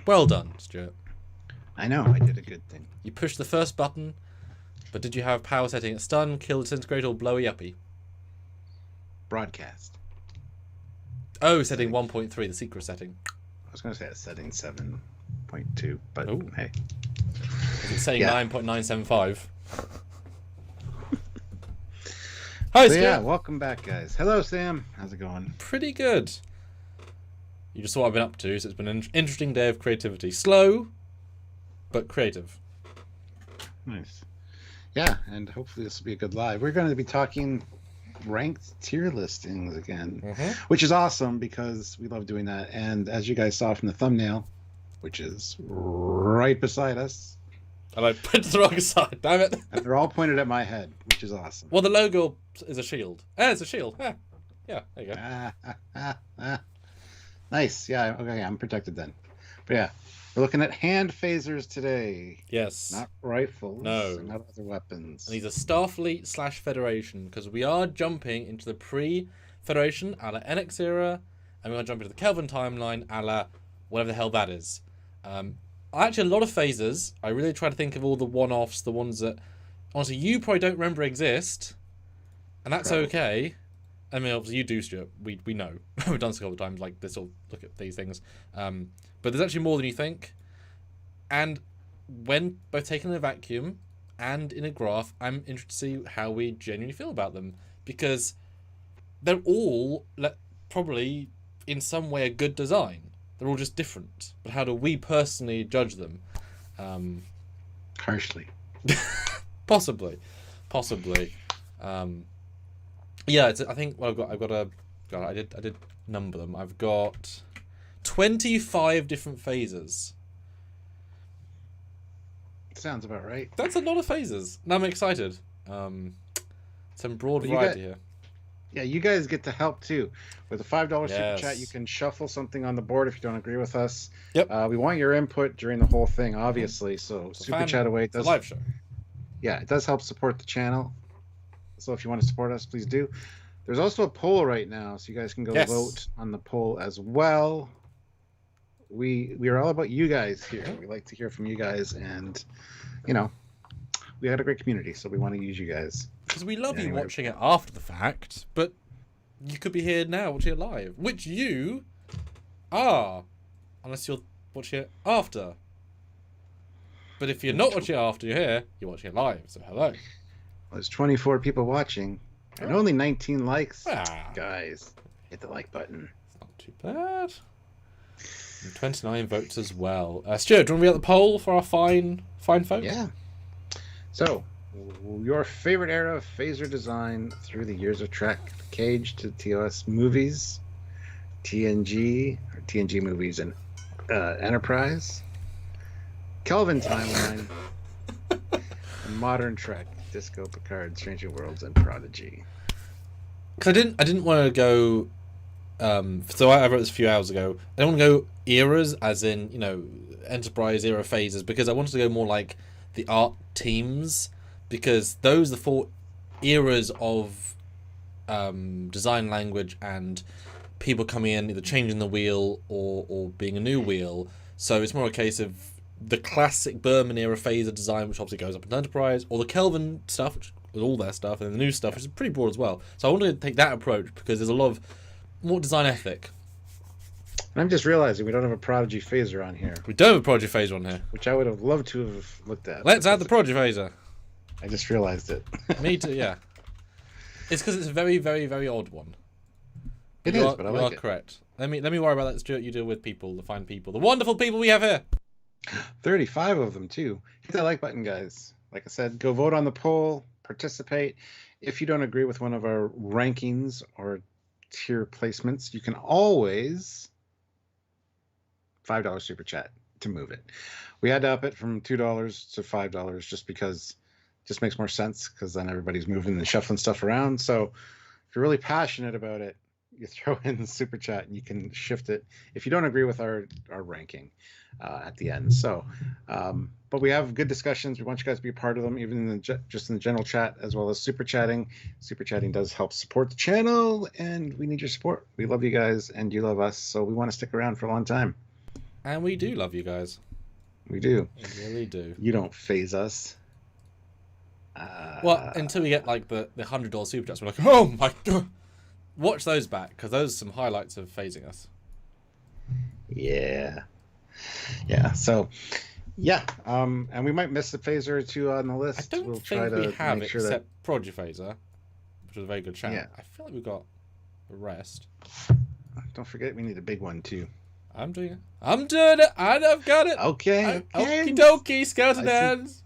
Well done, Stuart. I know, I did a good thing. You pushed the first button, but did you have power setting at stun, kill, disintegrate, or blowy uppy? Broadcast. Oh, setting 1.3, the secret setting. I was going to say a setting 7.2, but Ooh. hey. Is it saying Yeah. 9.975? Hi, So Stuart. yeah, welcome back, guys. Hello, Sam. How's it going? Pretty good. You just saw what I've been up to, so it's been an interesting day of creativity. Slow, but creative. Nice. Yeah, and hopefully this will be a good live. We're going to be talking ranked tier listings again, which is awesome because we love doing that. And as you guys saw from the thumbnail, which is right beside us, And I put the wrong side, damn it. and they're all pointed at my head, which is awesome. Well, the logo is a shield. It's a shield. Yeah, there you go. Nice. Yeah, okay, I'm protected then. But yeah, we're looking at hand phasers today. Yes. Not rifles. No. And not other weapons. And these are Starfleet / Federation, because we are jumping into the pre-Federation a la NX era, and we're going to jump into the Kelvin timeline a la whatever the hell that is. Actually, a lot of phasers. I really try to think of all the one-offs, the ones that, honestly, you probably don't remember exist, and that's okay. I mean, obviously you do, Stuart. We know. We've done this a couple of times, like this, sort of look at these things. But there's actually more than you think. And when both taken in a vacuum and in a graph, I'm interested to see how we genuinely feel about them, because they're all probably in some way a good design. They're all just different. But how do we personally judge them? Harshly. Possibly. Yeah, I think I did number them. I've got 25 different phases. Sounds about right. That's a lot of phases. Now I'm excited. Some broad variety here. Yeah, you guys get to help too. With a $5 super Yes. chat, you can shuffle something on the board if you don't agree with us. Yep. We want your input during the whole thing, obviously. So super chat away. It's a live show. Yeah, it does help support the channel. So if you want to support us, please do. There's also a poll right now, so you guys can go vote on the poll as well. We are all about you guys here. We like to hear from you guys, and you know, we had a great community, so we want to use you guys. Because we love you watching it after the fact, but you could be here now watching it live, which you are, unless you're watching it after. But if you're not watching it after you're here, you're watching it live, so hello. Well, there's 24 people watching, and only 19 likes. Ah. Guys, hit the like button. It's not too bad. And 29 votes as well. Stuart, do you want to be at the poll for our fine folk? Yeah. So, your favorite era of phaser design through the years of Trek, Cage to TOS movies, TNG movies, and Enterprise, Kelvin timeline, and modern Trek, Disco, Picard, Stranger Worlds, and Prodigy. Because I didn't want to go. So I wrote this a few hours ago. I don't want to go eras, as in Enterprise era phases, because I wanted to go more like the art teams, because those are the 4 eras of design language and people coming in, either changing the wheel or being a new wheel. So it's more a case of the classic Berman era phaser design, which obviously goes up in Enterprise, or the Kelvin stuff, which is all their stuff, and then the new stuff, which is pretty broad as well. So I wanted to take that approach because there's a lot of more design ethic. And I'm just realizing we don't have a Prodigy phaser on here. We don't have a Prodigy phaser on here, which I would have loved to have looked at. Let's add the Prodigy phaser. I just realized it. Me too, yeah. It's because it's a very, very, very odd one. It is, but I like it. You are correct. Let me worry about that, Stuart. You deal with people, the fine people, the wonderful people we have here. 35 of them, too. Hit that like button, guys. Like I said, go vote on the poll, participate. If you don't agree with one of our rankings or tier placements, you can always $5 super chat to move it. We had to up it from $2 to $5 just because it just makes more sense, because then everybody's moving and shuffling stuff around. So if you're really passionate about it, you throw in the super chat and you can shift it if you don't agree with our ranking at the end. So but we have good discussions. We want you guys to be a part of them, even in just in the general chat, as well as super chatting. Super chatting does help support the channel, and we need your support. We love you guys and you love us, so we want to stick around for a long time. And we do love you guys. We do. We really do. You don't phase us. Well, until we get like the $100 super chats, we're like, oh my god. Watch those back, because those are some highlights of phasing us. Yeah. So, yeah. And we might miss a phaser or two on the list. I don't think we have, except Prodigy Phaser, which was a very good shout. Yeah. I feel like we've got the rest. Don't forget, we need a big one too. I'm doing it. I've got it. Okay. Okie dokie, skeleton hands.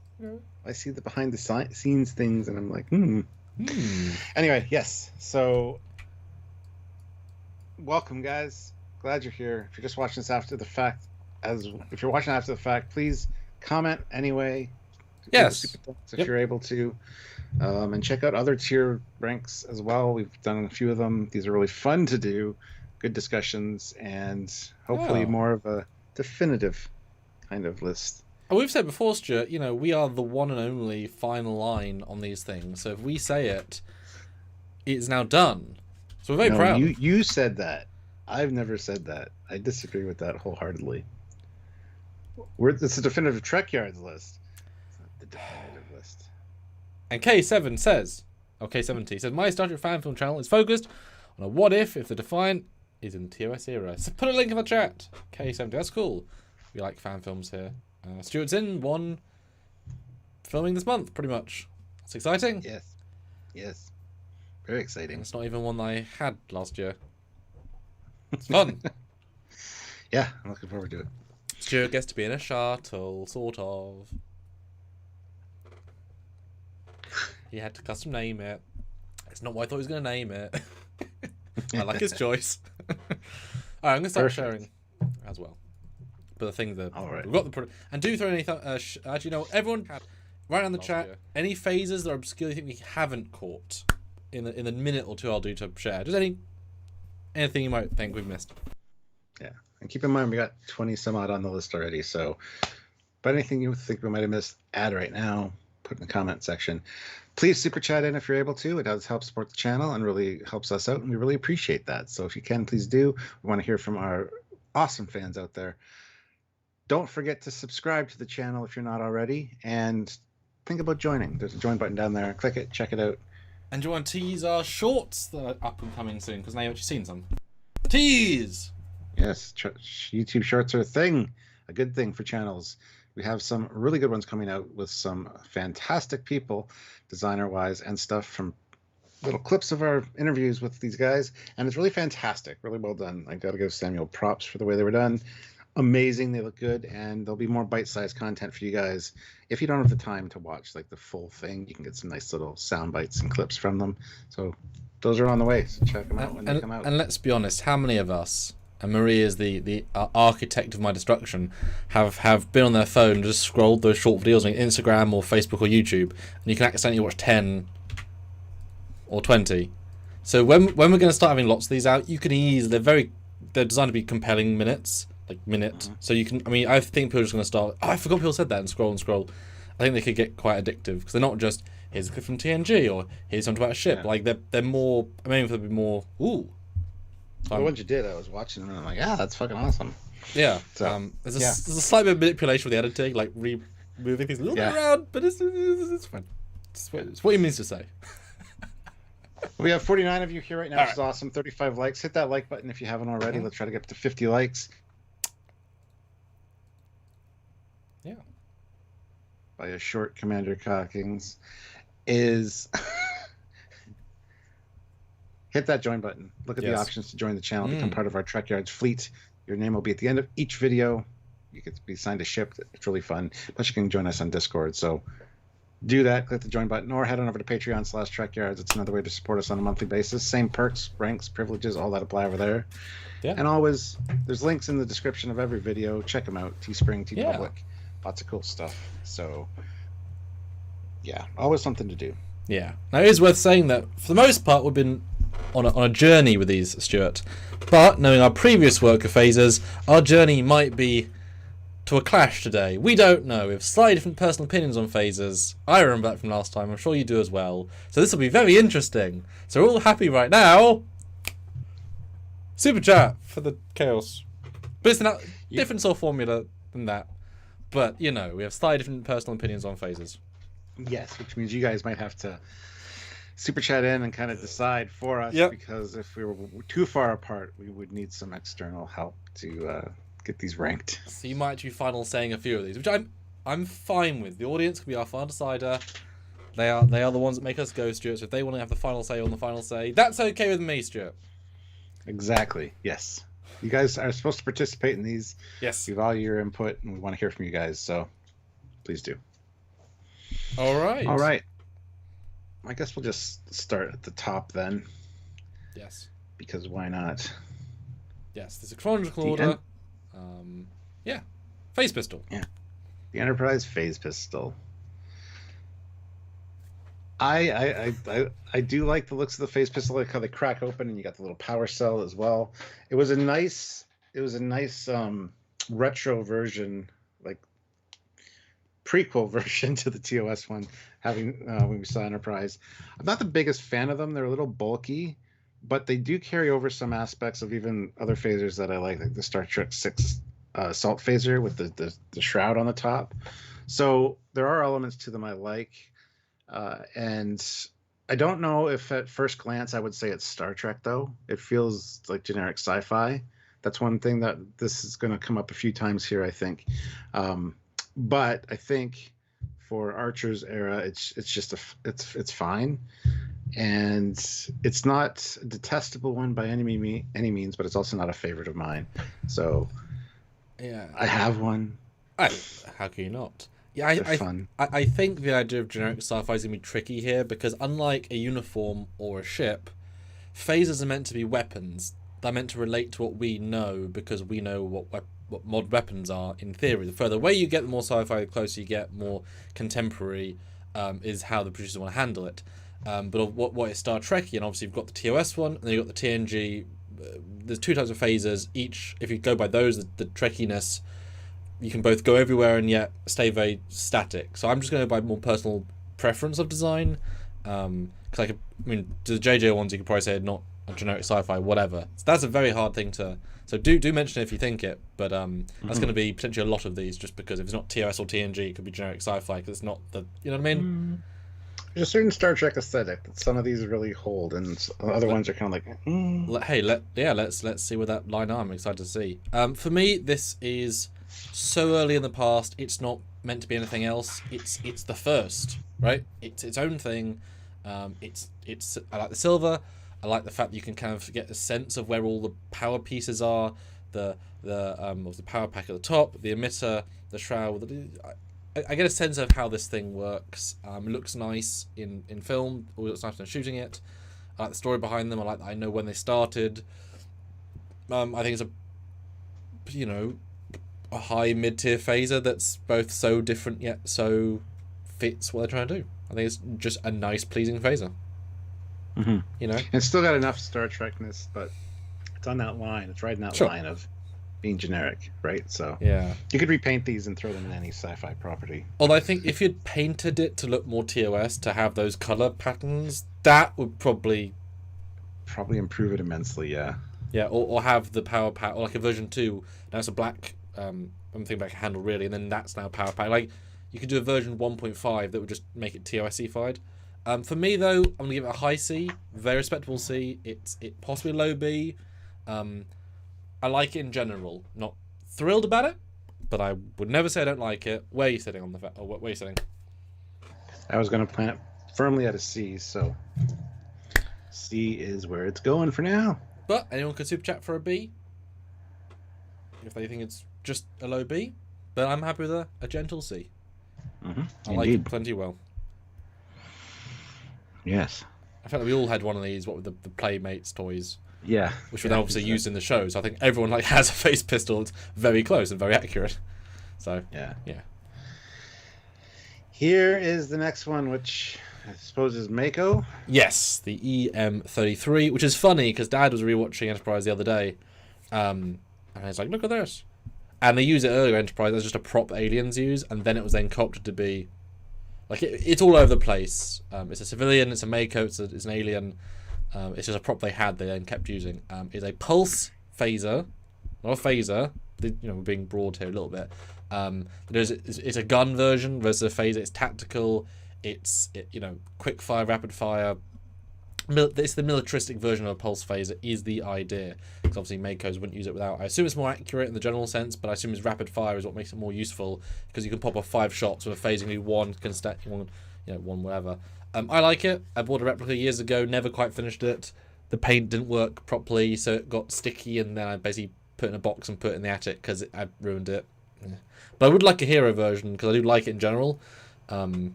I see the behind the scenes things, and I'm like, Anyway, yes. So, welcome, guys. Glad you're here. If you're just watching this after the fact, if you're watching after the fact, please comment anyway. Yes. If you're able to. And check out other tier ranks as well. We've done a few of them. These are really fun to do. Good discussions, and hopefully more of a definitive kind of list. And we've said before, Stuart, we are the one and only final line on these things. So if we say it, it's now done. So we're very proud. You said that. I've never said that. I disagree with that wholeheartedly. It's a definitive Trekyards list. It's not the definitive list. And K7 says, K70 says, my Star Trek fan film channel is focused on a what if the Defiant is in the TOS era. So put a link in the chat. K70, that's cool. We like fan films here. Stuart's in one filming this month, pretty much. That's exciting. Yes. Very exciting. And it's not even one that I had last year. It's fun. Yeah, I'm looking forward to it. Stuart gets to be in a shuttle, sort of. He had to custom name it. It's not what I thought he was going to name it. I like his choice. Alright, I'm going to start sharing as well. But the thing that we've got the product, and do throw anything. Actually, no. Everyone, right on the chat. Any phases that are obscure you think we haven't caught in the minute or two I'll do to share. Just anything you might think we've missed. Yeah, and keep in mind we got 20 some odd on the list already. So, but anything you think we might have missed, add right now. Put in the comment section. Please super chat in if you're able to. It does help support the channel and really helps us out, and we really appreciate that. So if you can, please do. We want to hear from our awesome fans out there. Don't forget to subscribe to the channel if you're not already, and think about joining. There's a join button down there. Click it, check it out. And do you want to tease our shorts that are up and coming soon? Because now you've actually seen some. Tease! Yes, YouTube shorts are a thing, a good thing for channels. We have some really good ones coming out with some fantastic people, designer-wise, and stuff from little clips of our interviews with these guys. And it's really fantastic, really well done. I got to give Samuel props for the way they were done. Amazing, they look good, and there'll be more bite-sized content for you guys. If you don't have the time to watch like the full thing, you can get some nice little sound bites and clips from them. So those are on the way, so check them out when they come out. And let's be honest, how many of us, and Marie is the architect of my destruction, have been on their phone and just scrolled those short videos on Instagram or Facebook or YouTube, and you can accidentally watch 10 or 20. So when we're going to start having lots of these out, you can easily, they're designed to be compelling minutes. So you can, I think people are just going to start, I forgot people said that, and scroll. I think they could get quite addictive, because they're not just, here's a clip from TNG, or here's something about a ship. Yeah. Like, they're more, I'm aiming for them to be more, ooh. The ones you did, I was watching them, and I'm like, yeah, that's fucking awesome. Yeah. So, there's a slight bit of manipulation with the editing, like moving things a little bit around, but it's fine. It's what he means to say. We have 49 of you here right now, which is awesome. 35 likes. Hit that like button if you haven't already. Let's try to get up to 50 likes. Yeah. By a short Commander Cockings is hit that join button. Look at the options to join the channel, become part of our Trekyards fleet. Your name will be at the end of each video. You get to be assigned a ship. It's really fun. Plus, you can join us on Discord. So do that. Click the join button, or head on over to Patreon/Trekyards. It's another way to support us on a monthly basis. Same perks, ranks, privileges, all that apply over there. Yeah. And always, there's links in the description of every video. Check them out. Teespring, TeePublic. Lots of cool stuff. So, yeah, always something to do. Yeah. Now, it is worth saying that, for the most part, we've been on a journey with these, Stuart. But, knowing our previous work of phasers, our journey might be to a clash today. We don't know. We have slightly different personal opinions on phasers. I remember that from last time. I'm sure you do as well. So this will be very interesting. So we're all happy right now. Super chat for the chaos. But it's a different sort of formula than that. But, you know, we have slightly different personal opinions on phasers. Yes, which means you guys might have to super chat in and kind of decide for us, because if we were too far apart, we would need some external help to get these ranked. So you might actually final saying a few of these, which I'm fine with. The audience can be our final decider. They are the ones that make us go, Stuart. So if they want to have the final say on the final say, that's okay with me, Stuart. Exactly. Yes. You guys are supposed to participate in these. Yes. We value your input, and we want to hear from you guys. So please do. All right. All right. I guess we'll just start at the top then. Yes. Because why not? Yes. There's a chronological order. Yeah. Phase pistol. Yeah. The Enterprise phase pistol. I do like the looks of the phase pistol, like how they crack open and you got the little power cell as well. It was a nice retro version, like prequel version to the TOS one, having when we saw Enterprise. I'm not the biggest fan of them. They're a little bulky, but they do carry over some aspects of even other phasers that I like the Star Trek 6 assault phaser with the shroud on the top. So there are elements to them I like. And I don't know if at first glance I would say it's Star Trek, though. It feels like generic sci-fi. That's one thing that this is going to come up a few times here, I think. But I think for Archer's era, it's just it's fine, and it's not a detestable one by any means, but it's also not a favorite of mine. So yeah, I have one. How can you not? Yeah, I think the idea of generic sci-fi is going to be tricky here because unlike a uniform or a ship, phasers are meant to be weapons. They're meant to relate to what we know because we know what mod weapons are in theory. The further away you get, the more sci-fi, the closer you get, more contemporary is how the producers want to handle it. But what is Star Trek? And obviously you've got the TOS one, and then you've got the TNG. There's two types of phasers. Each, if you go by those, the trekkiness, you can both go everywhere and yet stay very static. So I'm just going to go by more personal preference of design. Because the JJ ones you could probably say are not a generic sci-fi, whatever. So that's a very hard thing to. So do mention it if you think it, but that's going to be potentially a lot of these, just because if it's not TOS or TNG, it could be generic sci-fi because it's not the. You know what I mean? There's a certain Star Trek aesthetic that some of these really hold, and other ones are kind of like. Hey, let's see where that line are. I'm excited to see. For me, this is so early in the past. It's not meant to be anything else. It's the first, right? It's its own thing. It's. I like the silver. I like the fact that you can kind of get a sense of where all the power pieces are. The power pack at the top, the emitter, the shroud. I get a sense of how this thing works. It looks nice in film. It looks nice when shooting it. I like the story behind them. I like that I know when they started. I think it's a high mid-tier phaser that's both so different yet so fits what they're trying to do. I think it's just a nice, pleasing phaser. Mm-hmm. You know, it's still got enough Star Trekness, but it's on that line. It's riding that line of being generic, right? So yeah, you could repaint these and throw them in any sci-fi property. Although I think if you'd painted it to look more TOS, to have those color patterns, that would probably improve it immensely. Yeah. Yeah, or have the power pack, or like a version 2. Now it's a black. I'm thinking back handle really, and then that's now power pack. Like you could do a version 1.5 that would just make it TOS-ified. For me though, I'm gonna give it a high C, very respectable C. It possibly low B. I like it in general. Not thrilled about it, but I would never say I don't like it. Where are you sitting on the where are you sitting? I was gonna plant it firmly at a C, so C is where it's going for now. But anyone could super chat for a B if they think it's just a low B. But I'm happy with a gentle C. I like it plenty well. Yes. I felt like we all had one of these, what with the Playmates toys. Yeah. Which were then obviously used in the show. So I think everyone has a phase pistol. It's very close and very accurate. So yeah. Here is the next one, which I suppose is Mako. Yes, the EM33, which is funny because Dad was rewatching Enterprise the other day, and he's like, "Look at this," and they use it earlier Enterprise as just a prop that aliens use, and then it was then co-opted to be like it's all over the place. It's a civilian, it's a Mako, it's an alien. It's just a prop they then kept using. It's a pulse phaser, not a phaser, we're being broad here a little bit. It's a gun version versus a phaser. It's tactical. It's quick fire, rapid fire. It's the militaristic version of a pulse phaser is the idea, because obviously Makos wouldn't use it without. I assume it's more accurate in the general sense, but I assume it's rapid fire is what makes it more useful, because you can pop off 5 shots with a phaser and do one can stack one, one whatever. I like it. I bought a replica years ago, never quite finished it. The paint didn't work properly, so it got sticky, and then I basically put it in a box and put it in the attic because I ruined it. Yeah. But I would like a hero version because I do like it in general.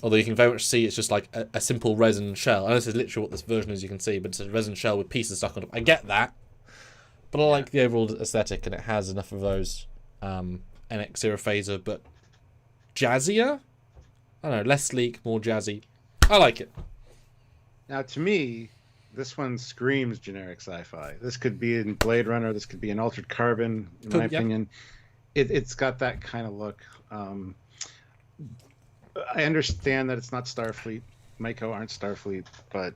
Although you can very much see it's just like a simple resin shell. I know this is literally what this version is, you can see, but it's a resin shell with pieces stuck on it. I get that, but I like the overall aesthetic, and it has enough of those NX era phaser, but jazzier? I don't know, less sleek, more jazzy. I like it. Now, to me, this one screams generic sci-fi. This could be in Blade Runner. This could be in Altered Carbon, in my opinion. It's got that kind of look. I understand that it's not Starfleet. Mako aren't Starfleet, but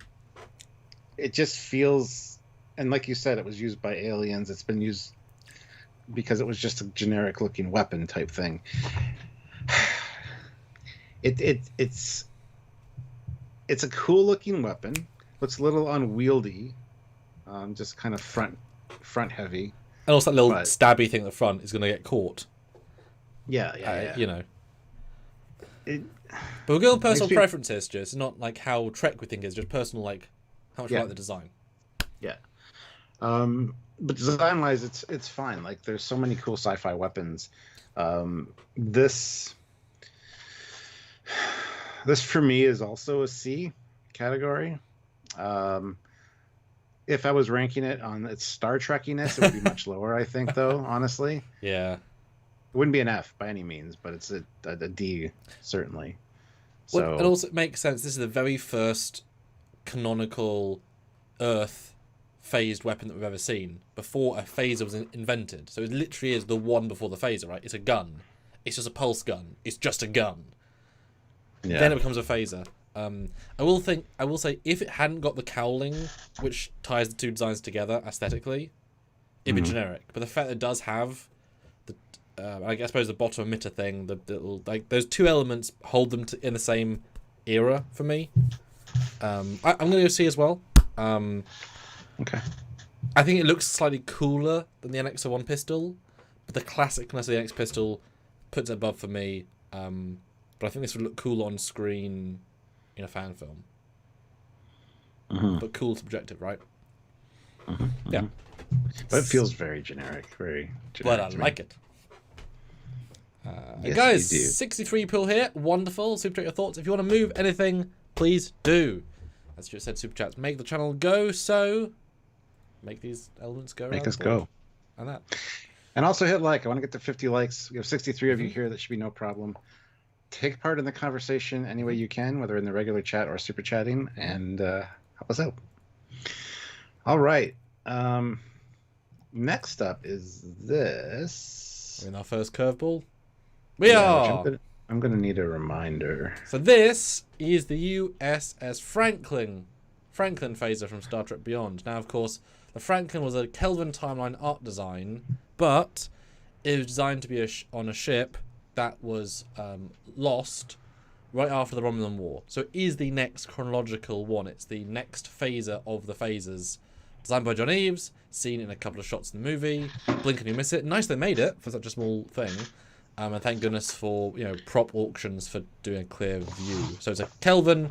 it just feels, and like you said, it was used by aliens. It's been used because it was just a generic looking weapon type thing. It's a cool looking weapon. Looks a little unwieldy, just kind of front heavy. And also that little stabby thing at the front is going to get caught. Yeah. But we'll go on personal preferences, just it's not like how Trek we think is, just personal, like how much you like the design. Yeah. But design wise, it's fine. Like there's so many cool sci-fi weapons. This for me is also a C category. If I was ranking it on its Star Trekkiness, it would be much lower, I think, though, honestly. Yeah. It wouldn't be an F by any means, but it's a D, certainly. So well, it also makes sense. This is the very first canonical Earth phased weapon that we've ever seen before a phaser was invented. So it literally is the one before the phaser, right? It's a gun. It's just a pulse gun. It's just a gun. Yeah. Then it becomes a phaser. I will say if it hadn't got the cowling, which ties the two designs together aesthetically, it'd be generic. But the fact that it does have the, I suppose the bottom emitter thing, the little, like those two elements hold them in the same era for me. I'm gonna go see as well. Okay. I think it looks slightly cooler than the NX-01 pistol, but the classicness of the NX pistol puts it above for me. But I think this would look cool on screen in a fan film. But cool subjective, right? Yeah. But it feels very generic, very generic. But I like it. Yes, guys, you do. 63 pool here. Wonderful. Super chat your thoughts. If you want to move anything, please do. As Stuart said, super chats make the channel go, so make these elements go. Make us go. And that. And also hit like. I want to get to 50 likes. We have 63 of you here. That should be no problem. Take part in the conversation any way you can, whether in the regular chat or super chatting, and help us out. All right. Next up is this. We're in our first curveball. We are. I'm gonna need a reminder. So this is the USS Franklin phaser from Star Trek Beyond. Now, of course, the Franklin was a Kelvin timeline art design, but it was designed to be on a ship that was lost right after the Romulan War. So it is the next chronological one. It's the next phaser of the phasers. Designed by John Eaves, seen in a couple of shots in the movie. Blink and you miss it. Nice they made it for such a small thing. And thank goodness for prop auctions for doing a clear view. So it's a Kelvin,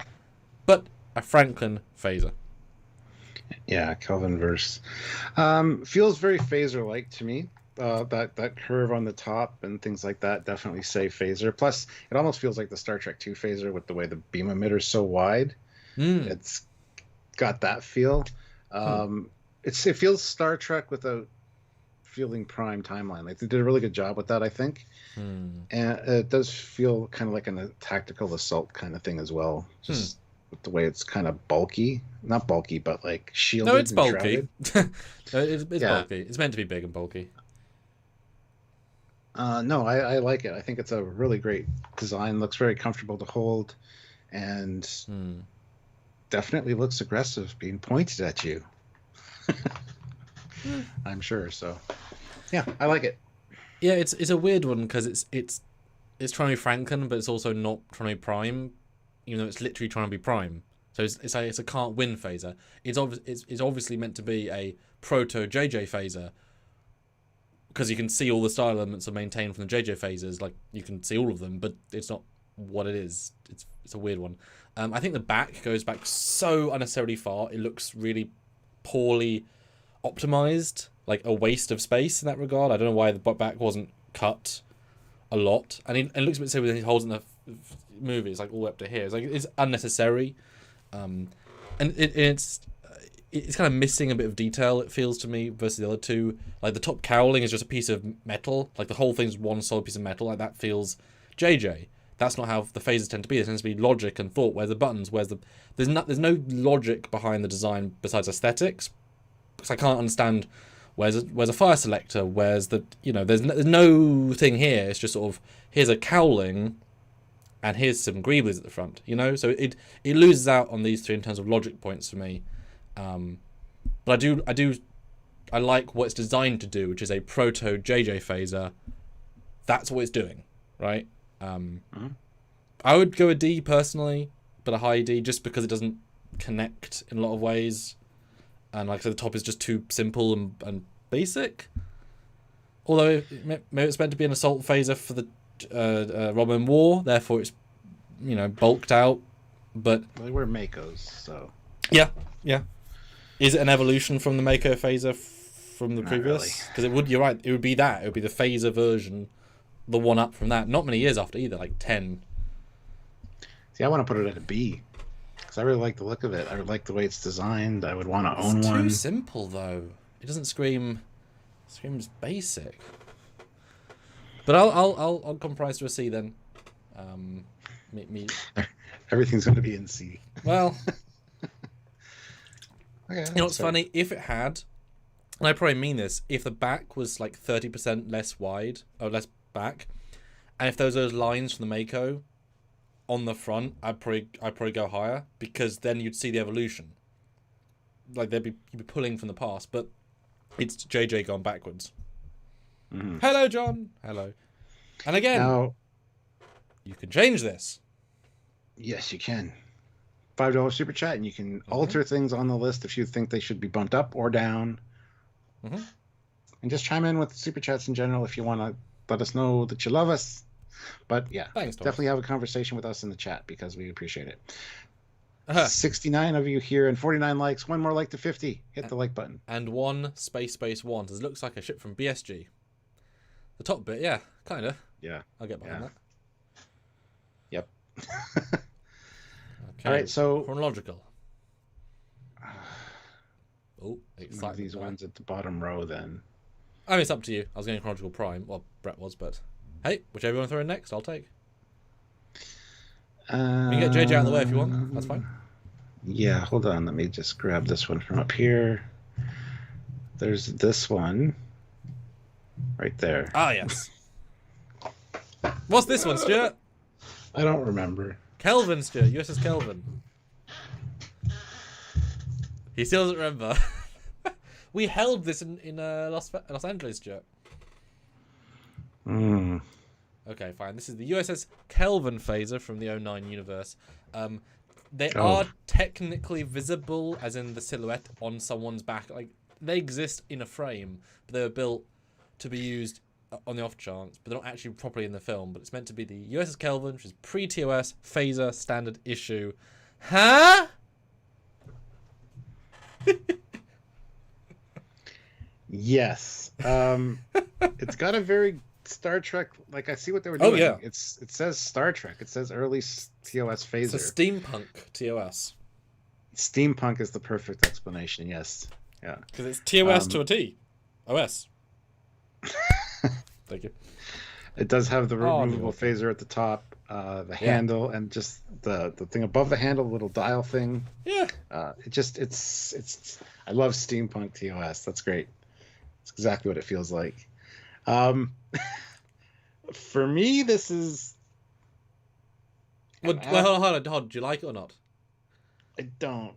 but a Franklin phaser. Yeah, Kelvin verse. Feels very phaser-like to me. That curve on the top and things like that definitely say phaser. Plus, it almost feels like the Star Trek 2 phaser with the way the beam emitter is so wide. It's got that feel. It feels Star Trek without feeling prime timeline. Like they did a really good job with that, I think. And it does feel kind of like a tactical assault kind of thing as well. Just with the way it's kind of bulky. Not bulky, but like shielded. No, it's bulky. It's bulky. It's meant to be big and bulky. No, I like it. I think it's a really great design. Looks very comfortable to hold, and definitely looks aggressive being pointed at you. I'm sure. So Yeah, I like it. Yeah, it's a weird one because it's trying to be Franken, but it's also not trying to be Prime, even though it's literally trying to be Prime. So it's a can't win phaser. It's obviously meant to be a proto JJ phaser because you can see all the style elements are maintained from the JJ phasers. Like you can see all of them, but it's not what it is. It's a weird one. I think the back goes back so unnecessarily far. It looks really poorly optimized, like a waste of space in that regard. I don't know why the back wasn't cut a lot, and it looks a bit silly when he holds in the movie. It's like all the way up to here. It's like it's unnecessary, and it's kind of missing a bit of detail. It feels to me versus the other two. Like the top cowling is just a piece of metal. Like the whole thing's one solid piece of metal. Like that feels JJ. That's not how the phases tend to be. It tends to be logic and thought. Where's the buttons? There's no logic behind the design besides aesthetics. Because I can't understand where's a fire selector. Where's the there's no thing here. It's just sort of here's a cowling, and here's some greeblies at the front. So it loses out on these three in terms of logic points for me. But I like what it's designed to do, which is a proto JJ phaser. That's what it's doing, right? I would go a D personally, but a high D just because it doesn't connect in a lot of ways, and like I said, the top is just too simple and basic. Although maybe it's meant to be an assault phaser for the Robin War, therefore it's bulked out. But they were Makos, so yeah. Is it an evolution from the Mako phaser from the previous? Because it would. You're right. It would be that. It would be the phaser version, the one up from that. Not many years after either, like 10. See, I want to put it at a B because I really like the look of it. I like the way it's designed. I would want to own one. It's too simple though. It doesn't screams basic. But I'll compromise to a C then. Me. Everything's going to be in C. Well. Okay, you know what's funny? If it had, and I probably mean this, if the back was like 30% less wide, or less back, and if there was those lines from the Mako on the front, I'd probably go higher, because then you'd see the evolution. Like you'd be pulling from the past, but it's JJ gone backwards. Mm-hmm. Hello, John. Hello. And again, now, you can change this. Yes, you can. $5 super chat, and you can alter things on the list if you think they should be bumped up or down. Mm-hmm. And just chime in with super chats in general if you want to let us know that you love us. But yeah, thanks, definitely have a conversation with us in the chat because we appreciate it. 69 of you here and 49 likes. One more like to 50. Hit the like button. And one space one. It looks like a ship from BSG. The top bit, yeah, kind of. Yeah. I'll get behind that. Yep. Okay. All right, so chronological. Oh, exciting. These ones at the bottom row then. I mean, it's up to you. I was going chronological prime. Well, Brett was, but hey, whichever you want to throw in next, I'll take. You can get JJ out of the way if you want. That's fine. Yeah, hold on. Let me just grab this one from up here. There's this one right there. Ah, yes. What's this one, Stuart? I don't remember. Kelvin, Stuart. USS Kelvin. He still doesn't remember. We held this in Los Angeles, Stuart. Okay, fine. This is the USS Kelvin phaser from the 09 universe. They are technically visible, as in the silhouette on someone's back. Like they exist in a frame, but they were built to be used on the off chance, but they're not actually properly in the film. But it's meant to be the USS Kelvin, which is pre-TOS phaser standard issue. Huh? Yes. It's got a very Star Trek. Like I see what they were doing. Oh yeah. It says Star Trek. It says early TOS phaser. It's a steampunk TOS. Steampunk is the perfect explanation. Yes. Yeah. Because it's TOS to a T. OS. Thank you. It does have the removable phaser at the top, the handle, and just the thing above the handle, the little dial thing. Yeah. It's. I love steampunk TOS. That's great. It's exactly what it feels like. For me, this is. Well, hold on. Do you like it or not? I don't.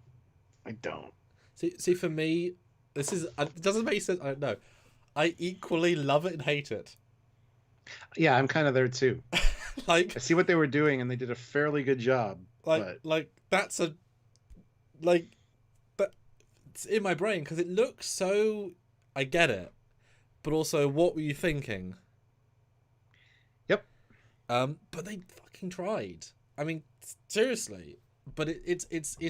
See, for me, this is. It doesn't make sense. I don't know. I equally love it and hate it. Yeah, I'm kind of there too. Like, I see what they were doing, and they did a fairly good job. But that's a like, but it's in my brain because it looks so. I get it, but also, what were you thinking? yep, But they fucking tried. I mean, seriously. But it's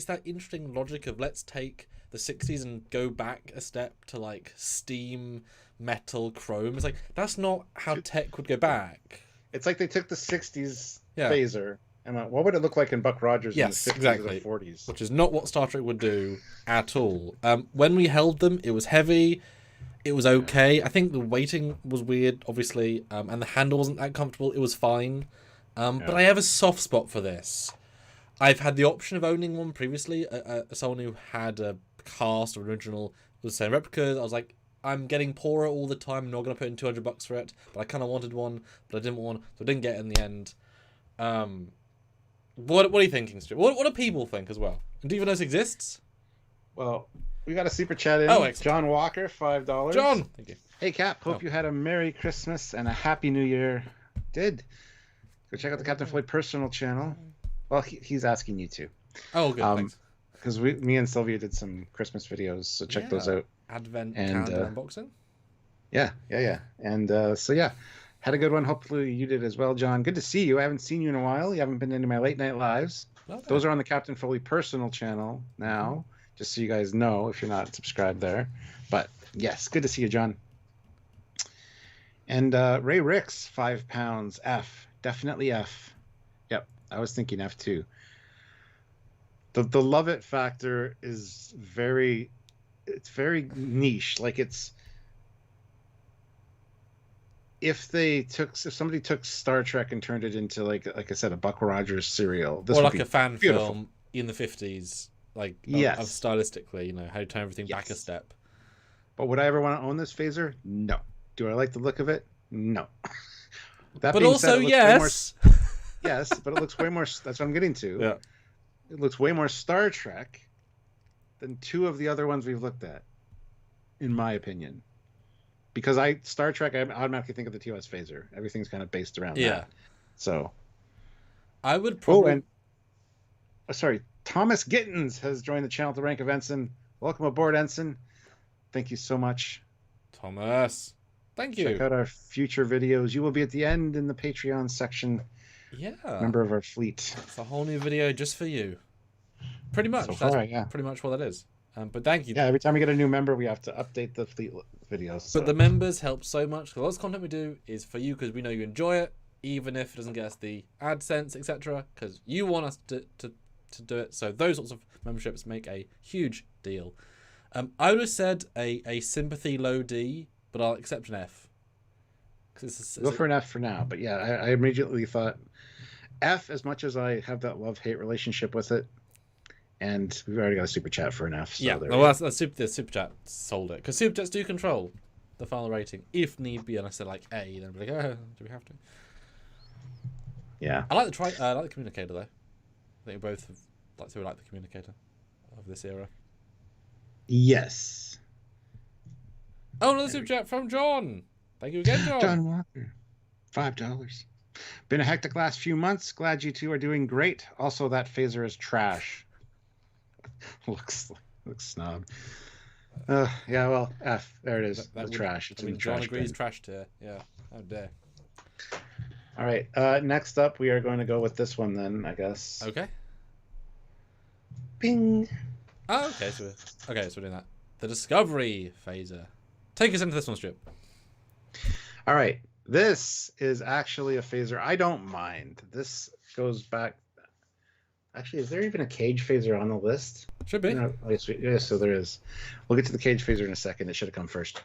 that interesting logic of let's take the 60s and go back a step to like steam, metal, chrome. It's like that's not how tech would go back. it's like they took the '60s Yeah. phaser and went, what would it look like in Buck Rogers Yes, in the '50s exactly. or the '40s? Which is not what Star Trek would do at all. When we held them, it was heavy. It was okay. I think the weighting was weird, obviously, and the handle wasn't that comfortable. It was fine. But I have a soft spot for this. I've had the option of owning one previously. Someone who had a cast or original was saying replicas. I was like, I'm getting poorer all the time. I'm not going to put in $200 for it. But I kind of wanted one, but I didn't want one, so I didn't get it in the end. What are you thinking, Stu? What do people think as well? And do you even know this exists? Well, we got a super chat in. Oh, excellent. John Walker, $5. John, thank you. Hey, Cap. Hope you had a Merry Christmas and a Happy New Year. Did. Go check out the Captain Foley personal channel. Well, he's asking you to. Oh, good. Thanks. Because me and Sylvia did some Christmas videos, so check those out. Advent and calendar unboxing. Yeah. And so yeah, had a good one. Hopefully you did as well, John. Good to see you. I haven't seen you in a while. You haven't been into my late night lives. Those are on the Captain Foley personal channel now, just so you guys know if you're not subscribed there. But yes, good to see you, John. And Ray Ricks, £5. F, definitely F. Yep, I was thinking F too. The love it factor is very niche. Like if somebody took Star Trek and turned it into like I said, a Buck Rogers serial, this or would like be a fan beautiful. film in the 50s, like Yes. of stylistically, how to turn everything back a Yes. step. But would I ever want to own this phaser? No. Do I like the look of it? No. That But being also, said, it looks yes. way more, yes, but it looks way more. That's what I'm getting to. Yeah. It looks way more Star Trek than two of the other ones we've looked at, in my opinion. Because Star Trek, I automatically think of the TOS phaser. Everything's kind of based around that. So I would probably. sorry. Thomas Gittins has joined the channel at the rank of Ensign. Welcome aboard, Ensign. Thank you so much. Thomas. Thank you. Check out our future videos. You will be at the end in the Patreon section. Yeah. Member of our fleet. It's a whole new video just for you. Pretty much. So far, That's pretty much what that is. But thank you. Yeah, every time we get a new member, we have to update the fleet videos. So. But the members help so much because all this content we do is for you because we know you enjoy it, even if it doesn't get us the AdSense, etc. Because you want us to do it. So those sorts of memberships make a huge deal. I would have said a sympathy low D, but I'll accept an F. Go for an F for now. But yeah, I immediately thought F, as much as I have that love-hate relationship with it. And we've already got a super chat for an F. So yeah, well, the super chat sold it. Because super chats do control the final rating, if need be. And I said like A, then be like, oh, do we have to? Yeah. I like the communicator though. I think we both like the communicator of this era. Yes. Oh, another super chat from John. Thank you again, John. John Walker, $5. Been a hectic last few months. Glad you two are doing great. Also, that phaser is trash. looks snob. Yeah, well, F. There it is. That trash. It's in John trash agrees. bin. Trash tier. Yeah. How dare. All right. Next up, we are going to go with this one then, I guess. Okay. Bing. Oh, okay. So we're doing that. The Discovery phaser. Take us into this one, Strip. All right. This is actually a phaser I don't mind. This goes back. Actually, is there even a cage phaser on the list? Should be. No, yeah, so there is. We'll get to the cage phaser in a second. It should have come first.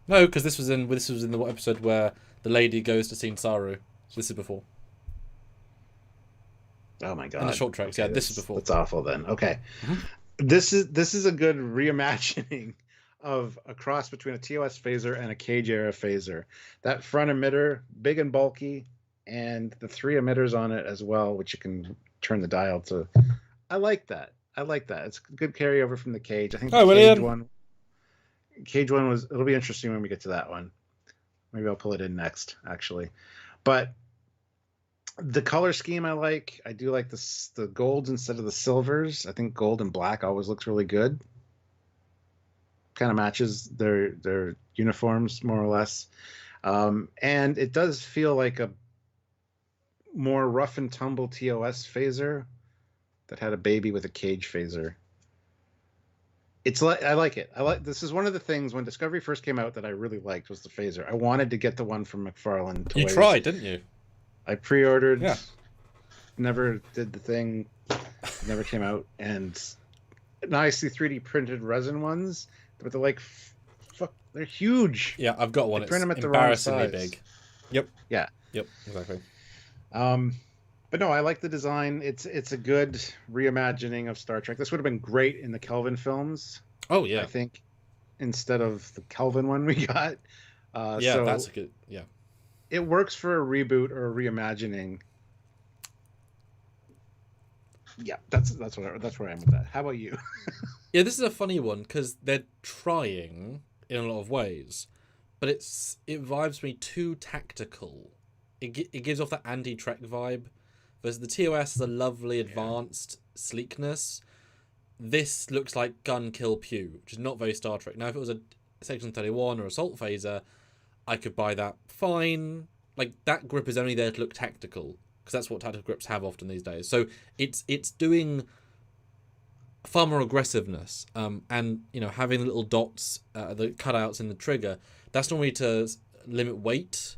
No, because this was in the episode where the lady goes to see Saru. So this is before. Oh my god. In the short tracks, Okay, yeah, this is before. That's awful then. Okay. Mhm. This is a good reimagining of a cross between a TOS phaser and a cage era phaser. That front emitter, big and bulky, and the three emitters on it as well, which you can turn the dial to. I like that. It's a good carryover from the cage. I think the cage one. Cage one was. It'll be interesting when we get to that one. Maybe I'll pull it in next, actually. But the color scheme I like. I do like the golds instead of the silvers. I think gold and black always looks really good. Kind of matches their uniforms more or less. And it does feel like a more rough and tumble TOS phaser that had a baby with a cage phaser. It's like I like it. This is one of the things when Discovery first came out that I really liked was the phaser. I wanted to get the one from McFarlane Toys. You tried, didn't you? I pre-ordered. Yeah. Never did the thing. Never came out. And now I see 3D printed resin ones, but they're like, fuck, they're huge. Yeah, I've got one. They print them at the wrong embarrassingly size. big. Yep. Yeah. Yep. Exactly. But no, I like the design. It's a good reimagining of Star Trek. This would have been great in the Kelvin films. Oh yeah. I think instead of the Kelvin one we got. Yeah, so that's a good. Yeah. it works for a reboot or a reimagining. Yeah, that's where I am with that. How about you? Yeah, this is a funny one because they're trying in a lot of ways, but it vibes me too tactical. It gives off that anti-Trek vibe, versus the TOS is a lovely advanced sleekness. This looks like gun kill pew, which is not very Star Trek. Now, if it was a Section 31 or assault phaser, I could buy that fine. Like, that grip is only there to look tactical, because that's what tactical grips have often these days. So it's doing far more aggressiveness, and having the little dots, the cutouts in the trigger. That's normally to limit weight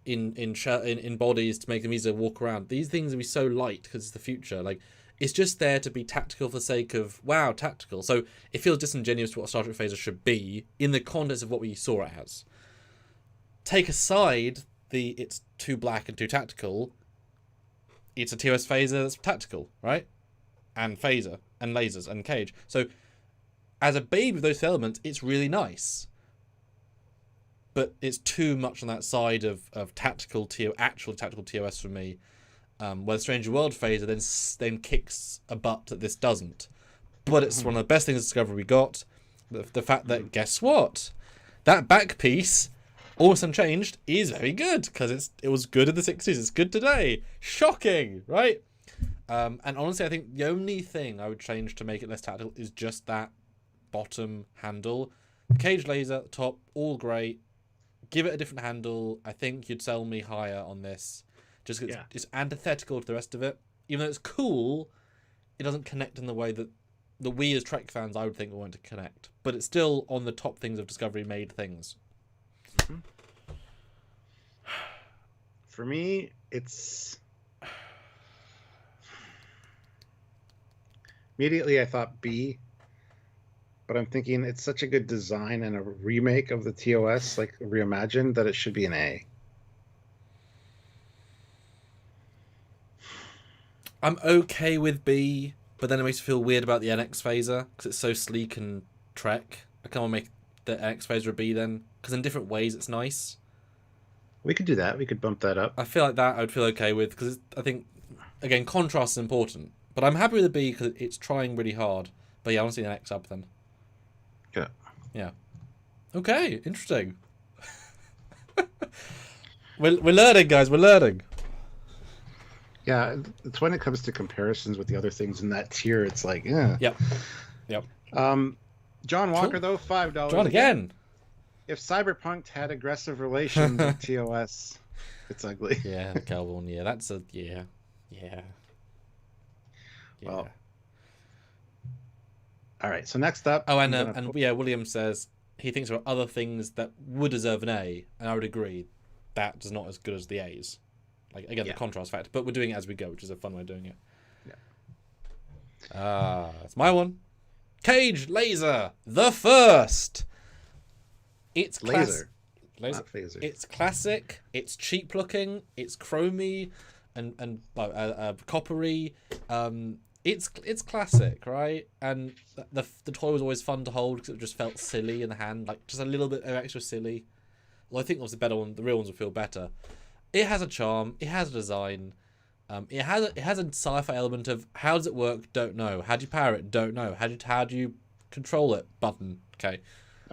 in bodies to make them easier to walk around. These things will be so light because it's the future. Like, it's just there to be tactical for the sake of wow, tactical. So it feels disingenuous to what a Star Trek phaser should be in the context of what we saw it as. Take aside it's too black and too tactical. It's a TOS phaser that's tactical, right? And phaser and lasers and cage. So as a babe with those elements, it's really nice. But it's too much on that side of actual tactical TOS for me. Where the Stranger World phaser then kicks a butt that this doesn't. But it's one of the best things Discovery we got. The fact that, guess what? That back piece, almost unchanged, is very good. Because it was good in the 60s. It's good today. Shocking, right? And honestly, I think the only thing I would change to make it less tactical is just that bottom handle. The cage laser at the top, all great. Give it a different handle. I think you'd sell me higher on this. Just because it's antithetical to the rest of it. Even though it's cool, it doesn't connect in the way that we as Trek fans, I would think, would want to connect. But it's still on the top things of Discovery made things. Mm-hmm. For me, it's... Immediately I thought B, but I'm thinking it's such a good design and a remake of the TOS, like reimagined, that it should be an A. I'm okay with B, but then it makes me feel weird about the NX phaser because it's so sleek and Trek. I can't make the NX phaser a B then, because in different ways it's nice. We could do that. We could bump that up. I feel like that I would feel okay with, because I think, again, contrast is important. But I'm happy with the B because it's trying really hard. But yeah, I want to see an X up then. Yeah. Yeah. Okay, interesting. we're learning, guys. We're learning. Yeah, it's when it comes to comparisons with the other things in that tier, it's like, yeah. Yep. John Walker, though, $5. John again. If Cyberpunk had aggressive relations with TOS, it's ugly. Yeah, the Kelvin. Yeah, that's a yeah. Well, all right. So next up. Oh, and William says he thinks there are other things that would deserve an A, and I would agree. That is not as good as the A's. Like, again, the contrast factor. But we're doing it as we go, which is a fun way of doing it. Yeah. It's my one. Cage Laser, the first. It's laser. Not phaser. It's classic. It's cheap looking. It's chromy and coppery. It's classic, right? And the toy was always fun to hold because it just felt silly in the hand, like just a little bit of extra silly. Well, I think obviously the real ones would feel better. It has a charm. It has a design. It has a sci-fi element of how does it work? Don't know. How do you power it? Don't know. How do you control it? Button. Okay.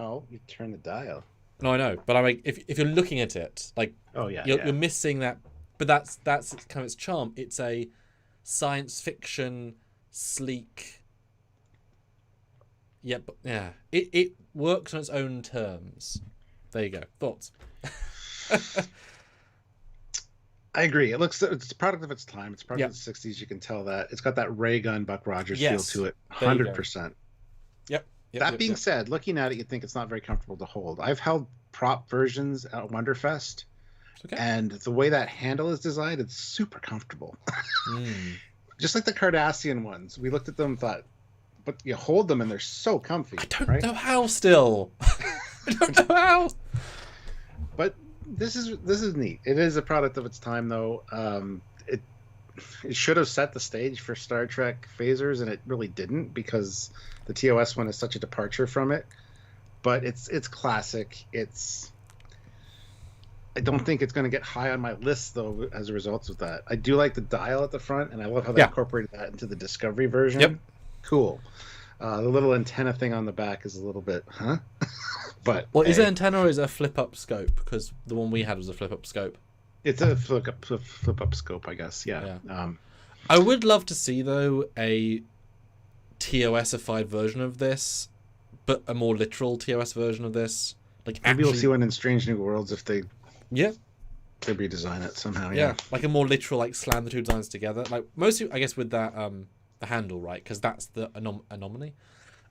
Oh, you turn the dial. No, I know, but I mean, if you're looking at it, like, Oh yeah, you're missing that. But that's kind of its charm. It's a science fiction, sleek. Yeah, but yeah, it works on its own terms. There you go. Thoughts? I agree. It's a product of its time. It's a product of the '60s. You can tell that it's got that ray gun Buck Rogers feel to it, 100%. Yep. That being said, looking at it, you'd think it's not very comfortable to hold. I've held prop versions at Wonderfest, and the way that handle is designed, it's super comfortable. Just like the Cardassian ones, we looked at them and thought, but you hold them and they're so comfy. I don't know how still. I don't know how. But this is neat. It is a product of its time, though. It should have set the stage for Star Trek phasers, and it really didn't, because the TOS one is such a departure from it. But it's classic. I don't think it's going to get high on my list, though, as a result of that. I do like the dial at the front, and I love how they incorporated that into the Discovery version. Yep. Cool. The little antenna thing on the back is a little bit, But is it antenna or is it a flip-up scope? Because the one we had was a flip-up scope. It's a flip-up scope, I guess. Yeah. I would love to see, though, a TOS-ified version of this, but a more literal TOS version of this. Like, maybe we'll see one in Strange New Worlds if they they redesign it somehow. Yeah, like a more literal, like, slam the two designs together. Like mostly, I guess, with that the handle, right? Because that's the anomaly.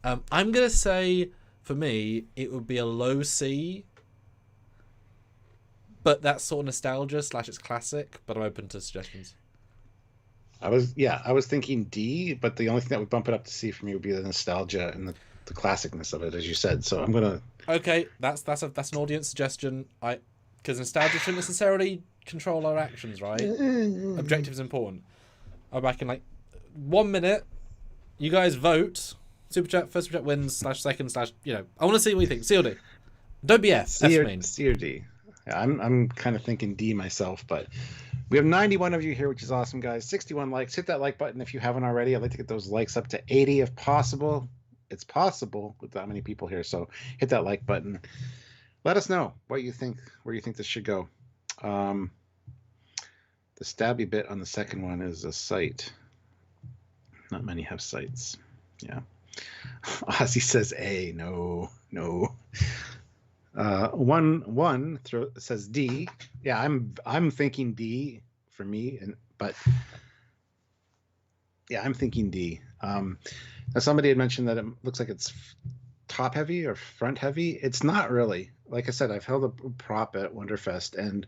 I'm gonna say, for me, it would be a low C. But that's sort of nostalgia / it's classic. But I'm open to suggestions. I was thinking D, but the only thing that would bump it up to C for me would be the nostalgia and the classicness of it, as you said. So I'm gonna. Okay, that's an audience suggestion. Because nostalgia shouldn't necessarily control our actions, right? Objective is important. I'm back in like 1 minute. You guys vote. Super chat, first super chat wins / second / I want to see what you think. C or D. Don't be F. C or D. Yeah, I'm kind of thinking D myself, but we have 91 of you here, which is awesome, guys. 61 likes. Hit that like button if you haven't already. I'd like to get those likes up to 80 if possible. It's possible with that many people here, so hit that like button. Let us know what you think, where you think this should go. The stabby bit on the second one is a sight. Not many have sights. Yeah. Ozzy says A. No. One says D. Yeah, I'm thinking D for me, but yeah, I'm thinking D. Now somebody had mentioned that it looks like it's top heavy or front heavy. It's not really. Like I said, I've held a prop at Wonderfest, and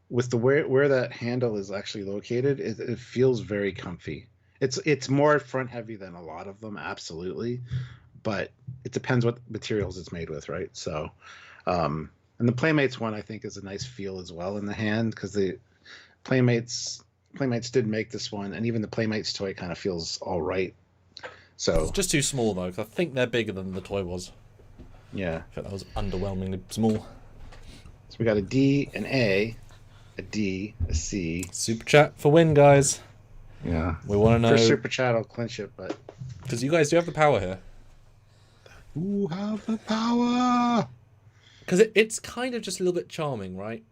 with the where that handle is actually located, it feels very comfy. It's more front heavy than a lot of them, absolutely, but it depends what materials it's made with, right? So, and the Playmates one I think is a nice feel as well in the hand, because the Playmates did make this one, and even the Playmates toy kind of feels all right. So it's just too small though, because I think they're bigger than the toy was. Yeah, I felt that was underwhelmingly small. So we got a D, an A D, a C. Super chat for win, guys. Yeah, we want to know. First super chat, I'll clinch it, but because you guys do have the power here. Who have the power? Because it's kind of just a little bit charming, right?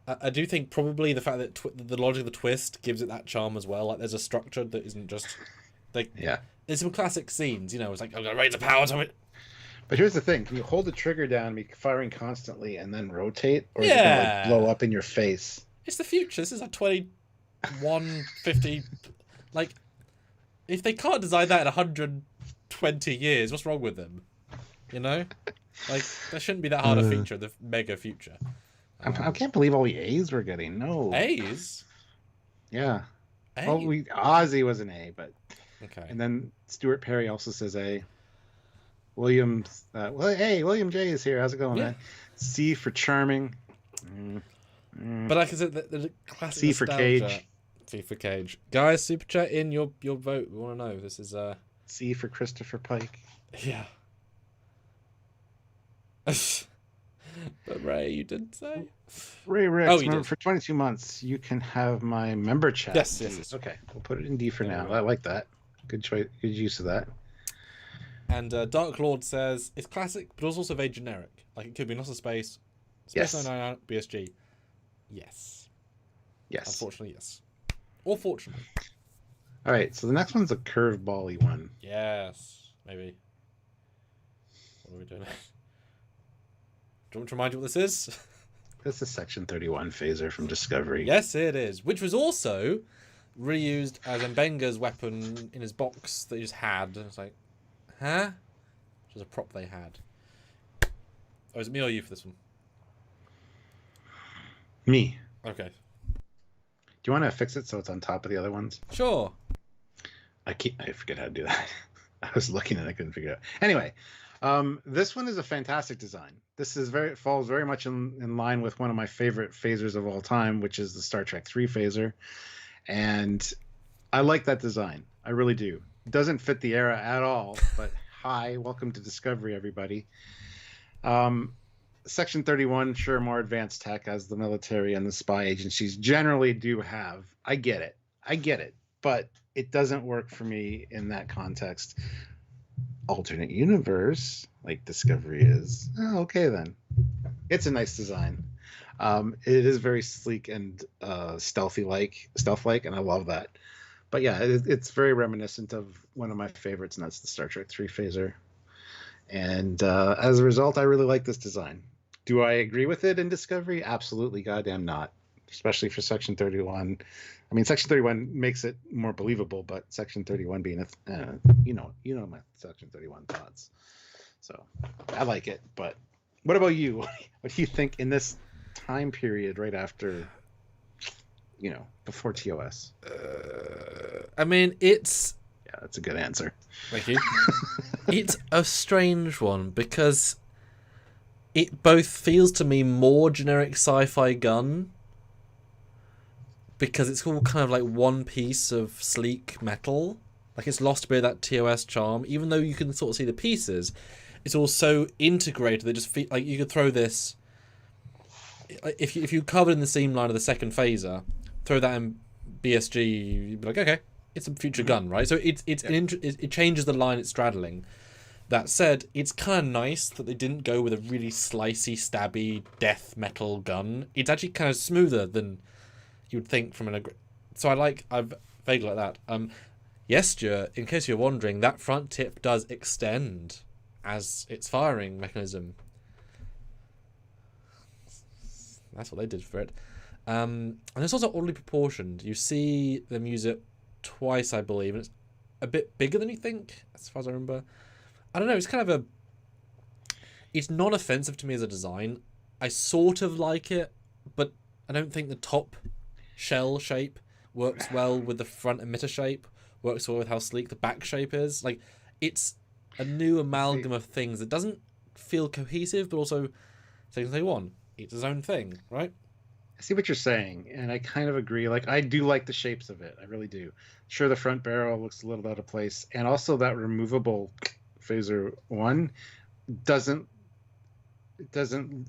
I do think probably the fact that the logic of the twist gives it that charm as well. Like there's a structure that isn't just like There's some classic scenes, it's like I'm gonna raise the power to it. But here's the thing: can you hold the trigger down and be firing constantly and then rotate, or is it gonna blow up in your face? It's the future. This is like 2150. Like, if they can't design that in 120 years, what's wrong with them? Like that shouldn't be that hard a feature. The mega future. I can't believe all the A's we're getting. No A's. Yeah. A? Well, Ozzy was an A, but okay. And then Stuart Perry also says A. Williams, William J is here. How's it going, man? C for charming. But like I said, the classic C for Cage. C for Cage. Guys, super chat in your vote. We want to know. This is C for Christopher Pike. Yeah. But Ray, you didn't say. Ray Ricks, for 22 months, you can have my member chat. Yes. Okay, we'll put it in D for now. I like that. Good choice. Good use of that. And Dark Lord says it's classic, but also very generic. Like it could be Lost in Space, Space Yes. 99, BSG. Yes. Yes. Unfortunately, yes. Or fortunately. All right. So the next one's a curveball-y one. Yes. Maybe. What are we doing? Do you want me to remind you what this is? This is Section 31 phaser from Discovery. Yes, it is. Which was also reused as Mbenga's weapon in his box that he just had. And it's like, huh? Which was a prop they had. Oh, is it me or you for this one? Me. Okay. Do you want to fix it so it's on top of the other ones? Sure. I forget how to do that. I was looking and I couldn't figure it out. Anyway, this one is a fantastic design. This is falls very much in line with one of my favorite phasers of all time, which is the Star Trek 3 phaser. And I like that design. I really do. It doesn't fit the era at all, but hi, welcome to Discovery, everybody. Section 31, sure, more advanced tech as the military and the spy agencies generally do have. I get it. But it doesn't work for me in that context. Alternate universe, like Discovery is, okay then. It's a nice design. It is very sleek and stealth-like, and I love that. But yeah, it's very reminiscent of one of my favorites, and that's the Star Trek 3 phaser. And as a result, I really like this design. Do I agree with it in Discovery? Absolutely goddamn not. Especially for Section 31. I mean, Section 31 makes it more believable, but Section 31 being you know my Section 31 thoughts. So I like it, but what about you? What do you think in this time period right after, before TOS? I mean, it's... Yeah, that's a good answer. Thank you. It's a strange one because it both feels to me more generic sci-fi gun because it's all kind of like one piece of sleek metal. Like it's lost a bit of that TOS charm, even though you can sort of see the pieces. It's all so integrated that just feel like you could throw this. If you covered in the seam line of the second phaser, throw that in BSG, you'd be like, okay, it's a future gun, right? So it changes the line it's straddling. That said, it's kind of nice that they didn't go with a really slicey, stabby, death metal gun. It's actually kind of smoother than you would think from an... So I vaguely like that. Yes, Stuart, in case you're wondering, that front tip does extend as its firing mechanism. That's what they did for it. And it's also oddly proportioned. You see them use it twice, I believe, and it's a bit bigger than you think, as far as I remember. I don't know, it's kind of it's not offensive to me as a design. I sort of like it, but I don't think the top shell shape works well with the front emitter shape, works well with how sleek the back shape is. Like, it's a new amalgam of things that doesn't feel cohesive, but also, Section 31, it's its own thing, right? I see what you're saying, and I kind of agree. Like, I do like the shapes of it. I really do. Sure, the front barrel looks a little out of place, and also that removable phaser 1 doesn't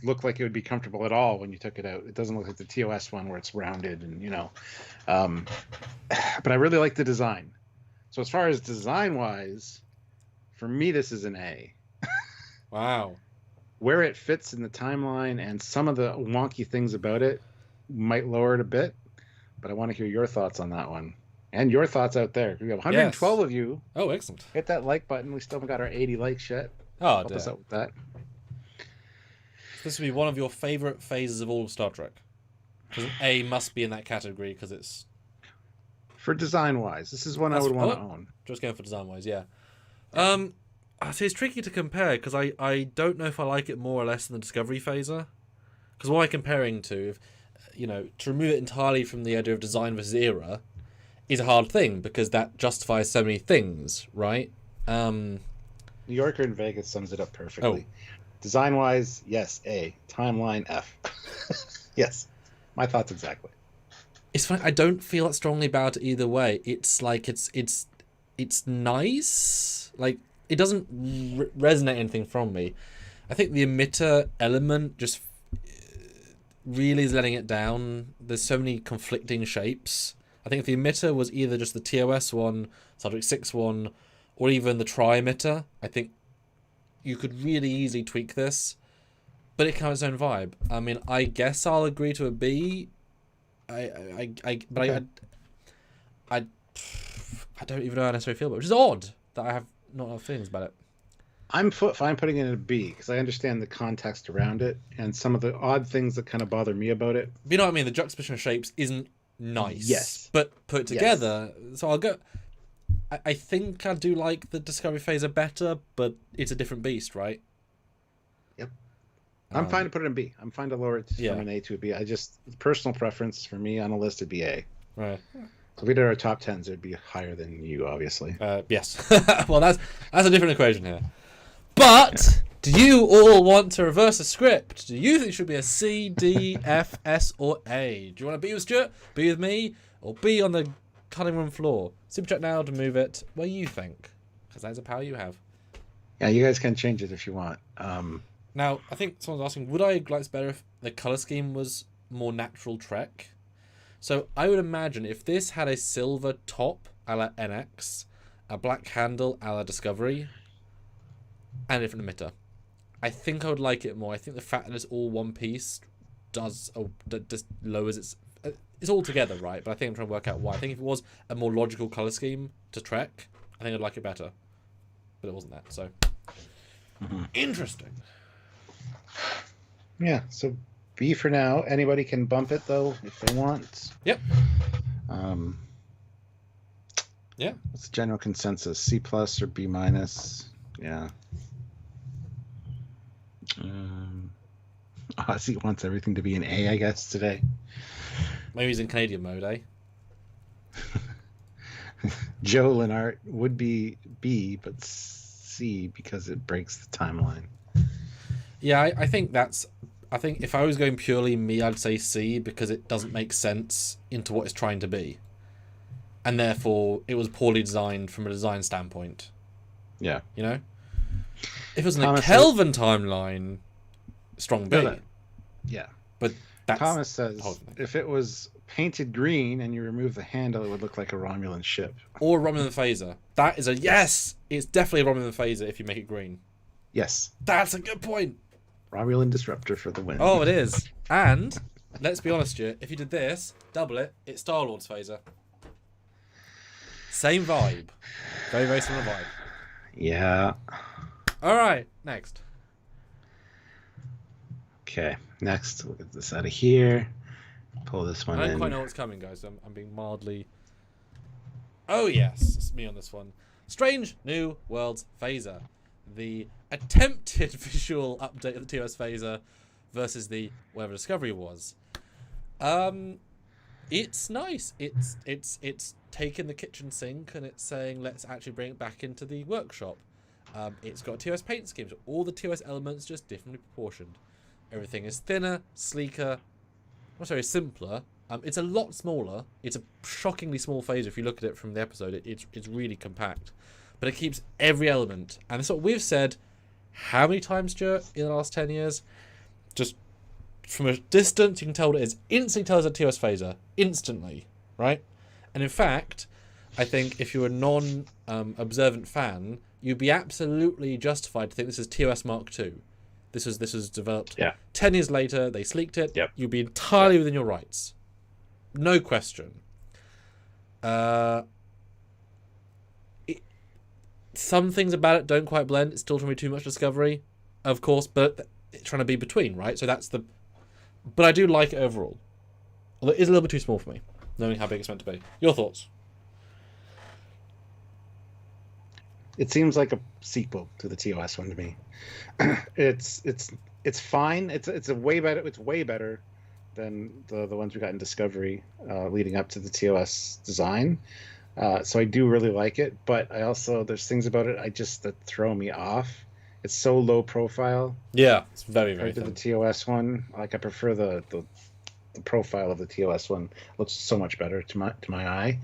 look like it would be comfortable at all when you took it out. It doesn't look like the TOS one where it's rounded and but I really like the design. So as far as design wise, for me this is an A. Wow. Where it fits in the timeline and some of the wonky things about it might lower it a bit, but I want to hear your thoughts on that one. And your thoughts out there. We have 112 of you. Oh, excellent. Hit that like button. We still haven't got our 80 likes yet. Oh, help us out with that. This would be one of your favourite phases of all of Star Trek. Because A must be in that category because it's... For design-wise, this is one I would want to own. Just going for design-wise, yeah. I see it's tricky to compare because I don't know if I like it more or less than the Discovery phaser. Because what am I comparing to? To remove it entirely from the idea of design versus era is a hard thing because that justifies so many things, right? New Yorker in Vegas sums it up perfectly. Design-wise, yes, A. Timeline, F. Yes, my thoughts exactly. It's funny. I don't feel that strongly about it either way. It's like it's nice. Like it doesn't resonate anything from me. I think the emitter element just really is letting it down. There's so many conflicting shapes. I think if the emitter was either just the TOS one, Star Trek 6 one, or even the tri-emitter, I think you could really easily tweak this, but it can have its own vibe. I mean, I guess I'll agree to a B. But Okay. I don't even know how I necessarily feel about it, which is odd that I have not enough feelings about it. I'm fine putting it in a B because I understand the context around it and some of the odd things that kind of bother me about it. But you know what I mean? The juxtaposition of shapes isn't nice. Yes. But put together, so I'll go. I think I do like the Discovery Phaser better, but it's a different beast, right? Yep. I'm fine to put it in B. I'm fine to lower it from an A to a B. I just personal preference for me on a list would be A. Right. So if we did our top 10s, it'd be higher than you, obviously. Yes. Well, that's a different equation here. But do you all want to reverse the script? Do you think it should be a C, D, F, S, or A? Do you want to be with Stuart, be with me, or be on the cutting room floor? Super chat now to move it where you think, because that's a power you have. Yeah, you guys can change it if you want. Now, I think someone's asking, would I like this better if the color scheme was more natural Trek? So I would imagine if this had a silver top a la NX, a black handle a la Discovery, and a different emitter, I think I would like it more. I think the fact that it's all one piece just lowers it's all together, right? But I think I'm trying to work out why. I think if it was a more logical color scheme to Trek, I think I'd like it better. But it wasn't that, so interesting. Yeah, so B for now. Anybody can bump it though if they want. Yep. Yeah. What's the general consensus? C plus or B minus? Yeah. Ozzy wants everything to be an A, I guess, today. Maybe he's in Canadian mode, eh? Joe Lenart would be B, but C because it breaks the timeline. Yeah, I think if I was going purely me, I'd say C because it doesn't make sense into what it's trying to be. And therefore, it was poorly designed from a design standpoint. Yeah. You know? If it was in a Kelvin timeline, strong B. Yeah. But that's... Thomas says, if it was painted green and you remove the handle, it would look like a Romulan ship. Or a Romulan phaser. That is a yes! It's definitely a Romulan phaser if you make it green. Yes. That's a good point. Romulan disruptor for the win. Oh, it is. And, let's be honest here, if you did this, double it, it's Star-Lord's phaser. Same vibe. Very, very similar vibe. Yeah. Alright, next. Okay, next, we'll get this out of here. Pull this one in. I don't quite know what's coming, guys. I'm being mildly... Oh, yes. It's me on this one. Strange New Worlds Phaser. The attempted visual update of the TOS Phaser versus the whatever Discovery was. It's nice. It's taken the kitchen sink and it's saying, let's actually bring it back into the workshop. It's got a TOS paint scheme, so all the TOS elements just differently proportioned. Everything is thinner, sleeker, not sorry, simpler. It's a lot smaller. It's a shockingly small phaser if you look at it from the episode. It's really compact. But it keeps every element. And that's what we've said how many times, Stuart, in the last 10 years? Just from a distance, you can tell what it is. Instantly tells a TOS phaser. Instantly. Right? And in fact, I think if you're a non-observant fan, you'd be absolutely justified to think this is TOS Mark II. This was developed 10 years later. They sleeked it. Yep. You'd be entirely within your rights. No question. Some things about it don't quite blend. It's still trying to be too much Discovery, of course, but it's trying to be between, right? So that's the... But I do like it overall. Although it is a little bit too small for me, knowing how big it's meant to be. Your thoughts? It seems like a sequel to the TOS one to me. It's fine. It's way better. It's way better than the ones we got in Discovery leading up to the TOS design. So I do really like it, but I also there's things about it that throw me off. It's so low profile. Yeah, it's very very compared thin. to the TOS one. Like I prefer the profile of the TOS one. Looks so much better to my eye.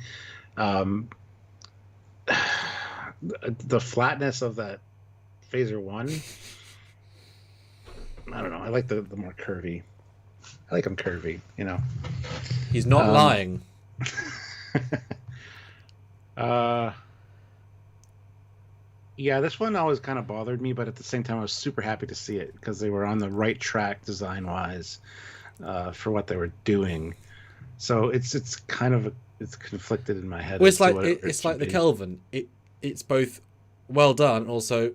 The flatness of that phaser one. I don't know. I like the more curvy. I like them curvy. You know. He's not lying. Yeah, this one always kind of bothered me, but at the same time, I was super happy to see it because they were on the right track design wise for what they were doing. So it's kind of it's conflicted in my head Well, as to what it it's should like the be. Kelvin. It's both well done, and also,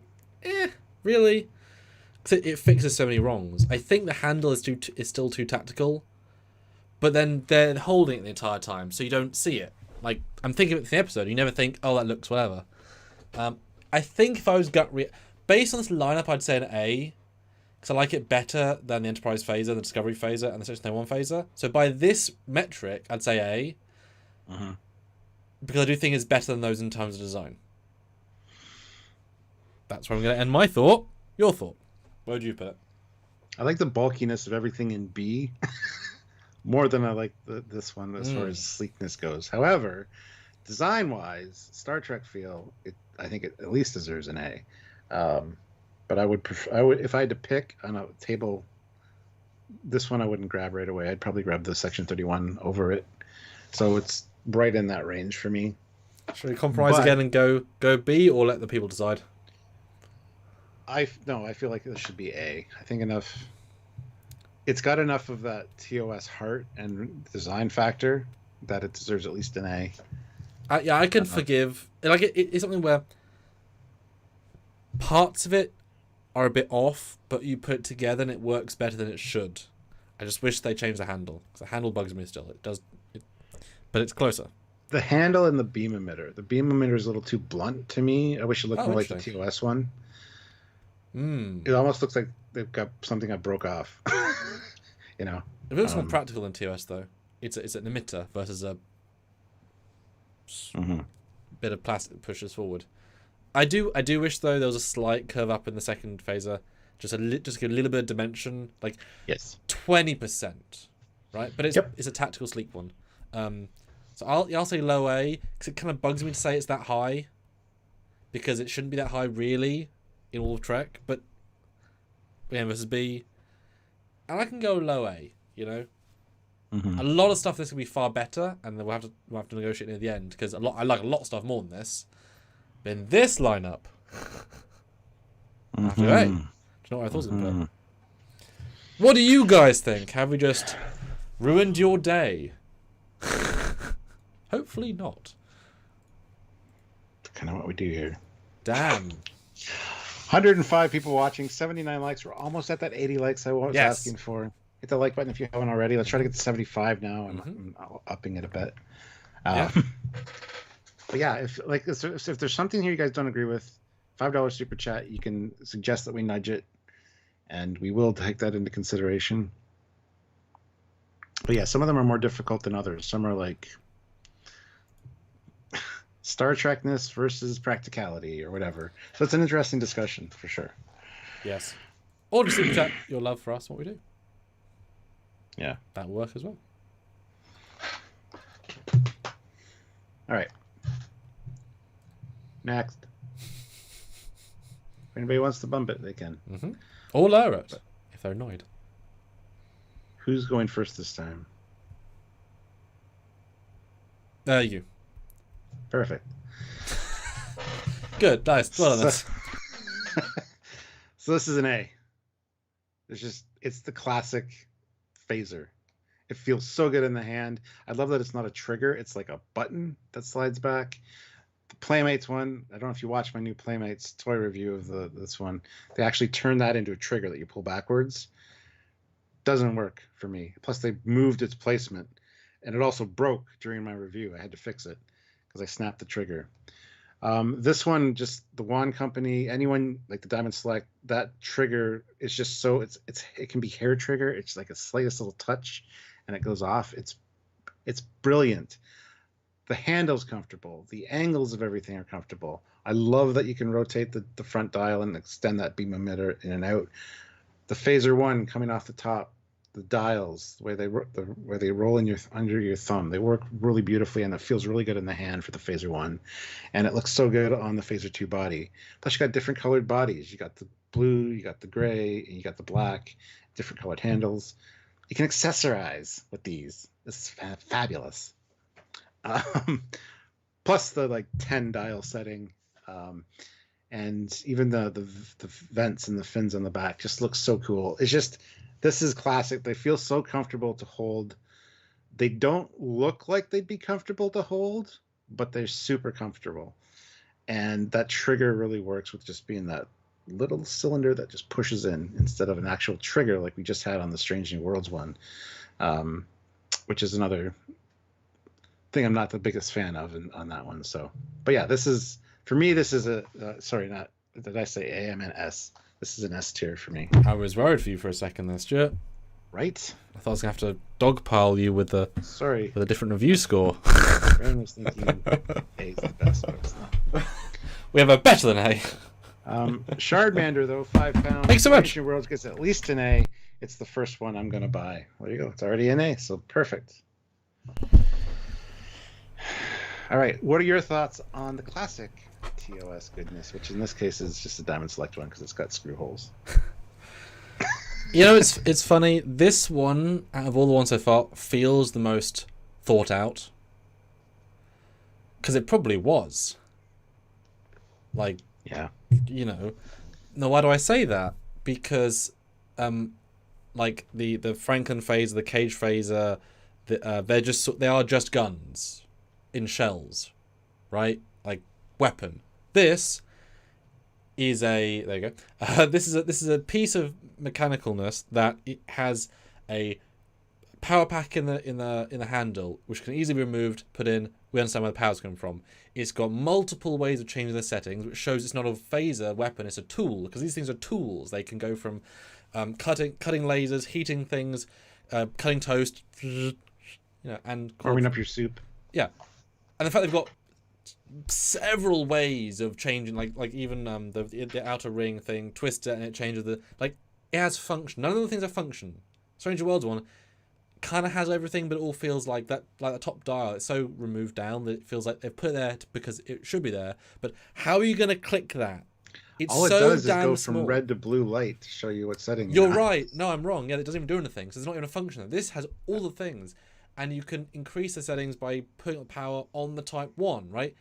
really, 'cause it fixes so many wrongs. I think the handle is still too tactical, but then they're holding it the entire time, so you don't see it. Like I'm thinking of the episode, you never think, oh, that looks whatever. I think if I was based on this lineup, I'd say an A, because I like it better than the Enterprise phaser, the Discovery phaser, and the Section 1 phaser. So by this metric, I'd say A, Hmm. because I do think it's better than those in terms of design. That's where I'm going to end my thought. Your thought. Where would you put it? I like the bulkiness of everything in B more than I like this one as far as sleekness goes. However, design-wise, Star Trek feel I think it at least deserves an A. But I would if I had to pick on a table. This one I wouldn't grab right away. I'd probably grab the Section 31 over it. So it's right in that range for me. Should we compromise But again and go B, or let the people decide? I feel like this should be A. I think enough. It's got enough of that TOS heart and design factor that it deserves at least an A. Yeah, I can forgive. Like it's something where parts of it are a bit off, but you put it together and it works better than it should. I just wish they changed the handle, because the handle bugs me still. It does, but it's closer. The handle and the beam emitter. The beam emitter is a little too blunt to me. I wish it looked more like the TOS one. It almost looks like they've got something that broke off. You know. It looks more practical than TOS though. It's an emitter versus a bit of plastic that pushes forward. I do wish though there was a slight curve up in the second phaser, just get a little bit of dimension, like yes, 20%, right? But it's a tactical sleek one. So I'll say low A, because it kind of bugs me to say it's that high, because it shouldn't be that high really in all of Trek. But yeah, versus B, and I can go low A. You know, a lot of stuff this will be far better, and then we'll have to negotiate near the end, because I like a lot of stuff more than this. But in this lineup, after A, do you know what I thought of it? What do you guys think? Have we just ruined your day? Hopefully not. That's kind of what we do here. Damn. 105 people watching, 79 likes. We're almost at that 80 likes I was asking for. Hit the like button if you haven't already. Let's try to get to 75 now. I'm upping it a bit. But yeah, if there's something here you guys don't agree with, $5 super chat, you can suggest that we nudge it, and we will take that into consideration. But yeah, some of them are more difficult than others. Some are like Star Trekness versus practicality or whatever. So it's an interesting discussion for sure. Yes. Or just super chat your love for us, what we do. Yeah. That will work as well. All right. Next. If anybody wants to bump it, they can. Or lower it, if they're annoyed. Who's going first this time? You. Perfect. Good, nice. Well done. So this is an A. It's the classic phaser. It feels so good in the hand. I love that it's not a trigger. It's like a button that slides back. The Playmates one, I don't know if you watched my new Playmates toy review of this one. They actually turned that into a trigger that you pull backwards. Doesn't work for me. Plus they moved its placement, and it also broke during my review. I had to fix it because I snapped the trigger. This one, just the Wand Company, anyone like the Diamond Select, that trigger is just so it can be hair trigger. It's like a slightest little touch, and it goes off. It's brilliant. The handle's comfortable. The angles of everything are comfortable. I love that you can rotate the front dial and extend that beam emitter in and out. The Phaser 1 coming off the top, the dials, the way they roll under your thumb, they work really beautifully, and it feels really good in the hand for the Phaser 1, and it looks so good on the Phaser 2 body. Plus, you got different colored bodies. You got the blue, you got the gray, and you got the black. Different colored handles. You can accessorize with these. This is fabulous. Plus the 10 dial setting. and even the vents and the fins on the back just look so cool. It's just, this is classic. They feel so comfortable to hold. They don't look like they'd be comfortable to hold, but they're super comfortable. And that trigger really works with just being that little cylinder that just pushes in instead of an actual trigger like we just had on the Strange New Worlds one, which is another thing I'm not the biggest fan of on that one. So, but yeah, this is, for me, this is a, sorry, not, did I say A? I meant S. This is an S tier for me. I was worried for you for a second there, Stuart. Right? I thought I was going to have to dogpile you with a different review score. Brandon was thinking A is the best, but it's not. We have a better than A. Shardmander, though, 5 pounds. Thanks so much. Strange New Worlds gets at least an A. It's the first one I'm going to buy. There you go. It's already an A, so perfect. All right. What are your thoughts on the classic TOS goodness, which in this case is just a Diamond Select one because it's got screw holes? You know, it's funny. This one, out of all the ones so far, feels the most thought out. Because it probably was. Like, yeah. You know. Now, why do I say that? Because, like, the Franklin phaser, the Cage phaser, they are just guns in shells, right? Like, weapon. This is a, there you go. This is a piece of mechanicalness that it has a power pack in the handle, which can easily be removed, put in. We understand where the power's coming from. It's got multiple ways of changing the settings, which shows it's not a phaser weapon, it's a tool, because these things are tools. They can go from cutting lasers, heating things, cutting toast, you know, and warming up your soup. Yeah, and the fact they've got several ways of changing, like even the outer ring thing, twist it and it changes the, like, it has function. None of the things have function. Stranger Worlds one kind of has everything, but it all feels like that, like the top dial. It's so removed down that it feels like they've put it there because it should be there. But how are you going to click that? It's all it so does is damn go small. from red to blue light to show you what setting You're right. No, I'm wrong. Yeah, it doesn't even do anything. So it's not even a function. This has all the things, and you can increase the settings by putting the power on the Type 1. Right?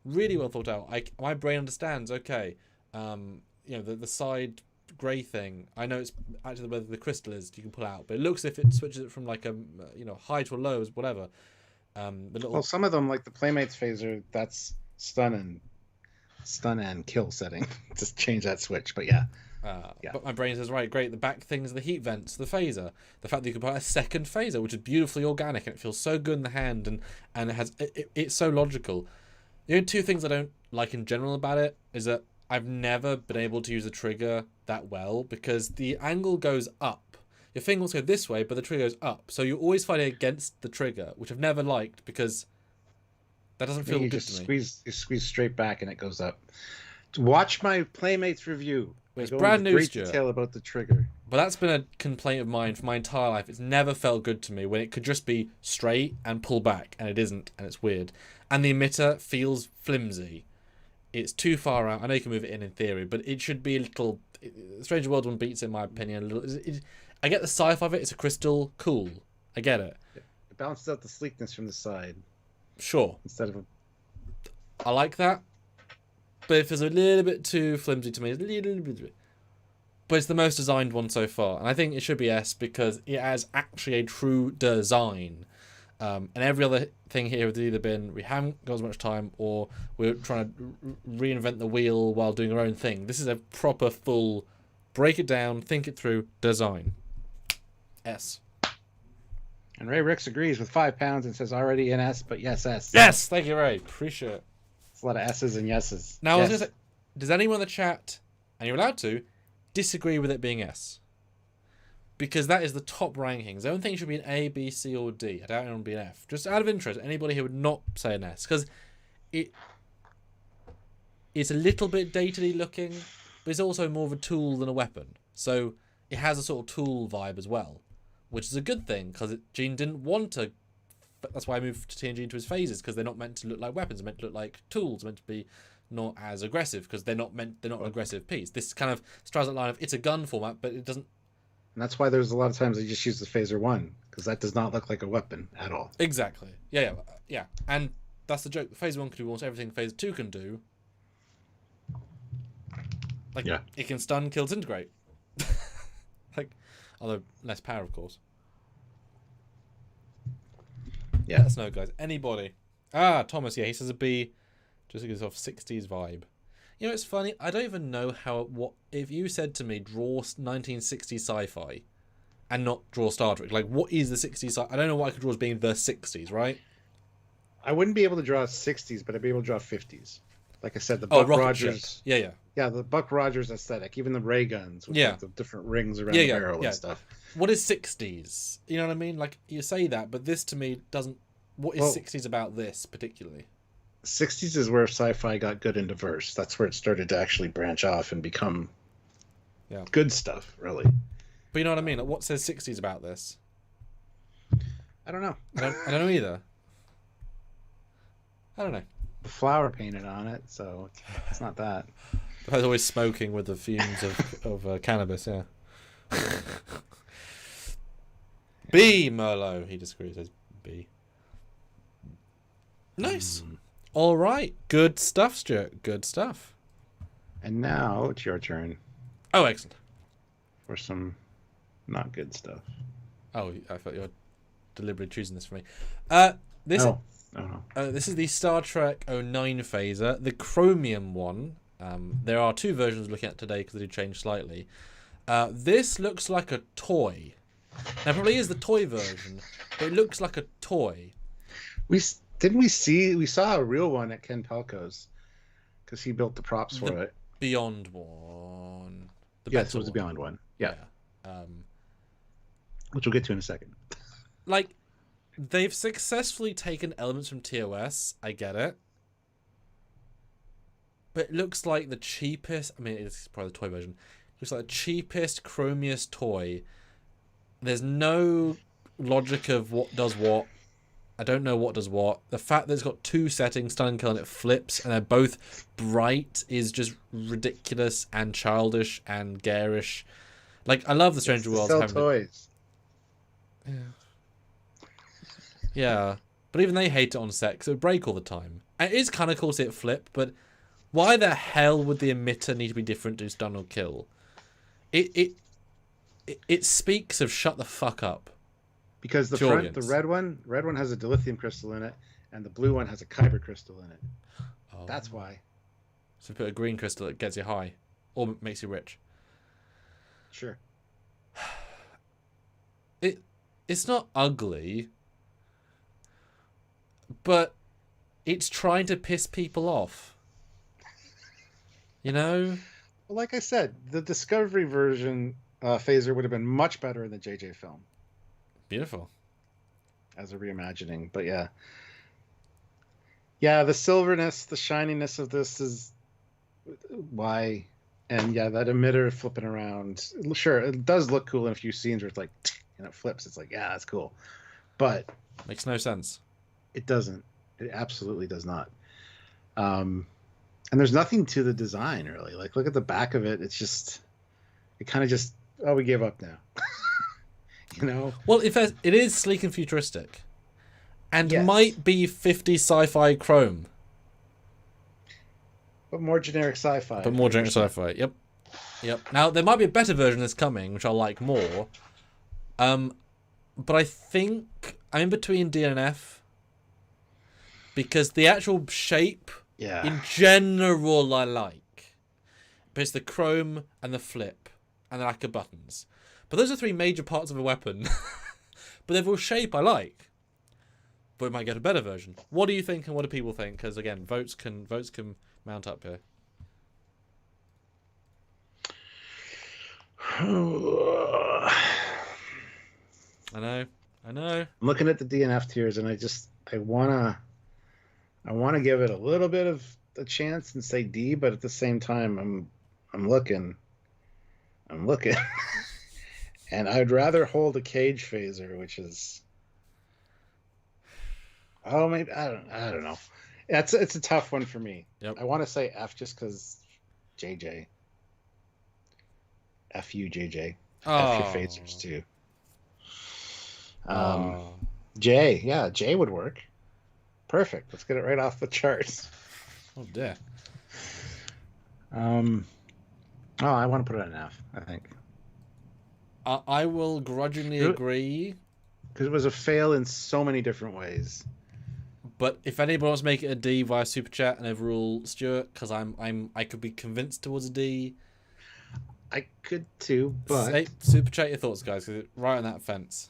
Really well thought out. My brain understands. Okay, you know, the side grey thing, I know it's actually whether the crystal is you can pull out, but it looks as if it switches it from like a, you know, high to a low, whatever. Well, some of them, like the Playmates phaser, that's stun and kill setting. Just change that switch. But yeah. But my brain says, right, great, the back things, the heat vents, the phaser, the fact that you can put a second phaser, which is beautifully organic and it feels so good in the hand, and it has it's so logical. The only two things I don't like in general about it is that I've never been able to use the trigger that well because the angle goes up. Your finger wants to go this way, but the trigger goes up. So you're always fighting against the trigger, which I've never liked because that doesn't feel good to me. You squeeze straight back and it goes up. Watch my Playmates review. It's brand new, great detail about the trigger. But that's been a complaint of mine for my entire life. It's never felt good to me when it could just be straight and pull back, and it isn't, and it's weird. And the emitter feels flimsy. It's too far out. I know you can move it in theory, but it should be a little... Stranger Worlds one beats it, in my opinion, a little. I get the sci-fi of it. It's a crystal. Cool. I get it. It balances out the sleekness from the side. Sure. Instead of a... I like that. But it feels a little bit too flimsy to me. It's a little bit... But it's the most designed one so far. And I think it should be S because it has actually a true design. And every other thing here has either been we haven't got as much time or we're trying to reinvent the wheel while doing our own thing. This is a proper full break it down, think it through design. S. And Ray Ricks agrees with 5 pounds and says already an S, but yes, S. Yes, thank you, Ray. Appreciate it. It's a lot of S's and yeses. Now, yes. I was going to say, does anyone in the chat, and you're allowed to, disagree with it being S? Because that is the top rankings. I don't think it should be an A, B, C, or D. I doubt it would be an F. Just out of interest, anybody who would not say an S. Because it's a little bit dated-y looking, but it's also more of a tool than a weapon. So it has a sort of tool vibe as well, which is a good thing, because Gene didn't want to... That's why I moved to TNG into his phases, because they're not meant to look like weapons. They're meant to look like tools. They're meant to be not as aggressive, because they're not an aggressive piece. This kind of straddles that line of, it's a gun format, but it doesn't... And that's why there's a lot of times they just use the phaser 1, because that does not look like a weapon at all. Exactly. Yeah. And that's the joke. The phaser 1 can do almost everything phaser 2 can do. Like, Yeah. it can stun, kill, disintegrate. Like, although less power, of course. Yeah. Let us know, guys. Anybody. Thomas, yeah, he says a B just to give us off 60s vibe. You know, it's funny. I don't even know if you said to me, draw 1960s sci-fi and not draw Star Trek, like, what is the 60s? I don't know what I could draw as being the 60s, right? I wouldn't be able to draw 60s, but I'd be able to draw 50s. Like I said, the Oh, Buck rocket Rogers. ship. Yeah. The Buck Rogers aesthetic, even the ray guns with like, the different rings around the barrel and stuff. What is 60s? You know what I mean? Like, you say that, but this to me doesn't. What is 60s about this particularly? 60s is where sci-fi got good and diverse. That's where it started to actually branch off and become good stuff, really. But you know what I mean? Like, what says 60s about this? I don't know. I don't know either. I don't know. The flower painted on it, so it's not that. I was always smoking with the fumes of cannabis, yeah. B, Merlot. He disagrees, says B. Nice. All right. Good stuff, Stuart. Good stuff. And now it's your turn. Oh, excellent. For some not good stuff. Oh, I thought you were deliberately choosing this for me. This is the Star Trek 09 phaser, the chromium one. There are two versions we're looking at today because they do change slightly. This looks like a toy. Now, it probably is the toy version, but it looks like a toy. We saw a real one at Ken Pelko's because he built the props for it. Beyond one. Yes, it was the Beyond one. Yeah. Which we'll get to in a second. Like, they've successfully taken elements from TOS. I get it. But it looks like the cheapest. I mean, it's probably the toy version. It looks like the cheapest, chromiest toy. There's no logic of what does what. I don't know what does what. The fact that it's got two settings, stun and kill, and it flips, and they're both bright is just ridiculous and childish and garish. Like, I love the Stranger Worlds. Sell toys. Yeah. But even they hate it on set because it would break all the time. And it is kind of cool to see it flip, but why the hell would the emitter need to be different to stun or kill? It speaks of shut the fuck up. Because the red one has a dilithium crystal in it, and the blue one has a kyber crystal in it. Oh. That's why. So put a green crystal that gets you high, or makes you rich. Sure. It's not ugly, but it's trying to piss people off. You know? Well, like I said, the Discovery version phaser would have been much better in the JJ film. Beautiful. As a reimagining, but yeah. Yeah, the silverness, the shininess of this is why. And yeah, that emitter flipping around. Sure, it does look cool in a few scenes where it's like, and it flips. It's like, yeah, that's cool. But makes no sense. It doesn't. It absolutely does not. And there's nothing to the design, really. Like, look at the back of it. It's just, it kind of just, we gave up now. You know? Well, it is sleek and futuristic, and yes, might be 50 sci-fi chrome, but more generic sci-fi. Yep. Now there might be a better version that's coming, which I like more. But I think I'm in between D and F because the actual shape, in general, I like. But it's the chrome and the flip and the lack of buttons. But those are three major parts of a weapon. But the overall shape I like. But we might get a better version. What do you think and what do people think? Because again, votes can mount up here. I know. I'm looking at the DNF tiers and I wanna give it a little bit of a chance and say D, but at the same time I'm looking. And I'd rather hold a cage phaser, which is, maybe I don't know. It's a tough one for me. Yep. I want to say F just because JJ. F you, JJ. F your phasers too. J, J would work. Perfect. Let's get it right off the charts. Oh dear. Oh, I want to put it on an F, I think. I will grudgingly agree. Because it was a fail in so many different ways. But if anybody wants to make it a D via super chat and overrule Stuart, because I could be convinced towards a D. I could too, but Say, super chat your thoughts, guys, because right on that fence.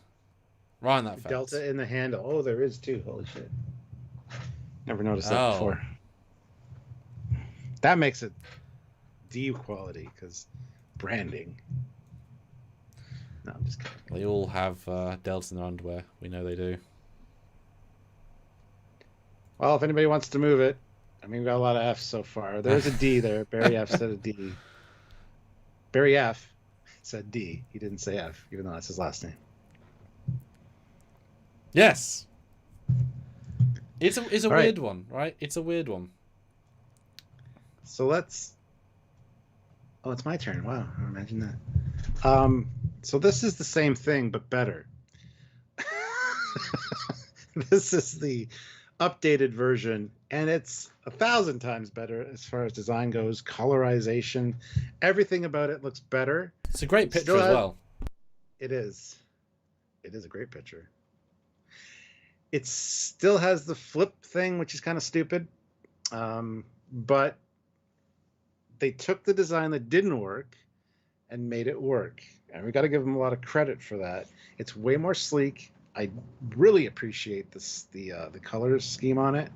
Right on that fence. Delta in the handle. Oh, there is too. Holy shit! Never noticed that Oh. before. That makes it D quality because branding. No, I'm just kidding. They all have deltas in their underwear. We know they do. Well, if anybody wants to move it, I mean, we've got a lot of Fs so far. There's a D there. Barry F said a D. Barry F said D. He didn't say F, even though that's his last name. Yes. It's a All right. weird one, right? It's a weird one. So let's. Oh, it's my turn. Wow, imagine that. So this is the same thing but better. This is the updated version, and it's 1,000 times better as far as design goes, colorization, everything about it looks better. It's a great picture as well. It is. It is a great picture. It still has the flip thing, which is kind of stupid, but they took the design that didn't work and made it work, and we got to give them a lot of credit for that. It's way more sleek. I really appreciate the color scheme on it,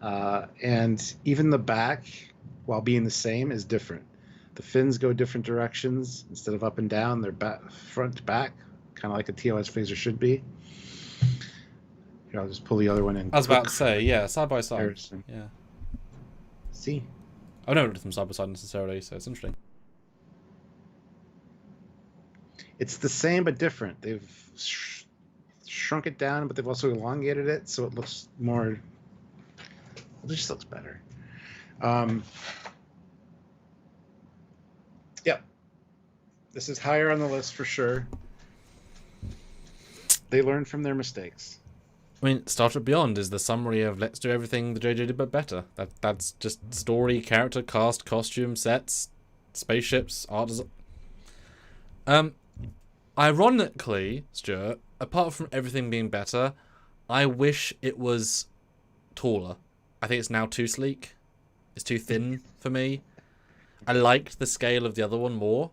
and even the back, while being the same, is different. The fins go different directions instead of up and down. They're front to back, kind of like a TOS phaser should be. Here, I'll just pull the other one in. I was about to say, yeah, side by side. Comparison. Yeah. See, I've never looked at them side by side necessarily, so it's interesting. it's the same but different. They've shrunk it down, but they've also elongated it, so it looks more. It just looks better. Yep, this is higher on the list for sure. They learn from their mistakes. I mean, Star Trek Beyond is the summary of let's do everything the JJ did but better. That's just story, character, cast, costume, sets, spaceships, art design. Ironically, Stuart, apart from everything being better, I wish it was taller. I think it's now too sleek. It's too thin for me. I liked the scale of the other one more.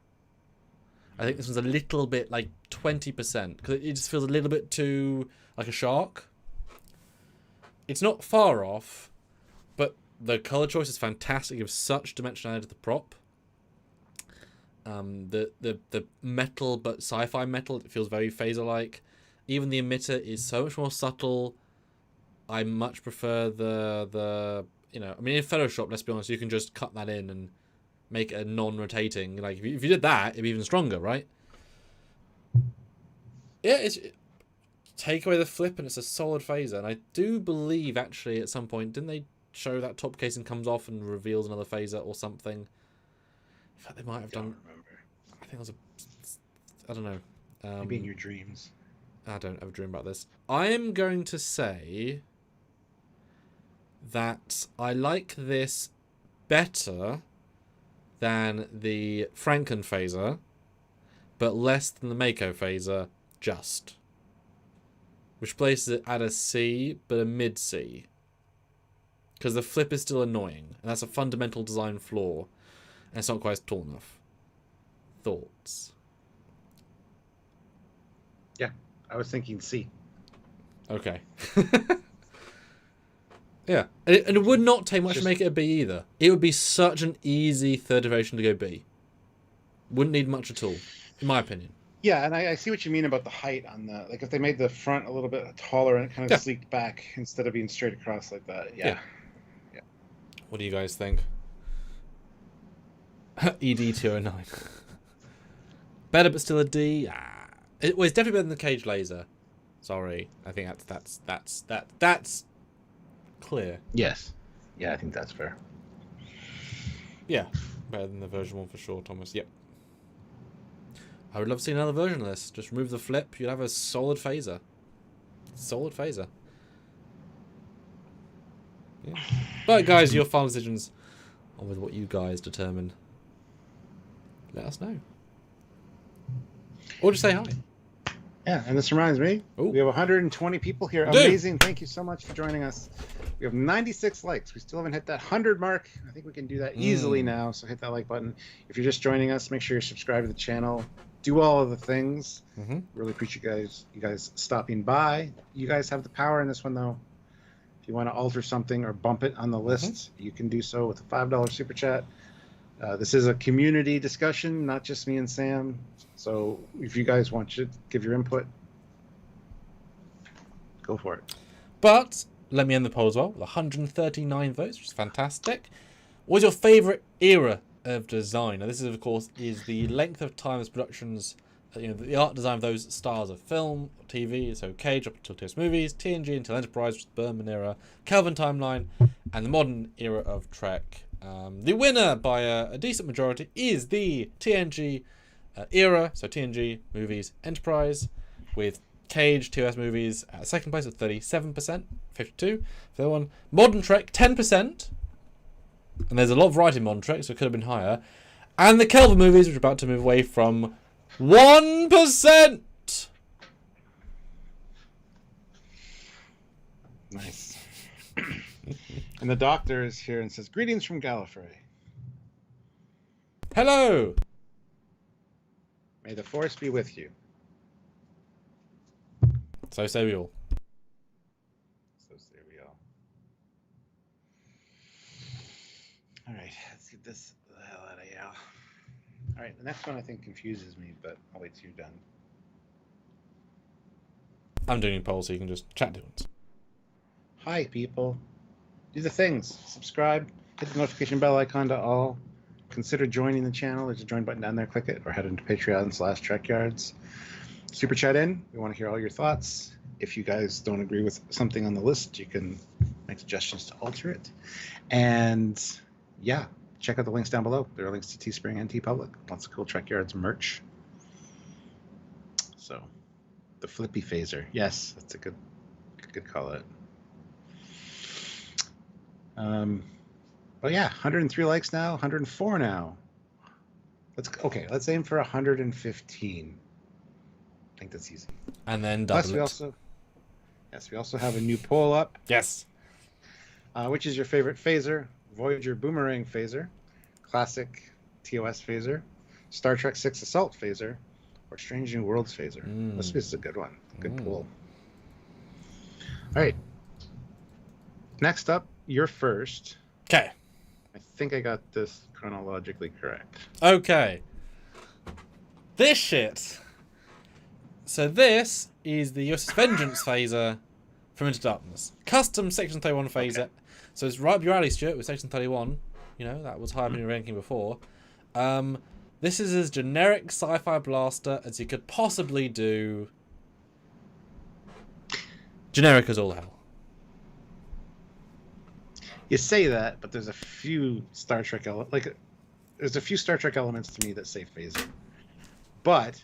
I think this one's a little bit like 20% because it just feels a little bit too like a shark. It's not far off, but the color choice is fantastic. It gives such dimensionality to the prop. The metal, but sci-fi metal, it feels very phaser-like. Even the emitter is so much more subtle. I much prefer the you know, I mean, in Photoshop, let's be honest, you can just cut that in and make it a non-rotating. Like if you did that, it'd be even stronger, right? Yeah, take away the flip and it's a solid phaser. And I do believe actually at some point, didn't they show that top casing comes off and reveals another phaser or something? In fact, they might have done. I think it was I don't know. Maybe in your dreams. I don't ever dream about this. I am going to say that I like this better than the Franken phaser, but less than the Mako phaser, just. Which places it at a C, but a mid-C. Because the flip is still annoying, and that's a fundamental design flaw, and it's not quite tall enough. Thoughts? Yeah, I was thinking C. Okay. Yeah, and it would not take much to make it a B either. It would be such an easy third iteration to go B. Wouldn't need much at all, in my opinion. Yeah, and I see what you mean about the height on the, like if they made the front a little bit taller and it kind of sleeked back instead of being straight across like that. Yeah. What do you guys think? ED209. Better but still a D? It's definitely better than the Cage Laser. Sorry. I think that's clear. Yes. Yeah, I think that's fair. Yeah. Better than the version 1 for sure, Thomas. Yep. I would love to see another version of this. Just remove the flip, you'd have a solid phaser. Solid phaser. Yeah. But guys, your final decisions are with what you guys determine. let us know. Or just say hi. Yeah, and this reminds me, Ooh. we have 120 people here. We do. Amazing. Thank you so much for joining us. We have 96 likes. We still haven't hit that 100 mark. I think we can do that easily now, so hit that like button. If you're just joining us, make sure you're subscribed to the channel. Do all of the things. Really appreciate you guys stopping by. You guys have the power in this one, though. If you want to alter something or bump it on the list, you can do so with a $5 super chat. This is a community discussion, not just me and Sam. So if you guys want to give your input, go for it. But let me end the poll as well with 139 votes, which is fantastic. What was your favourite era of design? Now, this is, of course, is the length of time as productions, the art design of those stars of film, TV, so Cage up until TOS Movies, TNG until Enterprise, which is the Berman era, Kelvin timeline, and the modern era of Trek. The winner by a decent majority is the TNG era, so TNG Movies Enterprise, with Cage TOS Movies at second place at 37%, 52 for that one. Modern Trek 10%, and there's a lot of variety in Modern Trek, so it could have been higher. And the Kelvin Movies, which are about to move away from 1%. Nice. And the doctor is here and says, "Greetings from Gallifrey. Hello. May the force be with you." So say we all. So there we go. All right, let's get this the hell out of here. All right, the next one I think confuses me, but I'll wait till you're done. I'm doing a poll, so you can just chat to us. Hi, people. Do the things. Subscribe. Hit the notification bell icon to all. Consider joining the channel. There's a join button down there. Click it, or head into Patreon/Trekyards. Super chat in. We want to hear all your thoughts. If you guys don't agree with something on the list, you can make suggestions to alter it. And yeah, check out the links down below. There are links to Teespring and TeePublic. Lots of cool Trekyards merch. So, the Flippy Phaser. Yes, that's a good call out. But yeah, 103 likes now, 104 now. Let's aim for 115. I think that's easy. And then double Plus, we also have a new poll up. Yes. Which is your favorite phaser? Voyager Boomerang phaser, Classic TOS phaser, Star Trek 6 Assault phaser, or Strange New Worlds phaser? This is a good one. Good poll. All right. Next up, you're first. Okay. I think I got this chronologically correct. Okay. This shit. So this is the USS Vengeance phaser from Into Darkness. Custom Section 31 phaser. Okay. So it's right up your alley, Stuart, with Section 31. You know, that was higher in your ranking before. This is as generic sci-fi blaster as you could possibly do. Generic as all hell. You say that, but there's a few Star Trek there's a few Star Trek elements to me that say phaser. But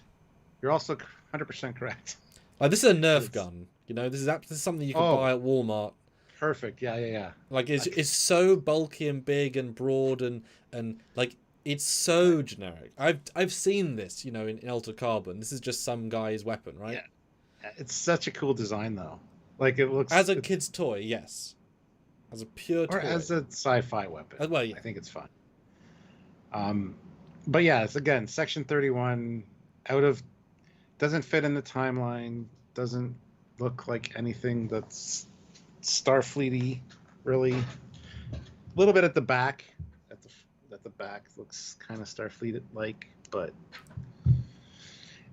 you're also 100% correct. Like, this is a Nerf gun. You know, this is something you can buy at Walmart. Perfect. Yeah. Like, it's so bulky and big and broad and like, it's so generic. I've seen this, you know, in Altered Carbon. This is just some guy's weapon, right? Yeah. It's such a cool design, though. Like, it looks as a kid's toy, yes. As a pure toy. Or as a sci-fi weapon. Well, yeah. I think it's fun. But yeah, it's again Section 31. Doesn't fit in the timeline. Doesn't look like anything that's Starfleet-y, really. A little bit at the back. At the back looks kind of Starfleet-like, but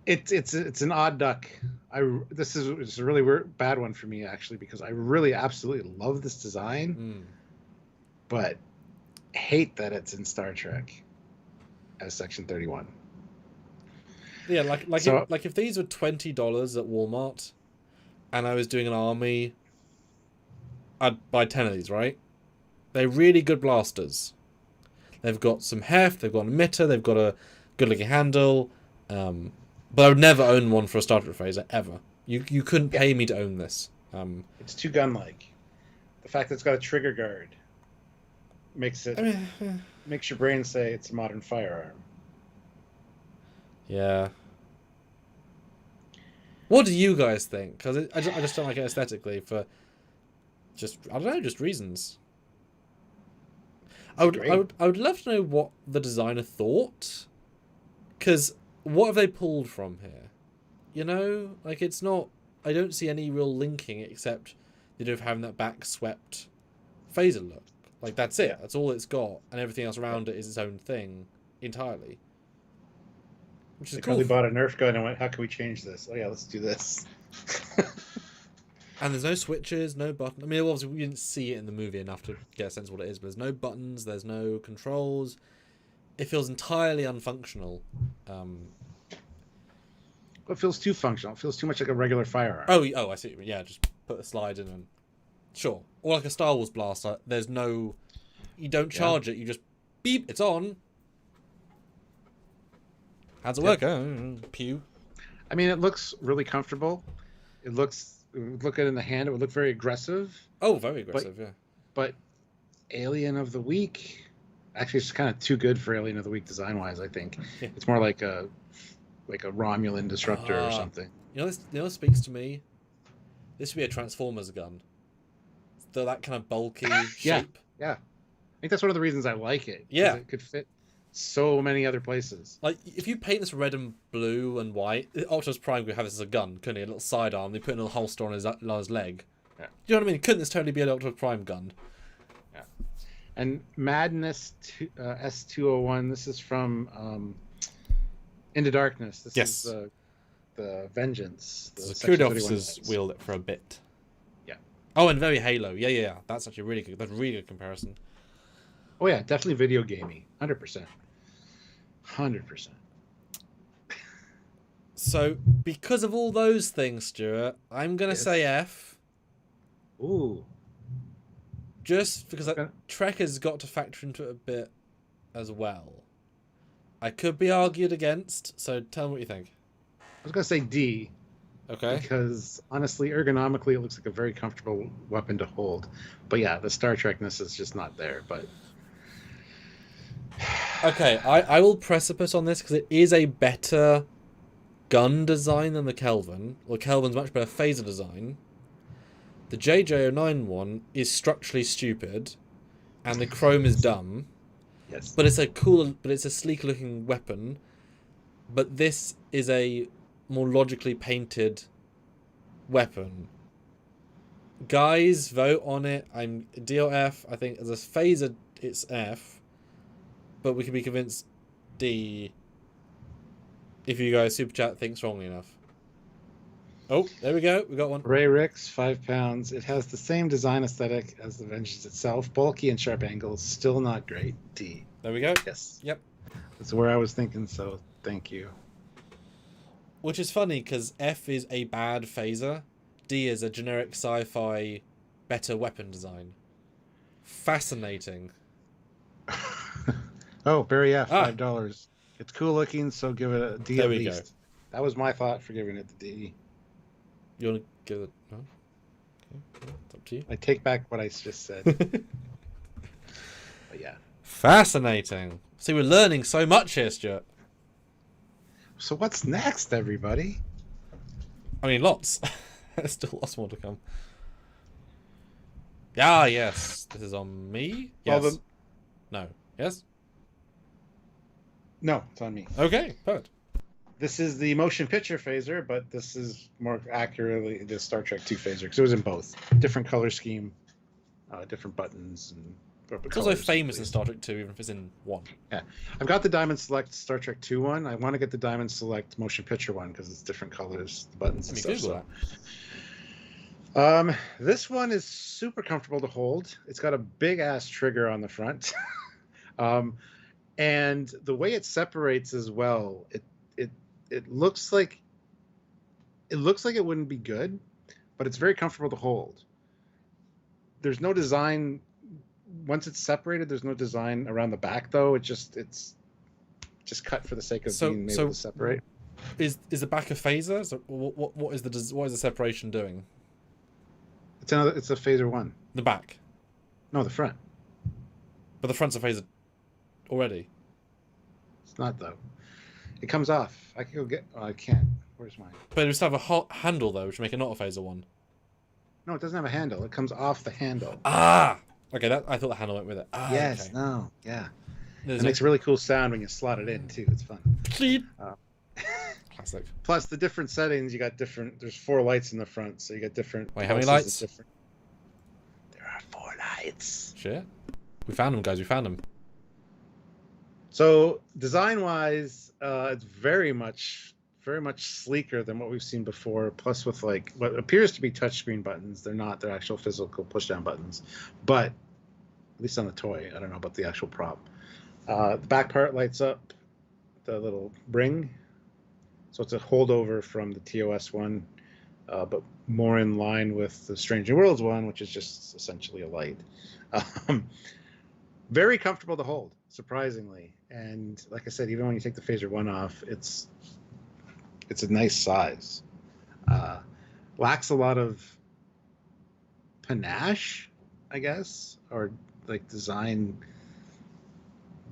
it's an odd duck. This is a really bad one for me, actually, because I really absolutely love this design, but hate that it's in Star Trek as Section 31. Yeah, like if these were $20 at Walmart, and I was doing an army, I'd buy 10 of these, right? They're really good blasters. They've got some heft, they've got an emitter, they've got a good-looking handle. But I would never own one for a Star Trek phaser, ever. You couldn't pay me to own this. It's too gun-like. The fact that it's got a trigger guard makes your brain say it's a modern firearm. Yeah. What do you guys think? Because I just don't like it aesthetically for just, I don't know, just reasons. I would love to know what the designer thought. Because what have they pulled from here? You know, like it's not. I don't see any real linking except the idea of having that back swept phaser look. Like that's it. Yeah. That's all it's got, and everything else around it is its own thing entirely. Which is They cool. probably bought a Nerf gun and went, "How can we change this? Oh yeah, let's do this." And there's no switches, no button. I mean, obviously we didn't see it in the movie enough to get a sense of what it is, but there's no buttons, there's no controls. It feels entirely unfunctional. It feels too functional. It feels too much like a regular firearm. Oh, I see what you mean. Yeah, just put a slide in and sure. Or like a Star Wars blaster. There's no, you don't charge it. You just beep. It's on. How's it work? Oh, pew. I mean, it looks really comfortable. It looks, look at it in the hand. It would look very aggressive. Oh, very aggressive. Yeah. But Alien of the Week, actually, it's kind of too good for Alien of the Week design wise. I think it's more like a Romulan disruptor or something. You know, what speaks to me. This should be a Transformers gun. That kind of bulky shape. Yeah. I think that's one of the reasons I like it. Yeah. It could fit so many other places. Like, if you paint this red and blue and white, Optimus Prime could have this as a gun, couldn't he? A little sidearm. They put in a little holster on his leg. Yeah. You know what I mean? Couldn't this totally be an Optimus Prime gun? Yeah. And Madness S201, this is from Into Darkness. This is the Vengeance. The security officers wield it for a bit. Yeah. Oh, and very Halo. Yeah. That's actually really good. That's a really good comparison. Oh yeah, definitely video gamey. 100%. 100%. So, because of all those things, Stuart, I'm going to say F. Ooh. Just because Trek has got to factor into it a bit as well. I could be argued against, so tell me what you think. I was going to say D. Okay. Because honestly, ergonomically, it looks like a very comfortable weapon to hold. But yeah, the Star Trekness is just not there. But okay, I will precipice on this because it is a better gun design than the Kelvin. Well, Kelvin's much better phaser design. The JJ09 one is structurally stupid, and the chrome is dumb. Yes. But it's a sleek looking weapon. But this is a more logically painted weapon. Guys, vote on it. I'm D or F. I think as a phaser, it's F. But we can be convinced D if you guys super chat think strongly enough. Oh, there we go. We got one. Ray Ricks, 5 pounds. It has the same design aesthetic as the Vengeance itself. Bulky and sharp angles. Still not great. D. There we go. Yes. Yep. That's where I was thinking, so thank you. Which is funny because F is a bad phaser. D is a generic sci-fi better weapon design. Fascinating. Oh, Barry F, $5. It's cool looking, so give it a D there at we least. Go. That was my thought for giving it the D. You want to give it? No? Okay, it's up to you. I take back what I just said. But yeah. Fascinating. See, we're learning so much here, Stuart. So what's next, everybody? I mean, lots. There's still lots more to come. Ah, yes. This is on me? Yes. Well, no. Yes? No, it's on me. Okay, perfect. This is the motion picture phaser, but this is more accurately the Star Trek 2 phaser, because it was in both. Different color scheme, different buttons. And it's also famous in Star Trek 2, even if it's in 1. Yeah. I've got the Diamond Select Star Trek 2 one. I want to get the Diamond Select motion picture one, because it's different colors, the buttons and stuff. So. This one is super comfortable to hold. It's got a big-ass trigger on the front. And the way it separates as well, it looks like it wouldn't be good, but it's very comfortable to hold. There's no design once it's separated. There's no design around the back though. It's just cut for the sake of being able to separate. Is the back a phaser? So what is the separation doing? It's a phaser 1. The back. No, the front. But the front's a phaser already. It's not though. It comes off. I can go get. Oh, I can't. Where's mine? But it would still have a hot handle though, which would make it not a phaser one. No, it doesn't have a handle. It comes off the handle. Ah. Okay, that I thought the handle went with it. Ah, Yes. okay. No. Yeah. There's It makes a really cool sound when you slot it in too. It's fun. Classic. Plus the different settings. You got different. There's 4 lights in the front, so you got different. Wait, how many pulses lights? of There are 4 lights. Shit. We found them, guys. We found them. So design-wise, it's very much sleeker than what we've seen before. Plus, with like what appears to be touchscreen buttons, they're not. They're actual physical push-down buttons. But at least on the toy, I don't know about the actual prop. The back part lights up, the little ring. So it's a holdover from the TOS one, but more in line with the Strange New Worlds one, which is just essentially a light. Very comfortable to hold, surprisingly. And like I said, even when you take the Phaser 1 off, it's a nice size. Lacks a lot of panache, I guess, or like design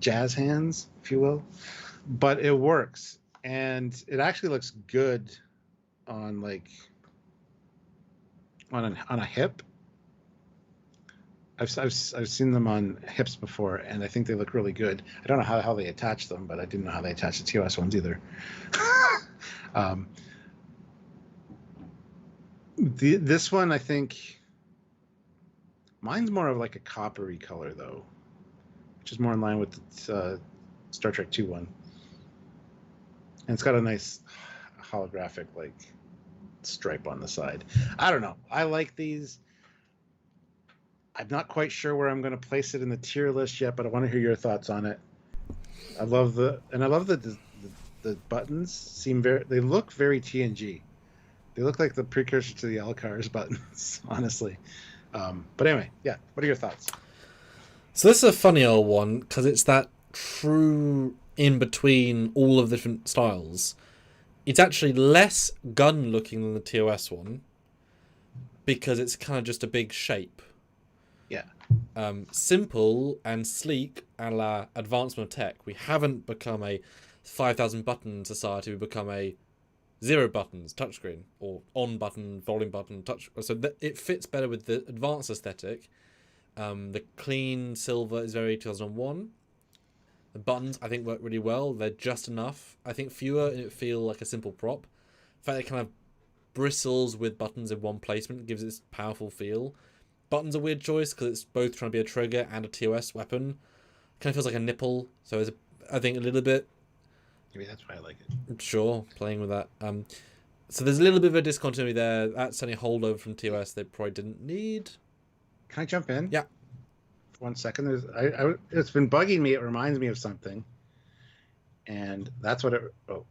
jazz hands, if you will. But it works. And it actually looks good on like on a hip. I've seen them on hips before, and I think they look really good. I don't know how they attach them, but I didn't know how they attach the TOS ones either. This one, I think, mine's more of like a coppery color though, which is more in line with the Star Trek 2 one. And it's got a nice holographic like stripe on the side. I don't know. I like these. I'm not quite sure where I'm going to place it in the tier list yet, but I want to hear your thoughts on it. I love the buttons. They look very TNG. They look like the precursor to the LCARS buttons, honestly. But anyway, yeah. What are your thoughts? So this is a funny old one because it's that true in between all of the different styles. It's actually less gun looking than the TOS one because it's kind of just a big shape. Yeah. Simple and sleek a la advancement of tech. We haven't become a 5,000 button society. We've become a 0 buttons touchscreen or on button, volume button, touch. So it fits better with the advanced aesthetic. The clean silver is very 2001. The buttons, I think, work really well. They're just enough. I think fewer and it feel like a simple prop. In fact, it kind of bristles with buttons in one placement. It gives it this powerful feel. Buttons a weird choice because it's both trying to be a trigger and a TOS weapon. Kind of feels like a nipple. So it's, I think, a little bit... Maybe that's why I like it. Sure, playing with that. So there's a little bit of a discontinuity there. That's only a holdover from TOS they probably didn't need. Can I jump in? Yeah. 1 second. It's been bugging me. It reminds me of something, and that's what it. Oh,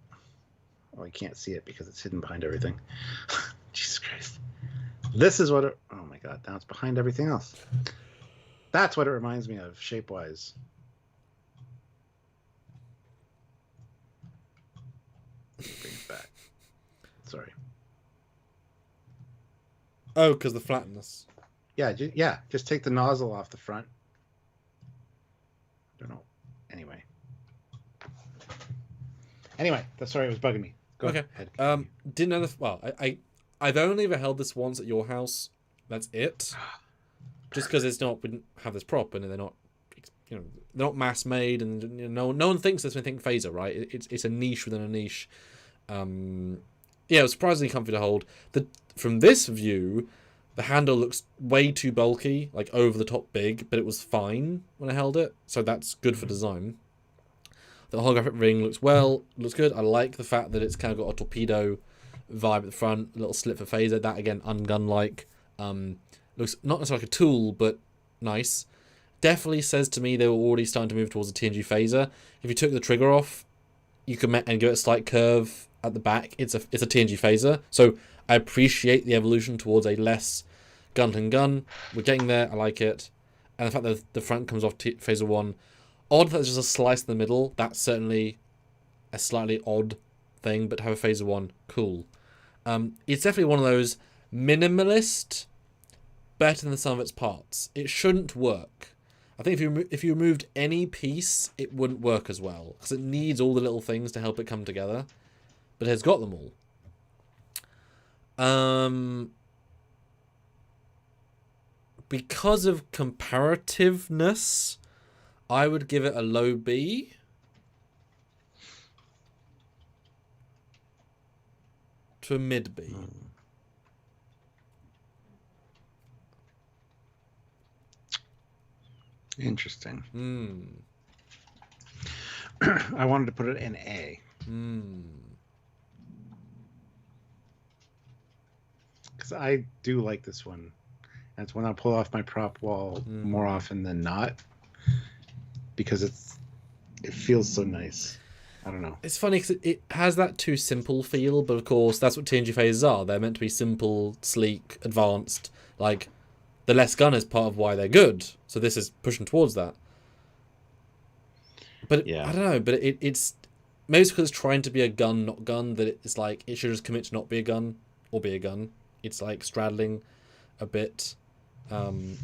I can't see it because it's hidden behind everything. Jesus Christ! This is what it. Oh my God! Now it's behind everything else. That's what it reminds me of, shape-wise. Bring it back. Sorry. Oh, because the flatness. Yeah, just take the nozzle off the front. Don't know. Anyway, that's sorry, it was bugging me. Go okay. ahead. Didn't know well. I've only ever held this once at your house. That's it. Just because we didn't have this prop and they're not, they're not mass made and no one thinks this when they think phaser, right? It's a niche within a niche. Yeah, it was surprisingly comfy to hold. From this view, the handle looks way too bulky, like over the top big, but it was fine when I held it, so that's good for design. The holographic ring looks good. I like the fact that it's kind of got a torpedo vibe at the front, a little slit for phaser. That again, ungun-like. Looks not necessarily like a tool, but nice. Definitely says to me they were already starting to move towards a TNG phaser. If you took the trigger off, you could and give it a slight curve at the back. It's a TNG phaser. So I appreciate the evolution towards a less gun. We're getting there. I like it. And the fact that the front comes off phaser 1. Odd that it's just a slice in the middle. That's certainly a slightly odd thing, but to have a phaser 1, cool. It's definitely one of those minimalist, better than the sum of its parts. It shouldn't work. I think if you removed any piece, it wouldn't work as well because it needs all the little things to help it come together. But it has got them all. Because of comparativeness, I would give it a low B. To a mid B. Interesting. Mm. I wanted to put it in A. Because I do like this one. And it's one I pull off my prop wall more often than not. Because it feels so nice. I don't know. It's funny because it has that too simple feel, but of course that's what TNG phases are. They're meant to be simple, sleek, advanced. Like, the less gun is part of why they're good. So this is pushing towards that. But yeah. I don't know. But it's maybe it's because it's trying to be a gun, not gun. That it's like it should just commit to not be a gun or be a gun. It's like straddling a bit. Well,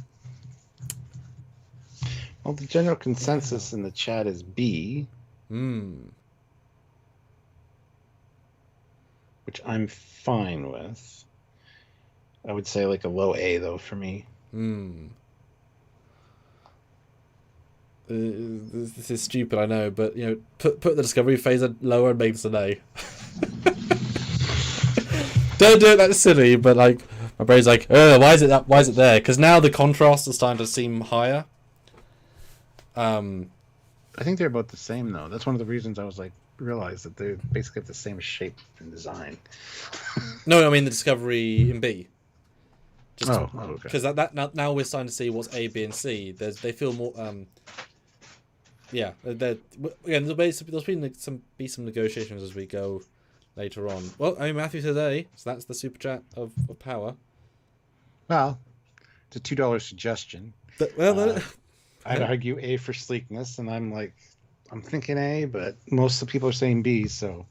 the general consensus in the chat is B. Which I'm fine with. I would say like a low A though for me. This is stupid, I know, but you know, put the Discovery phaser lower and make this an A. Don't do it, that's silly, but like my brain's like, why is it there? Because now the contrast is starting to seem higher. I think they're about the same though. That's one of the reasons I was like realized that they basically have the same shape and design. No, I mean the Discovery in B. Okay. Because now we're starting to see what's A, B, and C. They feel more. Yeah, again, there'll be some negotiations as we go later on. Well, I mean Matthew says A, so that's the super chat of power. Well, it's a $2 suggestion. I'd argue A for sleekness, and I'm thinking A, but most of the people are saying B. So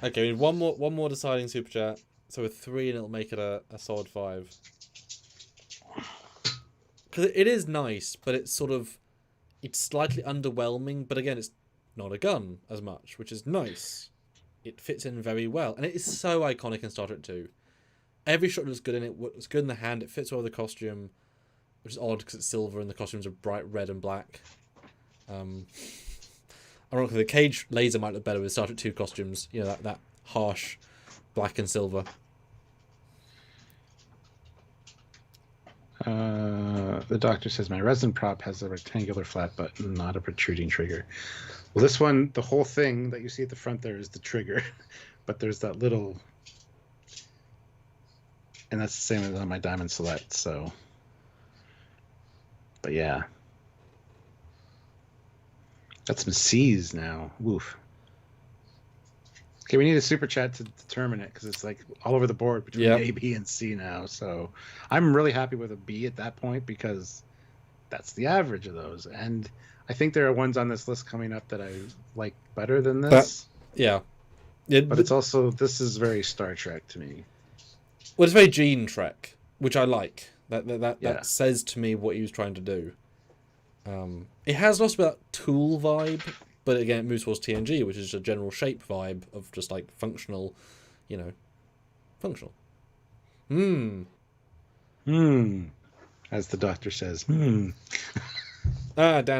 okay, one more deciding super chat. So with 3, and it'll make it a solid 5. Because it is nice, but it's slightly underwhelming. But again, it's not a gun as much, which is nice. It fits in very well, and it is so iconic in Star Trek 2. Every shot looks good in it. It's good in the hand. It fits well with the costume, which is odd because it's silver and the costumes are bright red and black. Ironically, the cage laser might look better with Star Trek 2 costumes. You know, that harsh black and silver. The doctor says my resin prop has a rectangular flat button, not a protruding trigger. Well, this one, the whole thing that you see at the front there is the trigger, but there's that little, and that's the same as on my Diamond Select. So, but yeah, that's some C's now. Woof. Okay, we need a super chat to determine it because it's like all over the board between A, B, and C now. So I'm really happy with a B at that point because that's the average of those. And I think there are ones on this list coming up that I like better than this. But it's also, this is very Star Trek to me. Well, it's very Gene Trek, which I like. That says to me what he was trying to do. It has lost that tool vibe. But again, it moves towards TNG, which is a general shape vibe of just like functional, functional. As the doctor says, Dan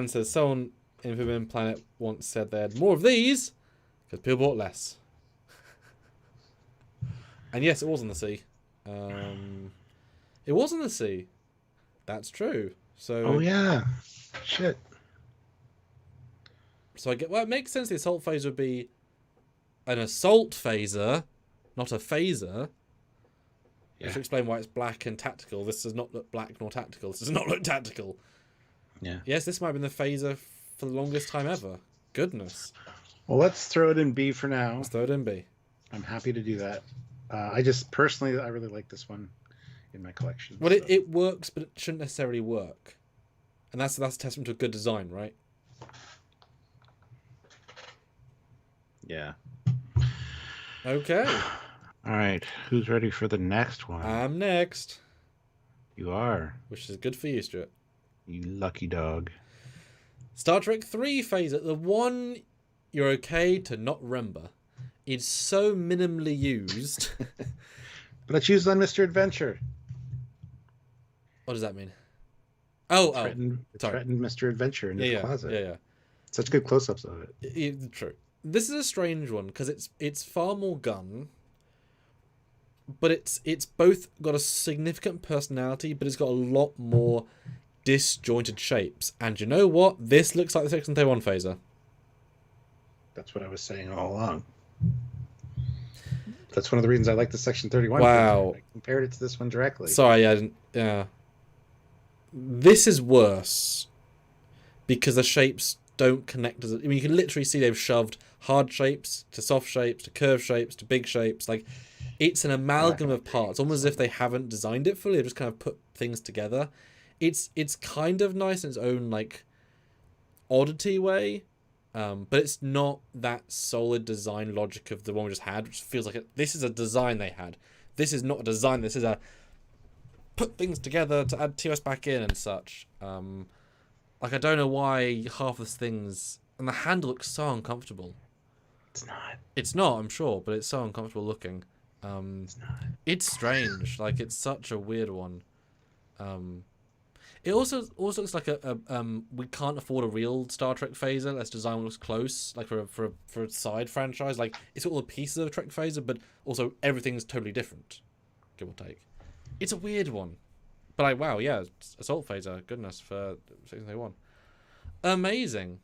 says, someone in Forbidden Planet once said they had more of these because people bought less. And yes, it was on the sea. It was on the sea. That's true. So. Oh yeah. Shit. So it makes sense the assault phaser would be an assault phaser, not a phaser. Yeah. Which will explain why it's black and tactical. This does not look black nor tactical. This does not look tactical. Yeah. Yes, this might have been the phaser for the longest time ever. Goodness. Well, let's throw it in B for now. Let's throw it in B. I'm happy to do that. I just personally, I really like this one in my collection. Well, so. It works, but it shouldn't necessarily work. And that's a testament to a good design, right? Yeah. Okay. All right. Who's ready for the next one? I'm next. You are. Which is good for you, Stuart. You lucky dog. Star Trek 3 phaser, the one you're okay to not remember. It's so minimally used. But it's used on Mr. Adventure. What does that mean? It Sorry. threatened Mr. Adventure in his closet. Yeah. Such good close-ups of it. True. This is a strange one because it's far more gun, but it's both got a significant personality, but it's got a lot more disjointed shapes. And you know what? This looks like the Section 31 phaser. That's what I was saying all along. That's one of the reasons I like the Section 31. Wow. I compared it to this one directly. Sorry, I didn't. Yeah. This is worse because the shapes don't connect. I mean, you can literally see they've shoved hard shapes to soft shapes to curved shapes to big shapes. Like, it's an amalgam of parts, almost as if they haven't designed it fully. They've just kind of put things together. It's kind of nice in its own like oddity way, but it's not that solid design logic of the one we just had, which feels like this is a design they had. This is not a design. This is a put things together to add TOS back in and such. Like, I don't know why half of the things, and the handle looks so uncomfortable. It's not. It's not, I'm sure, but it's so uncomfortable looking. It's not. It's strange. Like, it's such a weird one. It also looks like a we can't afford a real Star Trek phaser. Let's design one looks close, like for a side franchise. Like, it's got all the pieces of a Trek phaser, but also everything's totally different, give or take. It's a weird one, but like, wow, yeah, assault phaser. Goodness, for 601. Amazing.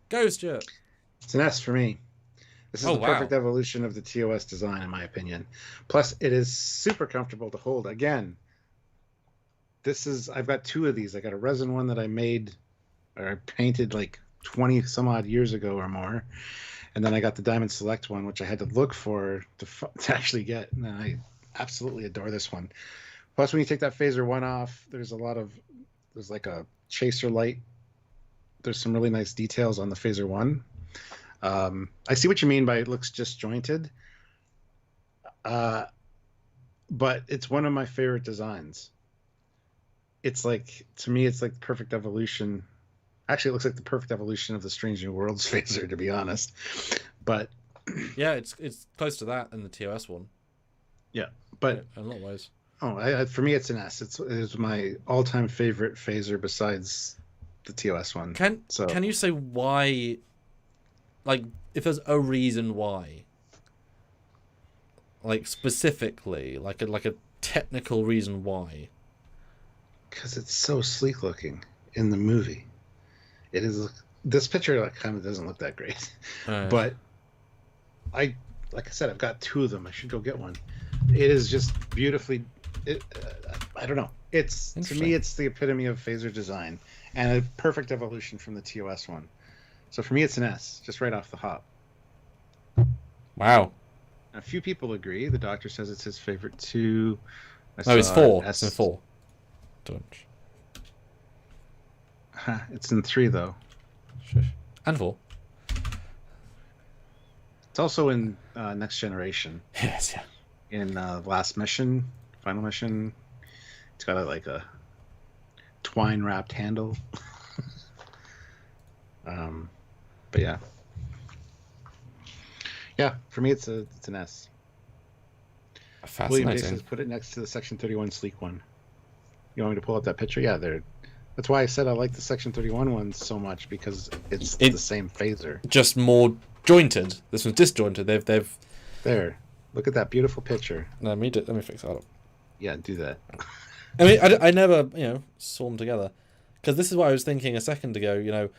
Go, Stuart. It's an S for me. This is the perfect evolution of the TOS design, in my opinion. Plus, it is super comfortable to hold. Again, I've got two of these. I got a resin one that I made, or I painted like 20 some odd years ago or more. And then I got the Diamond Select one, which I had to look for to actually get. And I absolutely adore this one. Plus, when you take that phaser one off, there's like a chaser light. There's some really nice details on the phaser one. I see what you mean by it looks disjointed. But it's one of my favorite designs. It's like, to me, it's like the perfect evolution. Actually, it looks like the perfect evolution of the Strange New Worlds phaser, to be honest. But yeah, it's close to that in the TOS one. Yeah, but in a lot of ways. Oh, for me, it's an S. It's my all-time favorite phaser besides the TOS one. Can you say why? Like, if there's a reason why, like specifically, like a technical reason why. Because it's so sleek looking in the movie. It is. This picture kind of doesn't look that great, but like I said, I've got two of them. I should go get one. It is just beautifully. I don't know. To me, it's the epitome of phaser design and a perfect evolution from the TOS one. So for me, it's an S, just right off the hop. Wow. A few people agree. The doctor says it's his favorite too. It's 4. It's in 4. It's in 3 though. And 4. It's also in Next Generation. Yes, yeah. In Last Mission, Final Mission, it's got a twine wrapped handle. But yeah, for me it's an S. William Day says put it next to the Section 31 sleek one. You want me to pull up that picture? Yeah, that's why I said I like the Section 31 one so much, because it's the same phaser, just more jointed. This one's disjointed. They've there. Look at that beautiful picture. No, let me fix that up. Yeah, do that. I mean, I never saw them together, because this is what I was thinking a second ago.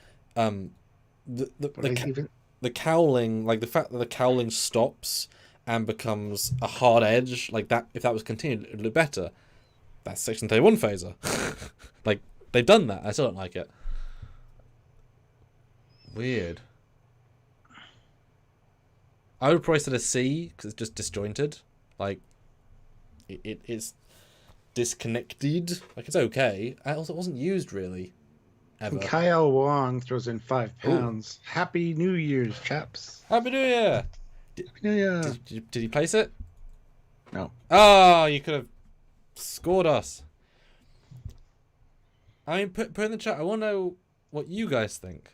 The cowling, like the fact that the cowling stops and becomes a hard edge, like that. If that was continued, it'd look better. That's Section 31 phaser. Like, they've done that. I still don't like it. Weird. I would probably set a C because it's just disjointed. Like, it's disconnected. Like, it's okay. It wasn't used really. Ever. And Kyle Wong throws in £5. Ooh. Happy New Year's, chaps. Happy New Year. Happy New Year. Did he place it? No. Oh, you could have scored us. I mean, put in the chat. I want to know what you guys think.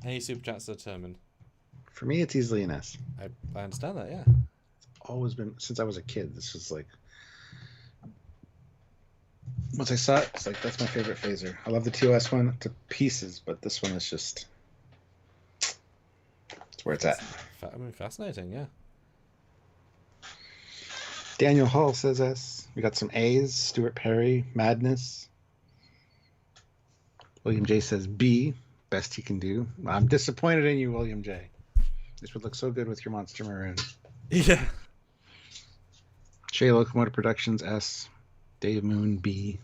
Any super chats are determined. For me, it's easily an S. I understand that, yeah. Always been since I was a kid. This was like once I saw it, it's like that's my favorite phaser. I love the TOS one to pieces, but this one is just it's where it's at. I mean, fascinating, yeah. Daniel Hall says S. We got some A's. Stuart Perry, Madness. William J says B. Best he can do. I'm disappointed in you, William J. This would look so good with your Monster Maroon. Yeah. Shea Locomotive Productions S. Dave Moon B.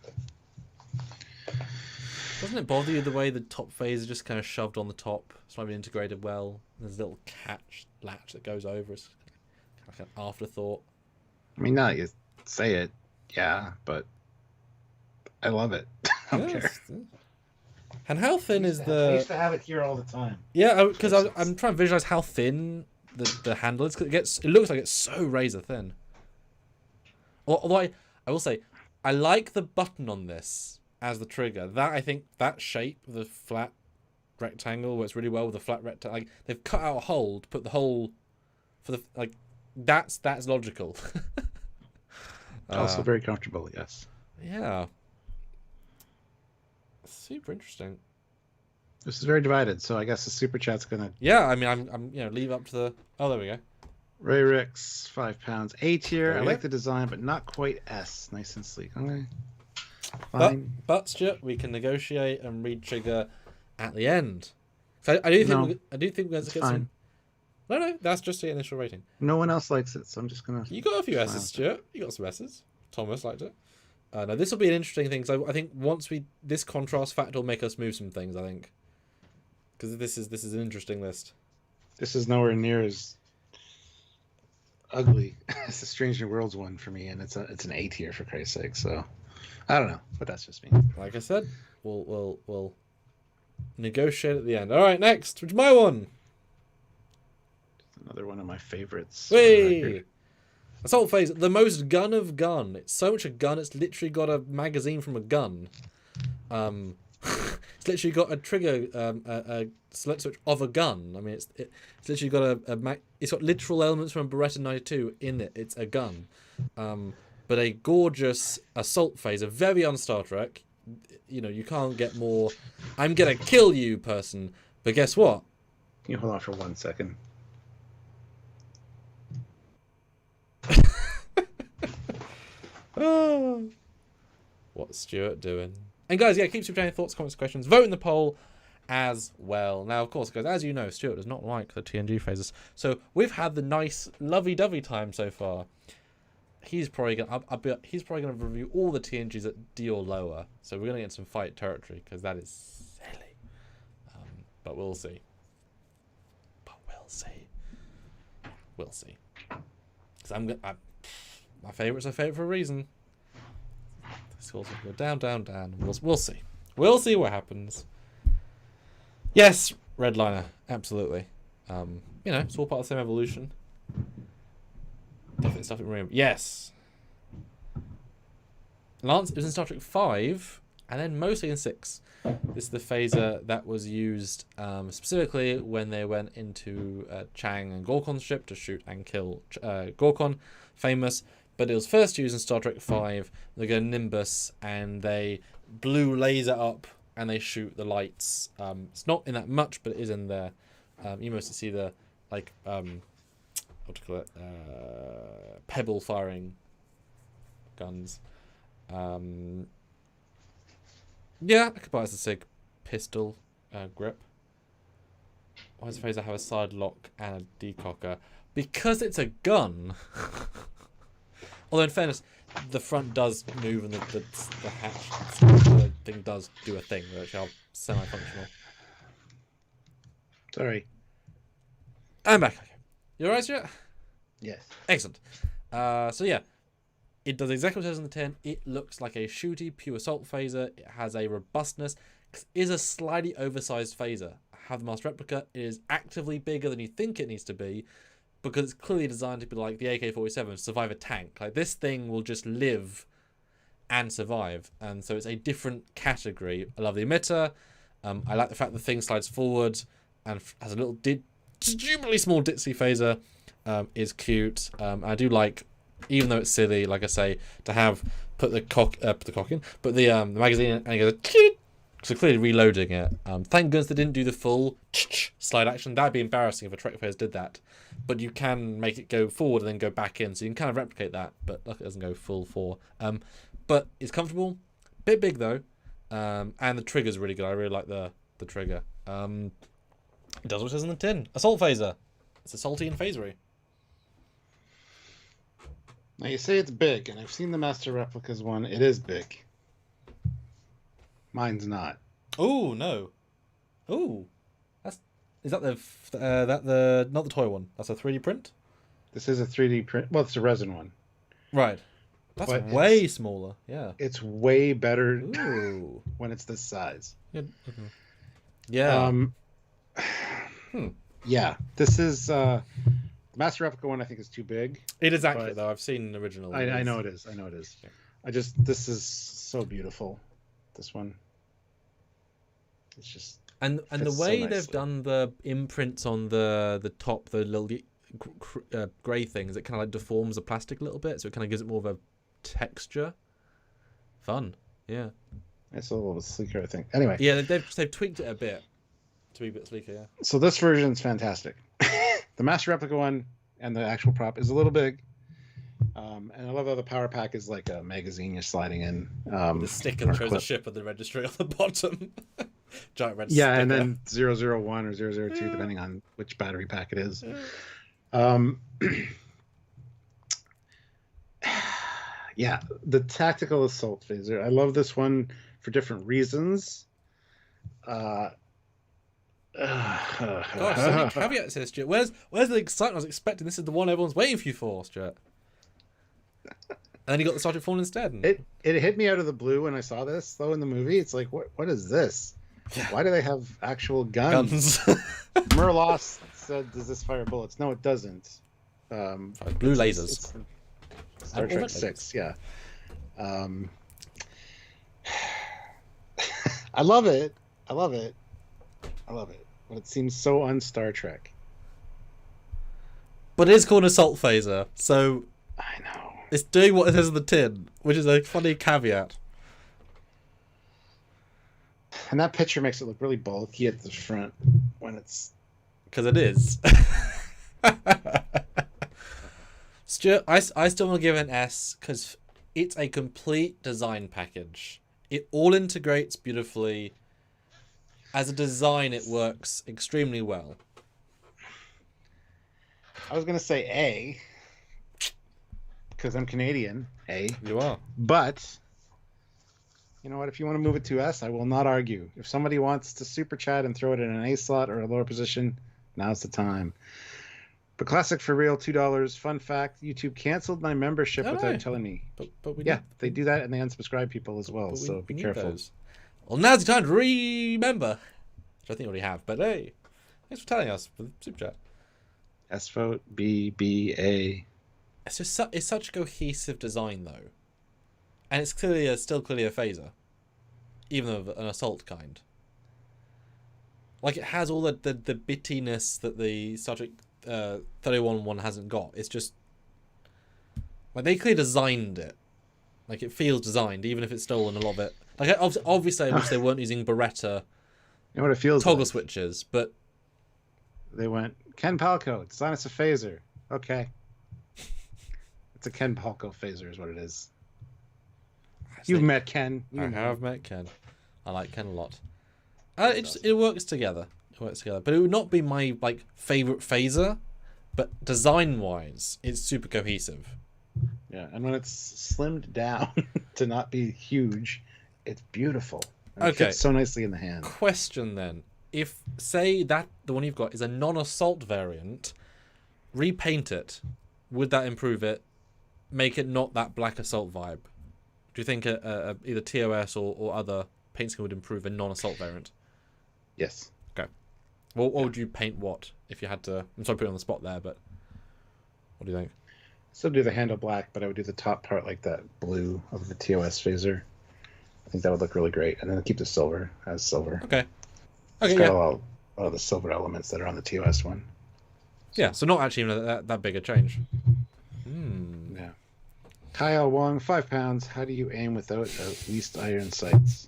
Doesn't it bother you the way the top phase is just kind of shoved on the top? It's not even integrated well. There's a little latch that goes over. It's kind of like an afterthought. I mean, now you say it, yeah, but I love it. I don't care. And how thin is I the... used to have it here all the time. Yeah, because I'm trying to visualize how thin the handle is. 'Cause it looks like it's so razor thin. Although I will say, I like the button on this as the trigger. That I think that shape, the flat rectangle, works really well with the flat rectangle. Like they've cut out a hole to put the hole for the like. That's logical. Also very comfortable, yes. Yeah. Super interesting. This is very divided, so I guess the super chat's gonna. Yeah, I mean, I'm leave up to the. Oh, there we go. Ray Ricks, £5. A tier. I There we like go. the design, but not quite S. Nice and sleek. Okay. Fine. But Stuart, we can negotiate and re-trigger at the end. So I do think No, I do think we're going it's to get fine. some. No, that's just the initial rating. No one else likes it, so I'm just gonna. You got a few smile. S's, Stuart. You got some S's. Thomas liked it. No, this will be an interesting thing. So I think once this contrast factor will make us move some things. I think because this is an interesting list. This is nowhere near as ugly as the Strange New Worlds one for me, and it's an A tier for Christ's sake. So I don't know, but that's just me. Like I said, we'll negotiate at the end. All right, next, which is my one. Another one of my favorites. Whee! Assault phase, the most gun of gun. It's so much a gun. It's literally got a magazine from a gun. It's literally got a trigger, a select switch of a gun. I mean, it's literally got it's got literal elements from Beretta 92 in it. It's a gun, but a gorgeous assault phaser, very on Star Trek. You know, you can't get more. I'm gonna kill you, person. But guess what? Can you hold on for 1 second? What's Stuart doing? And guys, yeah, keep submitting thoughts, comments, questions. Vote in the poll as well. Now, of course, guys, as you know, Stuart does not like the TNG phasers. So we've had the nice, lovey-dovey time so far. He's probably gonna review all the TNGs at D or lower. So we're gonna get some fight territory because that is silly. But we'll see. We'll see. Because my favourites are favourite for a reason. The scores will go down, down, down. We'll see. We'll see what happens. Yes, Redliner, absolutely. It's all part of the same evolution. Definitely stuff in room. Yes. Lance was in Star Trek 5, and then mostly in 6. This is the phaser that was used specifically when they went into Chang and Gorkon's ship to shoot and kill Gorkon. Famous. But it was first used in Star Trek 5. They go Nimbus, and they blue laser up, and they shoot the lights. It's not in that much, but it is in there. You mostly see the, what do you call it? Pebble firing guns. Yeah, I could buy it as a SIG pistol grip. Why does the phaser have a side lock and a decocker? Because it's a gun. Although in fairness, the front does move and the hatch the thing does do a thing, which are semi-functional. Sorry. I'm back. Okay. You alright, Stuart? Yes. Excellent. So yeah, it does exactly what it says in the tin. It looks like a shooty pure assault phaser. It has a robustness. It is a slightly oversized phaser. I have the master replica. It is actively bigger than you think it needs to be, because it's clearly designed to be like the AK-47, survive a tank. Like, this thing will just live and survive. And so it's a different category. I love the emitter. I like the fact the thing slides forward and has a little stupidly small ditzy phaser. Is cute. I do like, even though it's silly, like I say, to have put the magazine in and it goes, so clearly reloading it. Thank goodness they didn't do the full slide action. That'd be embarrassing if a Trek players did that. But you can make it go forward and then go back in, so you can kind of replicate that. But look, it doesn't go full 4. But it's comfortable. Bit big though, and the trigger's really good. I really like the trigger. It does what it says in the tin. Assault phaser. It's assaulty and phasery. Now you say it's big, and I've seen the Master Replicas one. It is big. Mine's not. Oh no. Oh, is that the not the toy one? That's a 3D print. This is a 3D print. Well, it's a resin one. Right. That's But way smaller. Yeah. It's way better Ooh. when it's this size. Yeah. Yeah. Yeah. This is the Master Replica one. I think is too big. It is accurate though. I've seen the original. I know it is. I know it is. This is so beautiful. This one. It's just. And the way they've done the imprints on the top, the little grey things, it kind of like deforms the plastic a little bit, so it kind of gives it more of a texture. Fun, yeah. It's a little bit sleeker, I think. Anyway. Yeah, they've tweaked it a bit to be a bit sleeker, yeah. So this version is fantastic. The Master Replica one and the actual prop is a little big. And I love how the power pack is like a magazine you're sliding in. The sticker that shows the ship and the registry on the bottom. Giant red yeah, sticker. and then 001 or 002, depending on which battery pack it is. Yeah, the tactical assault phaser. I love this one for different reasons. Gosh, so many caveats here, Stuart. Where's the excitement I was expecting? This is the one everyone's waiting for you for, Stuart. And then you got the Sergeant Fawn instead. It hit me out of the blue when I saw this, though, in the movie. It's like, what is this? Yeah. Why do they have actual guns? Murloss said, does this fire bullets? No, it doesn't. Blue lasers. It's Star Trek 6, yeah. I love it. But it seems so un-Star Trek. But it is called an assault phaser, so I know. it's doing what it says in the tin, which is a funny caveat. And that picture makes it look really bulky at the front when it's... Because it is. Stuart, I still want to give it an S because it's a complete design package. It all integrates beautifully. As a design, it works extremely well. I was going to say A, because I'm Canadian, A. You are. But, you know what, if you want to move it to S, I will not argue. If somebody wants to super chat and throw it in an A slot or a lower position, now's the time. But classic for real, $2. Fun fact, YouTube canceled my membership without telling me. But we they do that and they unsubscribe people as well, so be careful. Those. Well, now's the time to remember. Which I think you already have, but hey, thanks for telling us for the super chat. S vote, B, B, A. It's just it's such a cohesive design though, and it's still clearly a phaser, even of an assault kind. Like it has all the bittiness that the Star Trek 31 one hasn't got. It's just like they clearly designed it. Like it feels designed, even if it's stolen a lot of it. Like obviously, I wish they weren't using Beretta. You know what it feels toggle like? Switches, but they went Ken Palco, design us a phaser. Okay, it's a Ken Palco phaser, is what it is. You've met Ken. I have met Ken. I like Ken a lot. It works together. But it would not be my favorite phaser. But design wise, it's super cohesive. Yeah, and when it's slimmed down to not be huge, it's beautiful. And it fits so nicely in the hand. Question then: if say that the one you've got is a non-assault variant, repaint it, would that improve it? Make it not that black assault vibe? Do you think either TOS or other paint scheme would improve a non-assault variant? Yes. Okay. Well, what would you paint what if you had to? I'm sorry to put you on the spot there, but what do you think? Still do the handle black, but I would do the top part like that blue of the TOS phaser. I think that would look really great, and then keep the silver as silver. Okay. It's Okay, got yeah. all of the silver elements that are on the TOS one. Yeah, so not actually even that big a change. Yeah. Kyle Wong, 5 pounds. How do you aim without at least iron sights?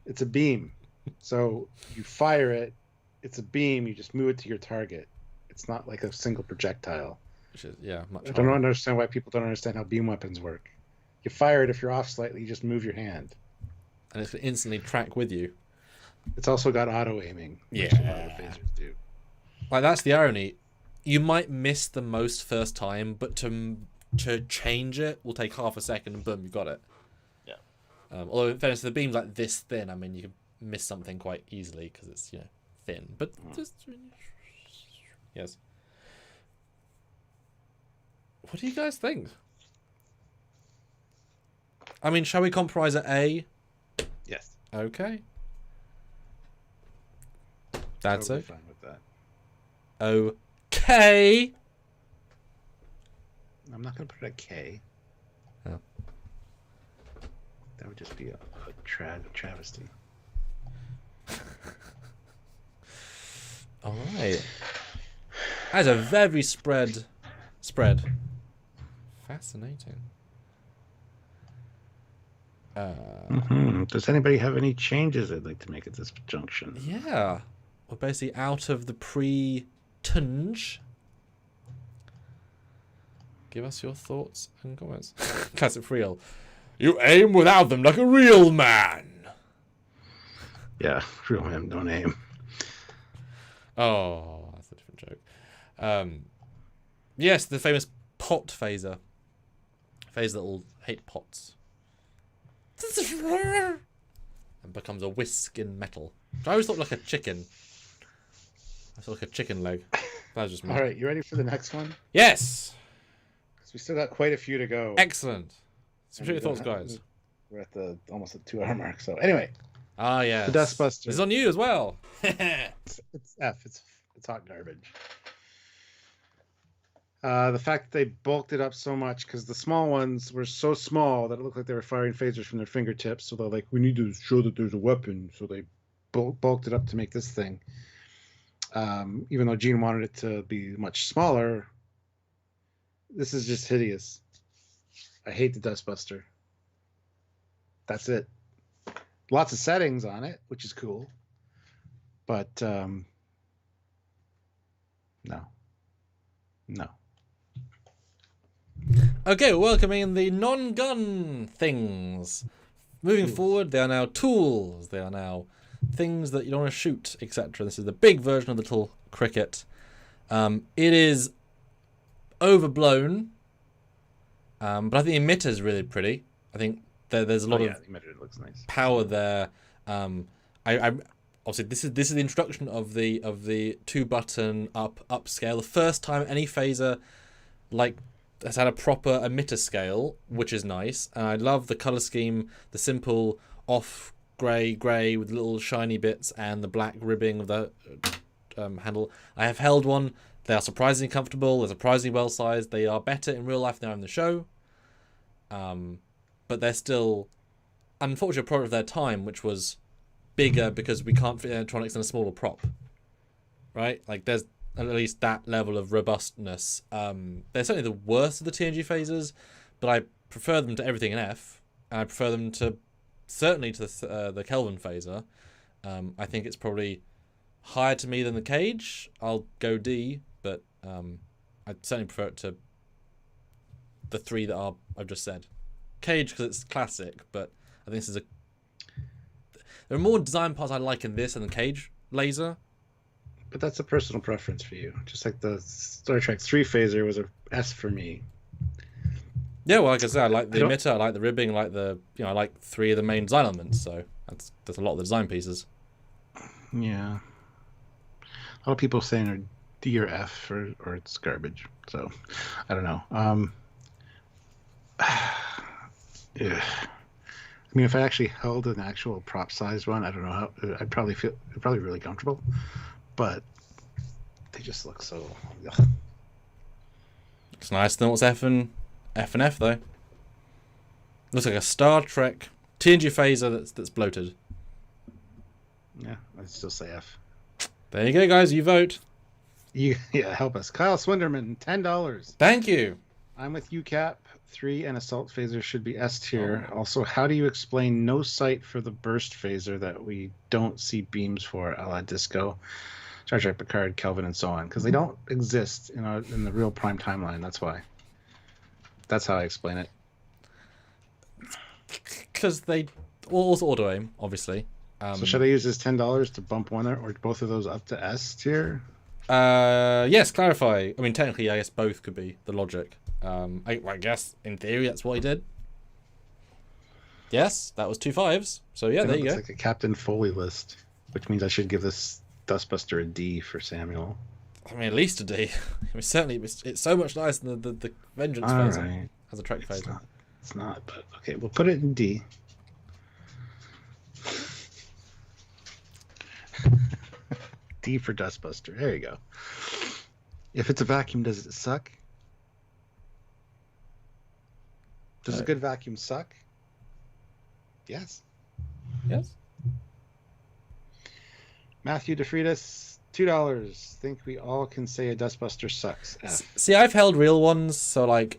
It's a beam. So you fire it, it's a beam, you just move it to your target. It's not like a single projectile. Which is, yeah, much I harder. don't understand why people don't understand how beam weapons work. You fire it, if you're off slightly, you just move your hand. And it's going to instantly track with you. It's also got auto aiming, which a lot of the phasers do. Like, that's the irony. You might miss the most first time, but to change it will take half a second and boom, you've got it. Yeah. Although in fairness, the beam's like this thin. I mean, you can miss something quite easily because it's, you know, thin. But just... Yes. What do you guys think? I mean, shall we compromise at A? Yes. Okay. That's Totally it. fine with that. Okay. I'm not going to put a K. Oh. That would just be a travesty. All right. That's a very spread. Fascinating. Does anybody have any changes they'd like to make at this junction? Yeah. We're basically out of the pre-tunge. Give us your thoughts and comments. Classic Friel. You aim without them like a real man. Yeah, real man, don't aim. Oh, that's a different joke. Yes, the famous pot phaser. Phaser that will hate pots. And becomes a whisk in metal. I always thought like a chicken. I thought like a chicken leg. That was just me. All right, you ready for the next one? Yes! Because we still got quite a few to go. Excellent. So, your thoughts, guys. We're at the almost at 2 hour mark. So anyway, Ah, yes. the Dustbuster. This is on you as well. It's F. It's hot garbage. The fact that they bulked it up so much, because the small ones were so small that it looked like they were firing phasers from their fingertips. So they're like, we need to show that there's a weapon. So they bulked it up to make this thing. Even though Gene wanted it to be much smaller, this is just hideous. I hate the Dustbuster. That's it. Lots of settings on it, which is cool. But no. Okay, welcoming the non-gun things. Moving forward, they are now tools. They are now things that you don't want to shoot, etc. This is the big version of the little cricket. It is overblown, but I think the emitter is really pretty. I think there's a lot of the emitter looks nice. power there. I obviously this is the introduction of the 2-button upscale. The first time any phaser like has had a proper emitter scale, which is nice. And I love the color scheme, the simple off grey with little shiny bits and the black ribbing of the handle. I have held one. They are surprisingly comfortable. They're surprisingly well sized. They are better in real life than they are in the show. But they're still unfortunately a product of their time, which was bigger because we can't fit electronics in a smaller prop. Right? Like there's at least that level of robustness. They're certainly the worst of the TNG phasers, but I prefer them to everything in F, and I prefer them to certainly to the Kelvin phaser. I think it's probably higher to me than the Cage. I'll go D, but I certainly prefer it to the 3 that I've just said. Cage because it's classic, but I think this is there are more design parts I like in this than the Cage laser. But that's a personal preference for you. Just like the Star Trek 3 phaser was a S for me. Yeah, well, like I said, I like the emitter, I like the ribbing, I like I like 3 of the main design elements. So that's a lot of the design pieces. Yeah. A lot of people saying are D or F or it's garbage. So I don't know. Yeah. I mean, if I actually held an actual prop size one, I don't know how. I'd probably really comfortable. But they just look so. Ugh. Looks nicer than what's F and F though. Looks like a Star Trek TNG phaser that's bloated. Yeah, I'd still say F. There you go, guys. You vote. Yeah, help us. Kyle Swinderman, $10. Thank you. I'm with UCAP. 3 and Assault Phaser should be S tier. Oh. Also, how do you explain no sight for the Burst Phaser that we don't see beams for, a la Disco, Star Trek Picard, Kelvin, and so on? Because they don't exist in the real prime timeline. That's why. That's how I explain it. Because they also auto aim, obviously. So should I use this $10 to bump one or both of those up to S tier? Yes, clarify. I mean, technically, I guess both could be the logic. I guess in theory that's what he did. Yes, that was 2 5s. So yeah, there you go. It's like a Captain Foley list, which means I should give this Dustbuster a D for Samuel. I mean, at least a D. I mean, certainly, it's so much nicer than the Vengeance phaser Right. as a Trek phaser. It's not, but okay, we'll put it in D. D for Dustbuster. There you go. If it's a vacuum, does it suck? Does a good vacuum suck? Yes. Yes. Matthew DeFridas, $2. Think we all can say a Dustbuster sucks. F. See, I've held real ones, so like,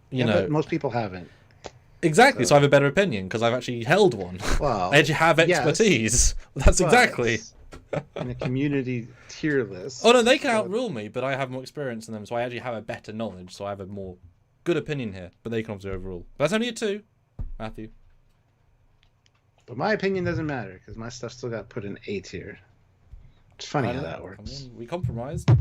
you know, but most people haven't. Exactly. So I have a better opinion because I've actually held one. Well, I actually have expertise. Yes, that's exactly. In a community tier list. Oh no, they can outrule me, but I have more experience than them, so I actually have a better knowledge. So I have a more good opinion here, but they can obviously overrule. But that's only a 2, Matthew. But my opinion doesn't matter because my stuff still got put in A tier. It's funny how that works. I mean, we compromised. Yeah.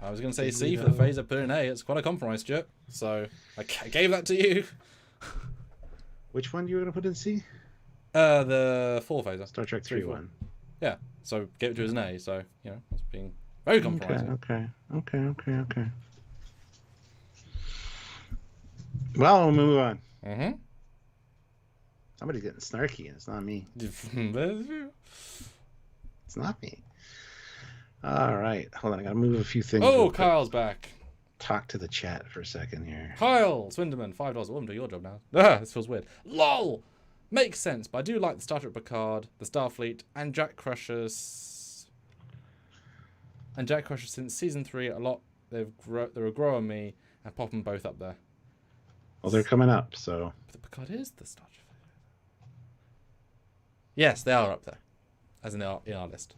I was going to say C for the phaser, put in A. It's quite a compromise, Jet. So I gave that to you. Which one do you want to put in C? The 4 phaser. Star Trek 3 one. Yeah. So gave it to as an A. So you know, that's being very compromising. Okay. Well, we'll move on. Mm-hmm. Somebody's getting snarky, and it's not me. It's not me. All right, hold on. I gotta move a few things. Oh, Kyle's back. Talk to the chat for a second here. Kyle Swinderman, $5. Oh, I'm doing your job now. This feels weird. LOL. Makes sense, but I do like the Star Trek Picard, the Starfleet, and Jack Crushers. And Jack Crushers since season 3 a lot. They're a grow on me and pop them both up there. Well, they're coming up, so. But the Picard is the Star Trek. Yes, they are up there, as in our list.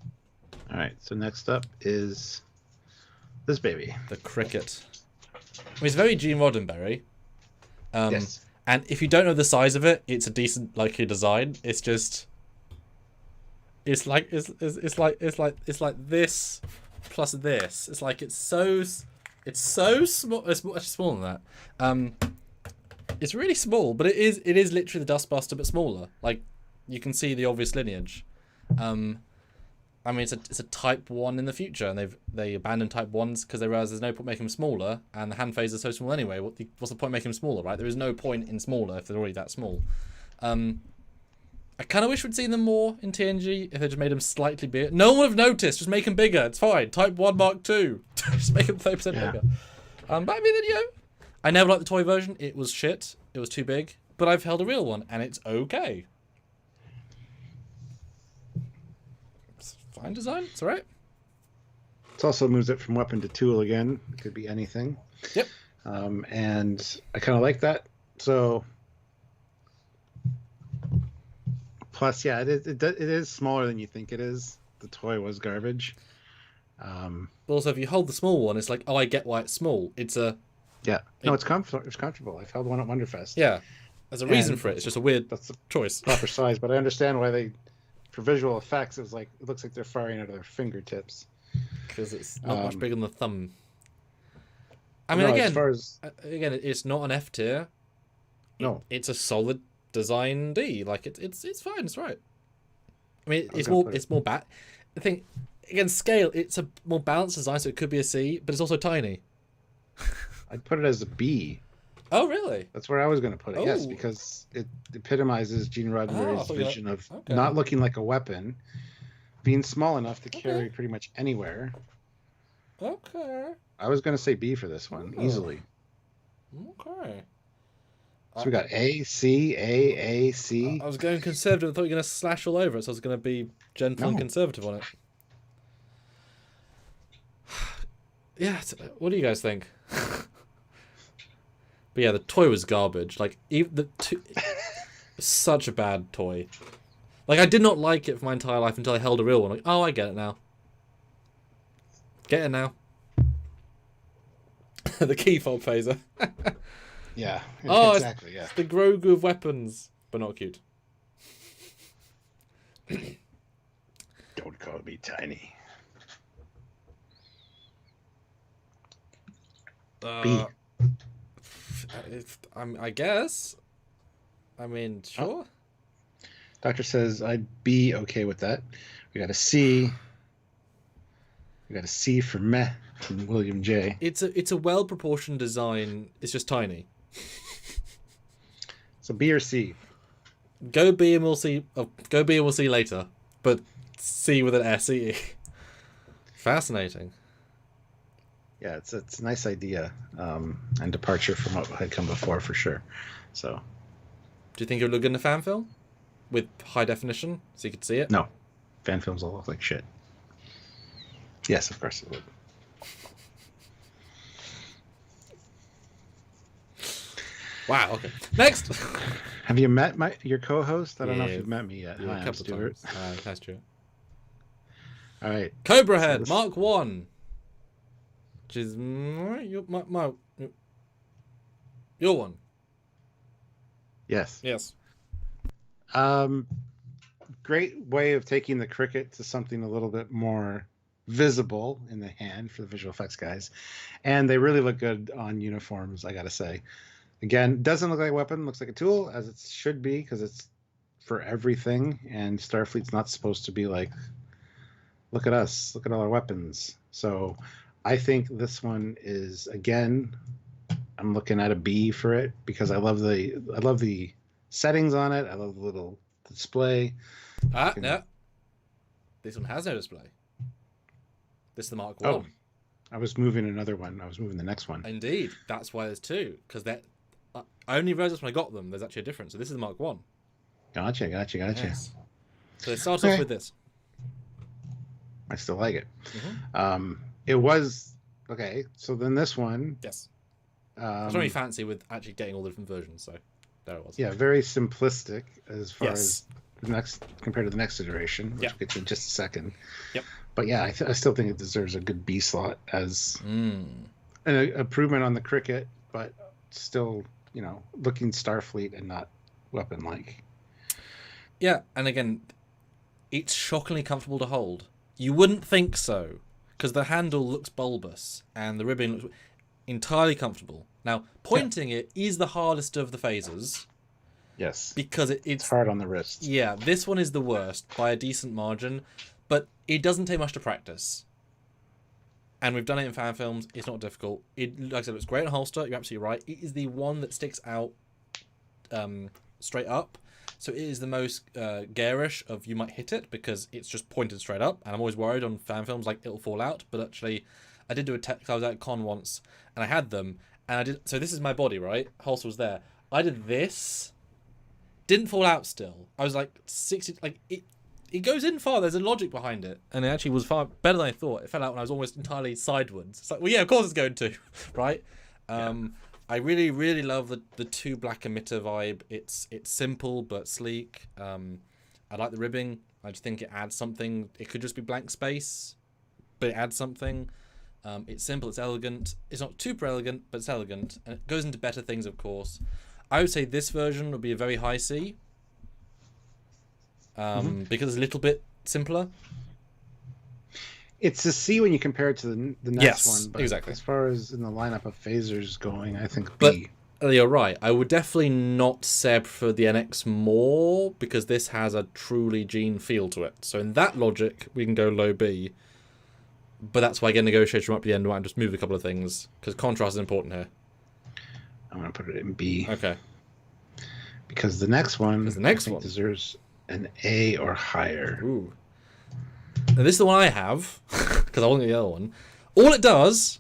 All right. So next up is this baby, the Cricket. I mean, it's very Gene Roddenberry. Yes. And if you don't know the size of it, it's a decent likely design. It's just, it's like this plus this. It's like it's so small. It's actually smaller than that. It's really small, but it is literally the Dustbuster but smaller. Like you can see the obvious lineage. I mean, it's a Type 1 in the future, and they abandoned Type 1s because they realized there's no point making them smaller, and the hand phase is so small anyway. What's the point making them smaller, right? There is no point in smaller if they're already that small. I kind of wish we'd seen them more in TNG if they just made them slightly bigger. No one would have noticed. Just make them bigger. It's fine. Type 1 Mark II. Just make them 30% bigger. But I mean, you know, I never liked the toy version. It was shit. It was too big. But I've held a real one, and it's okay. Fine design. It's alright. It also moves it from weapon to tool again. It could be anything. Yep. And I kind of like that. So, plus, yeah, it is smaller than you think it is. The toy was garbage. But also, if you hold the small one, it's like, oh, I get why it's small. It's a... Yeah. No, it's comfortable. I've held one at Wonderfest. Yeah. There's a reason for it. It's just a weird choice. Proper size, but I understand why they... For visual effects, it looks like they're firing out of their fingertips. Because it's not much bigger than the thumb. I mean, again, it's not an F tier. No, it's a solid design D. Like it's fine. It's right. I mean, it's more I think again, scale. It's a more balanced design, so it could be a C, but it's also tiny. I'd put it as a B. Oh, really? That's where I was going to put it. Yes, because it epitomizes Gene Roddenberry's vision of not looking like a weapon, being small enough to carry pretty much anywhere. Okay. I was going to say B for this one, easily. Okay. So we got A, C, A, C. I was going conservative. I thought you were going to slash all over it, so I was going to be gentle and No. conservative on it. Yeah, what do you guys think? But yeah, the toy was garbage. Like, even such a bad toy. Like, I did not like it for my entire life until I held a real one. Like, oh, I get it now. Get it now. The key fob phaser. Yeah. Oh, exactly. Yeah. It's the Grogu of weapons, but not cute. Don't call me tiny. B. I guess. I mean, sure. Doctor says I'd be okay with that. We got a C. We got a C for meh from William J. It's a well proportioned design. It's just tiny. So B or C? Go B and we'll see. Oh, go B and we'll see later. But C with an S-E. Fascinating. Yeah, it's a nice idea and departure from what had come before for sure. So, do you think it would look good in a fan film with high definition so you could see it? No, fan films all look like shit. Yes, of course it would. Wow. Okay. Next. Have you met your co-host? I don't know if you've met me yet. Yeah, Hi, a I'm couple Stuart. of times. That's true. All right. Cobra Head Mark 1. Which is your one. Yes. Yes. Great way of taking the cricket to something a little bit more visible in the hand for the visual effects guys, and they really look good on uniforms. I gotta say, again, doesn't look like a weapon, looks like a tool, as it should be, because it's for everything. And Starfleet's not supposed to be like, look at us, look at all our weapons. So I think this one is, again, I'm looking at a B for it because I love the settings on it. I love the little display. No. This one has no display. This is the Mark 1. Oh, I was moving another one. I was moving the next one. Indeed. That's why there's two. Because I only realized this when I got them. There's actually a difference. So this is the Mark 1. Gotcha. Yes. So it starts off with this. I still like it. Mm-hmm. It was okay. So then this one, yes, it's very fancy with actually getting all the different versions. So there it was. Yeah, very simplistic as far as the next compared to the next iteration, which we'll get to in just a second. Yep. But yeah, I still think it deserves a good B slot as an improvement on the cricket, but still, looking Starfleet and not weapon like. Yeah, and again, it's shockingly comfortable to hold. You wouldn't think so, because the handle looks bulbous and the ribbing looks entirely comfortable. Now, pointing it is the hardest of the phasers. Yes. Because it's hard on the wrist. Yeah, this one is the worst by a decent margin, but it doesn't take much to practice. And we've done it in fan films. It's not difficult. It, like I said, it's great on holster. You're absolutely right. It is the one that sticks out straight up. So it is the most garish of you might hit it because it's just pointed straight up. And I'm always worried on fan films like it'll fall out. But actually, I did do a test. I was at con once and I had them. And I did. So this is my body, right? Holster was there. I did this. Didn't fall out still. I was like 60. Like it goes in far. There's a logic behind it. And it actually was far better than I thought. It fell out when I was almost entirely sidewards. It's like, well, yeah, of course it's going to. Right? I really, really love the two black emitter vibe. It's simple but sleek. I like the ribbing. I just think it adds something. It could just be blank space, but it adds something. It's simple. It's elegant. It's not super elegant, but it's elegant, and it goes into better things, of course. I would say this version would be a very high C, because it's a little bit simpler. It's a C when you compare it to the next one. But exactly. As far as in the lineup of phasers going, I think B. But you're right. I would definitely not say I prefer the NX more because this has a truly Gene feel to it. So in that logic, we can go low B. But that's why I get negotiation up to the end and just move a couple of things because contrast is important here. I'm going to put it in B. Okay. Because the next one deserves an A or higher. Ooh. Now, this is the one I have, because I wasn't the other one. All it does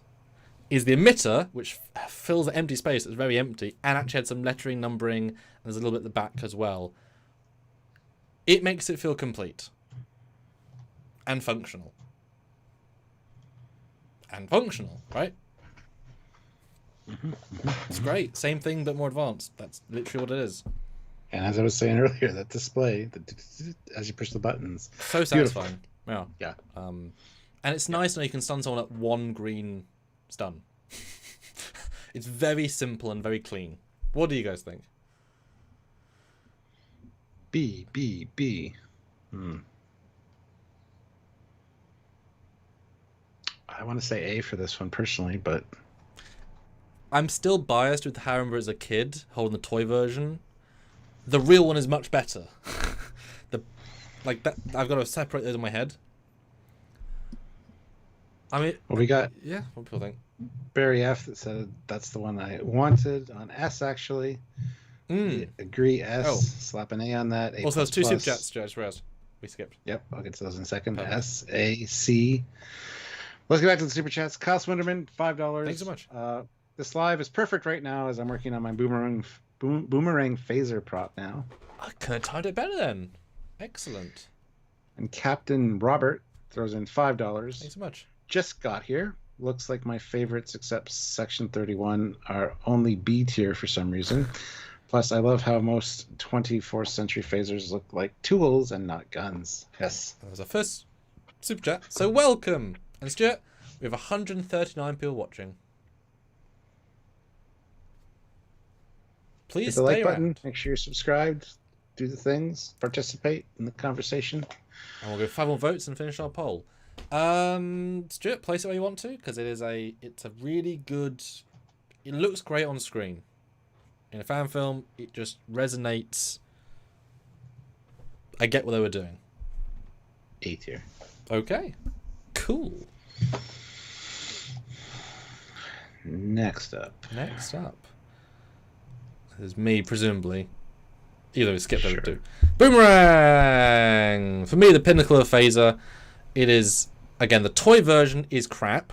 is the emitter, which fills the empty space that's very empty, and actually had some lettering, numbering, and there's a little bit at the back as well. It makes it feel complete. And functional. And functional, right? It's great. Same thing, but more advanced. That's literally what it is. And as I was saying earlier, that display, as you push the buttons, so satisfying. Yeah. Yeah. And it's nice when you can stun someone at one green stun. It's very simple and very clean. What do you guys think? B. I want to say A for this one personally, but I'm still biased with how I remember as a kid holding the toy version. The real one is much better. Like that, I've got to separate those in my head. I mean, well, we got what people think. Barry F that said that's the one I wanted on S actually. Agree S. Oh. Slap an A on that. A++. Also, there's two super chats, Judge Rez. We skipped. Yep, I'll get to those in a second. Perfect. S A C. Let's get back to the super chats. Kyle Swinderman, $5. Thanks so much. This live is perfect right now as I'm working on my boomerang phaser prop now. I could have timed it better then. Excellent. And Captain Robert throws in $5. Thanks so much. Just got here. Looks like my favorites, except Section 31, are only B tier for some reason. Plus, I love how most 24th century phasers look like tools and not guns. Yes. That was our first super chat. So welcome. And Stuart, we have 139 people watching. Please hit the like stay button. around. Make sure you're subscribed. Do the things. Participate in the conversation. And we'll go 5 more votes and finish our poll. Stuart, place it where you want to, because it's a really good. It looks great on screen. In a fan film, it just resonates. I get what they were doing. A tier. Okay. Cool. Next up. There's me, presumably. Either we skip over Sure. two. Boomerang! For me, the pinnacle of phaser. It is, again, the toy version is crap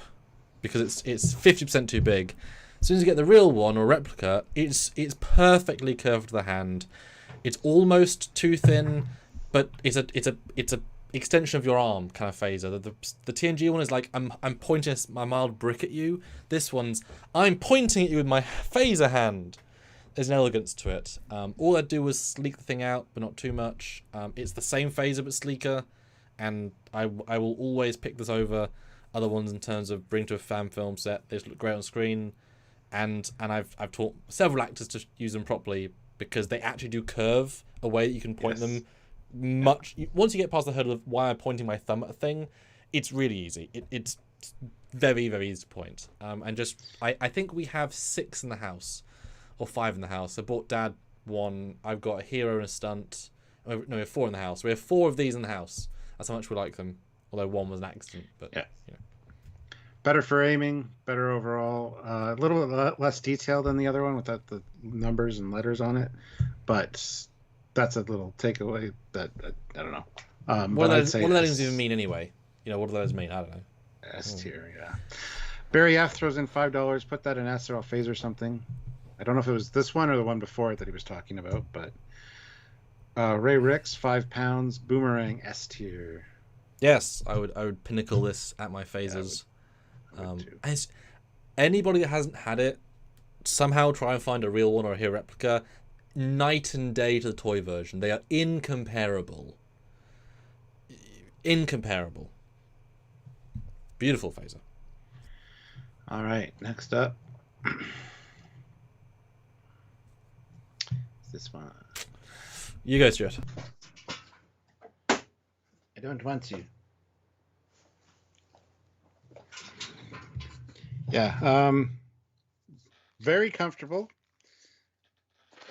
because it's 50% too big. As soon as you get the real one or replica, it's perfectly curved to the hand. It's almost too thin, but it's a extension of your arm kind of phaser. The TNG one is like I'm pointing my mild brick at you. This one's I'm pointing at you with my phaser hand. There's an elegance to it. All I do was sleek the thing out, but not too much. It's the same phaser but sleeker, and I will always pick this over other ones in terms of bring to a fan film set. They just look great on screen, and I've taught several actors to use them properly because they actually do curve a way that you can point them. Once you get past the hurdle of why I'm pointing my thumb at a thing, it's really easy. It's very, very easy to point. And just I think we have 6 in the house. Or 5 in the house. I bought Dad 1. I've got a hero and a stunt. No, we have 4 in the house. We have 4 of these in the house. That's how much we like them. Although 1 was an accident. But yeah. You know. Better for aiming. Better overall. A little bit less detail than the other one without the numbers and letters on it. But that's a little takeaway that I don't know. What do those even mean anyway? You know, what do those mean? I don't know. S tier, yeah. Barry F throws in $5. Put that in S or I'll phaser something. I don't know if it was this one or the one before it that he was talking about, but Ray Ricks, £5, Boomerang, S tier. Yes, I would pinnacle this at my phasers. As anybody that hasn't had it, somehow try and find a real one or a hero replica. Night and day to the toy version. They are incomparable. Incomparable. Beautiful phaser. All right, next up. This one. You go, Stuart. I don't want to. Yeah. Very comfortable.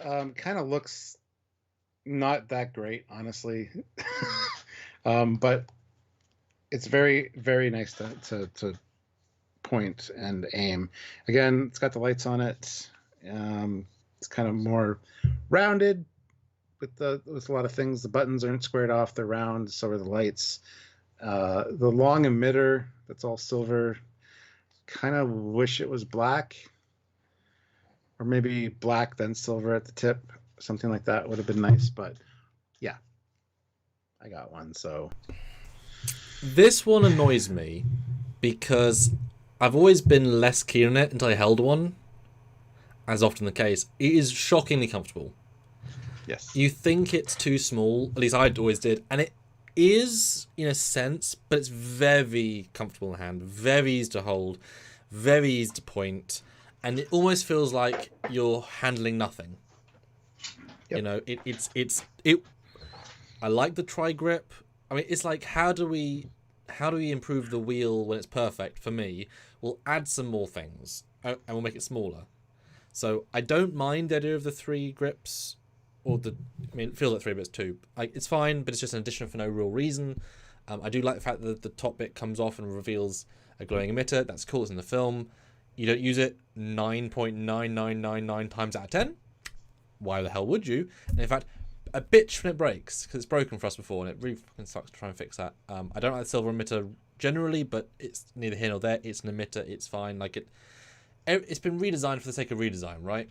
Kind of looks not that great, honestly. But it's very, very nice to point and aim. Again, it's got the lights on it. It's kind of more rounded with a lot of things. The buttons aren't squared off; they're round. So are the lights. The long emitter that's all silver. kind of wish it was black, or maybe black then silver at the tip. Something like that would have been nice, but yeah, I got one. So This one annoys me because I've always been less keen on it until I held one, as often the case. It is shockingly comfortable. yes, You think it's too small, at least I always did, and it is in a sense, but it's very comfortable in the hand, very easy to hold, very easy to point, and it almost feels like you're handling nothing. Yep. You know, it. I like the tri grip. I mean, it's like how do we improve the wheel when it's perfect? For me, we'll add some more things and we'll make it smaller. So I don't mind the idea of the 3 grips. I mean, it feels like 3 bits too. It's fine, but it's just an addition for no real reason. I do like the fact that the top bit comes off and reveals a glowing emitter. That's cool. It's in the film. You don't use it 9.9999 times out of 10. Why the hell would you? And in fact, a bitch when it breaks, because it's broken for us before, and it really fucking sucks to try and fix that. I don't like the silver emitter generally, but it's neither here nor there. It's an emitter. It's fine. It's been redesigned for the sake of redesign, right?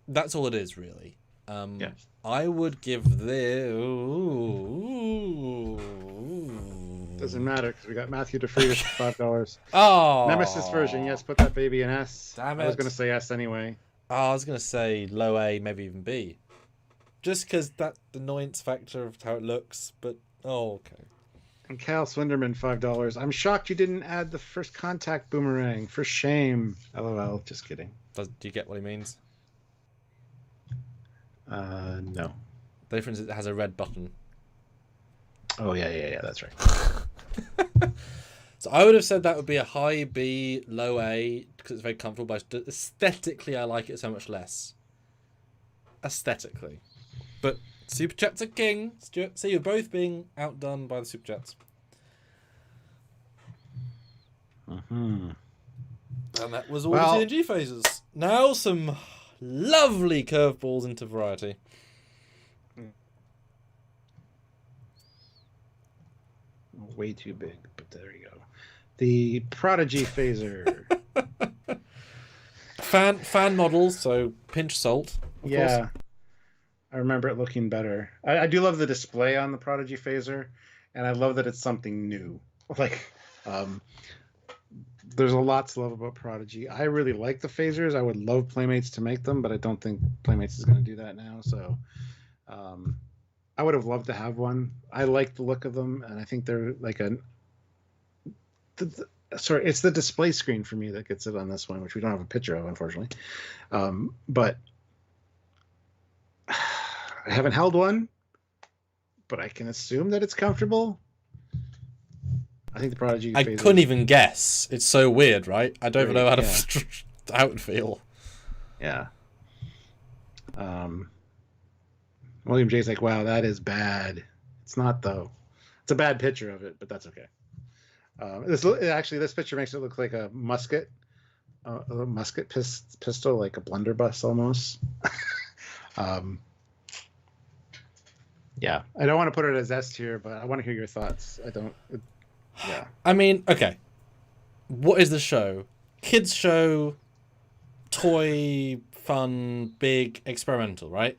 That's all it is, really. yeah. I would give this. Doesn't matter because we got Matthew DeFreitas for $5. Oh, Nemesis version, yes. Put that baby in S. Damn I was it. going to say S anyway. I was gonna say low A, maybe even B, just because that annoyance factor of how it looks. But okay. And Cal Swinderman, $5. I'm shocked you didn't add the first contact boomerang. For shame. LOL. Just kidding. Do you get what he means? No. The difference is it has a red button. Oh yeah. That's right. So I would have said that would be a high B, low A because it's very comfortable. But aesthetically, I like it so much less. Aesthetically, but super chats are king. Stuart, see, you're both being outdone by the super chats. Mm-hmm. And that was all Well, the TNG phases. Now some lovely curveballs into variety. Way too big, but there you go. The Prodigy phaser. Fan models, so pinch salt. Of course. I remember it looking better. I do love the display on the Prodigy phaser, and I love that it's something new. Like, there's a lot to love about Prodigy. I really like the phasers. I would love Playmates to make them, but I don't think Playmates is going to do that now. So, I would have loved to have one. I like the look of them, and I think they're like sorry, it's the display screen for me that gets it on this one, which we don't have a picture of, unfortunately. But I haven't held one, but I can assume that it's comfortable. I think the Prodigy. I couldn't even guess. It's so weird, right? I don't even know how Yeah. how it would feel. Yeah. William J's like, wow, that is bad. It's not though. It's a bad picture of it, but that's okay. This picture makes it look like a musket, pistol, like a blunderbuss almost. Yeah, I don't want to put it as S tier, but I want to hear your thoughts. Yeah. I mean, okay. What is the show? Kids show, toy, fun, big, experimental, right?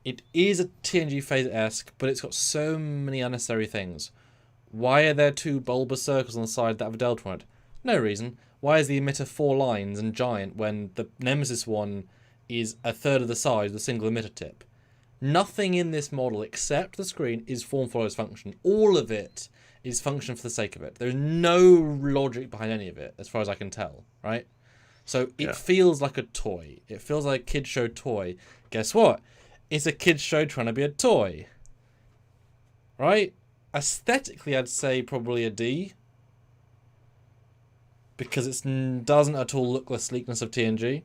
It is a TNG phase-esque, but it's got so many unnecessary things. Why are there 2 bulbous circles on the side that have a delta on it? No reason. Why is the emitter 4 lines and giant when the Nemesis one is a third of the size with a single emitter tip? Nothing in this model except the screen is form follows function. All of it is function for the sake of it. There's no logic behind any of it, as far as I can tell, right? So it feels like a toy. It feels like a kid's show toy. Guess what? It's a kid's show trying to be a toy. Right? Aesthetically, I'd say probably a D. Because it doesn't at all look the sleekness of TNG.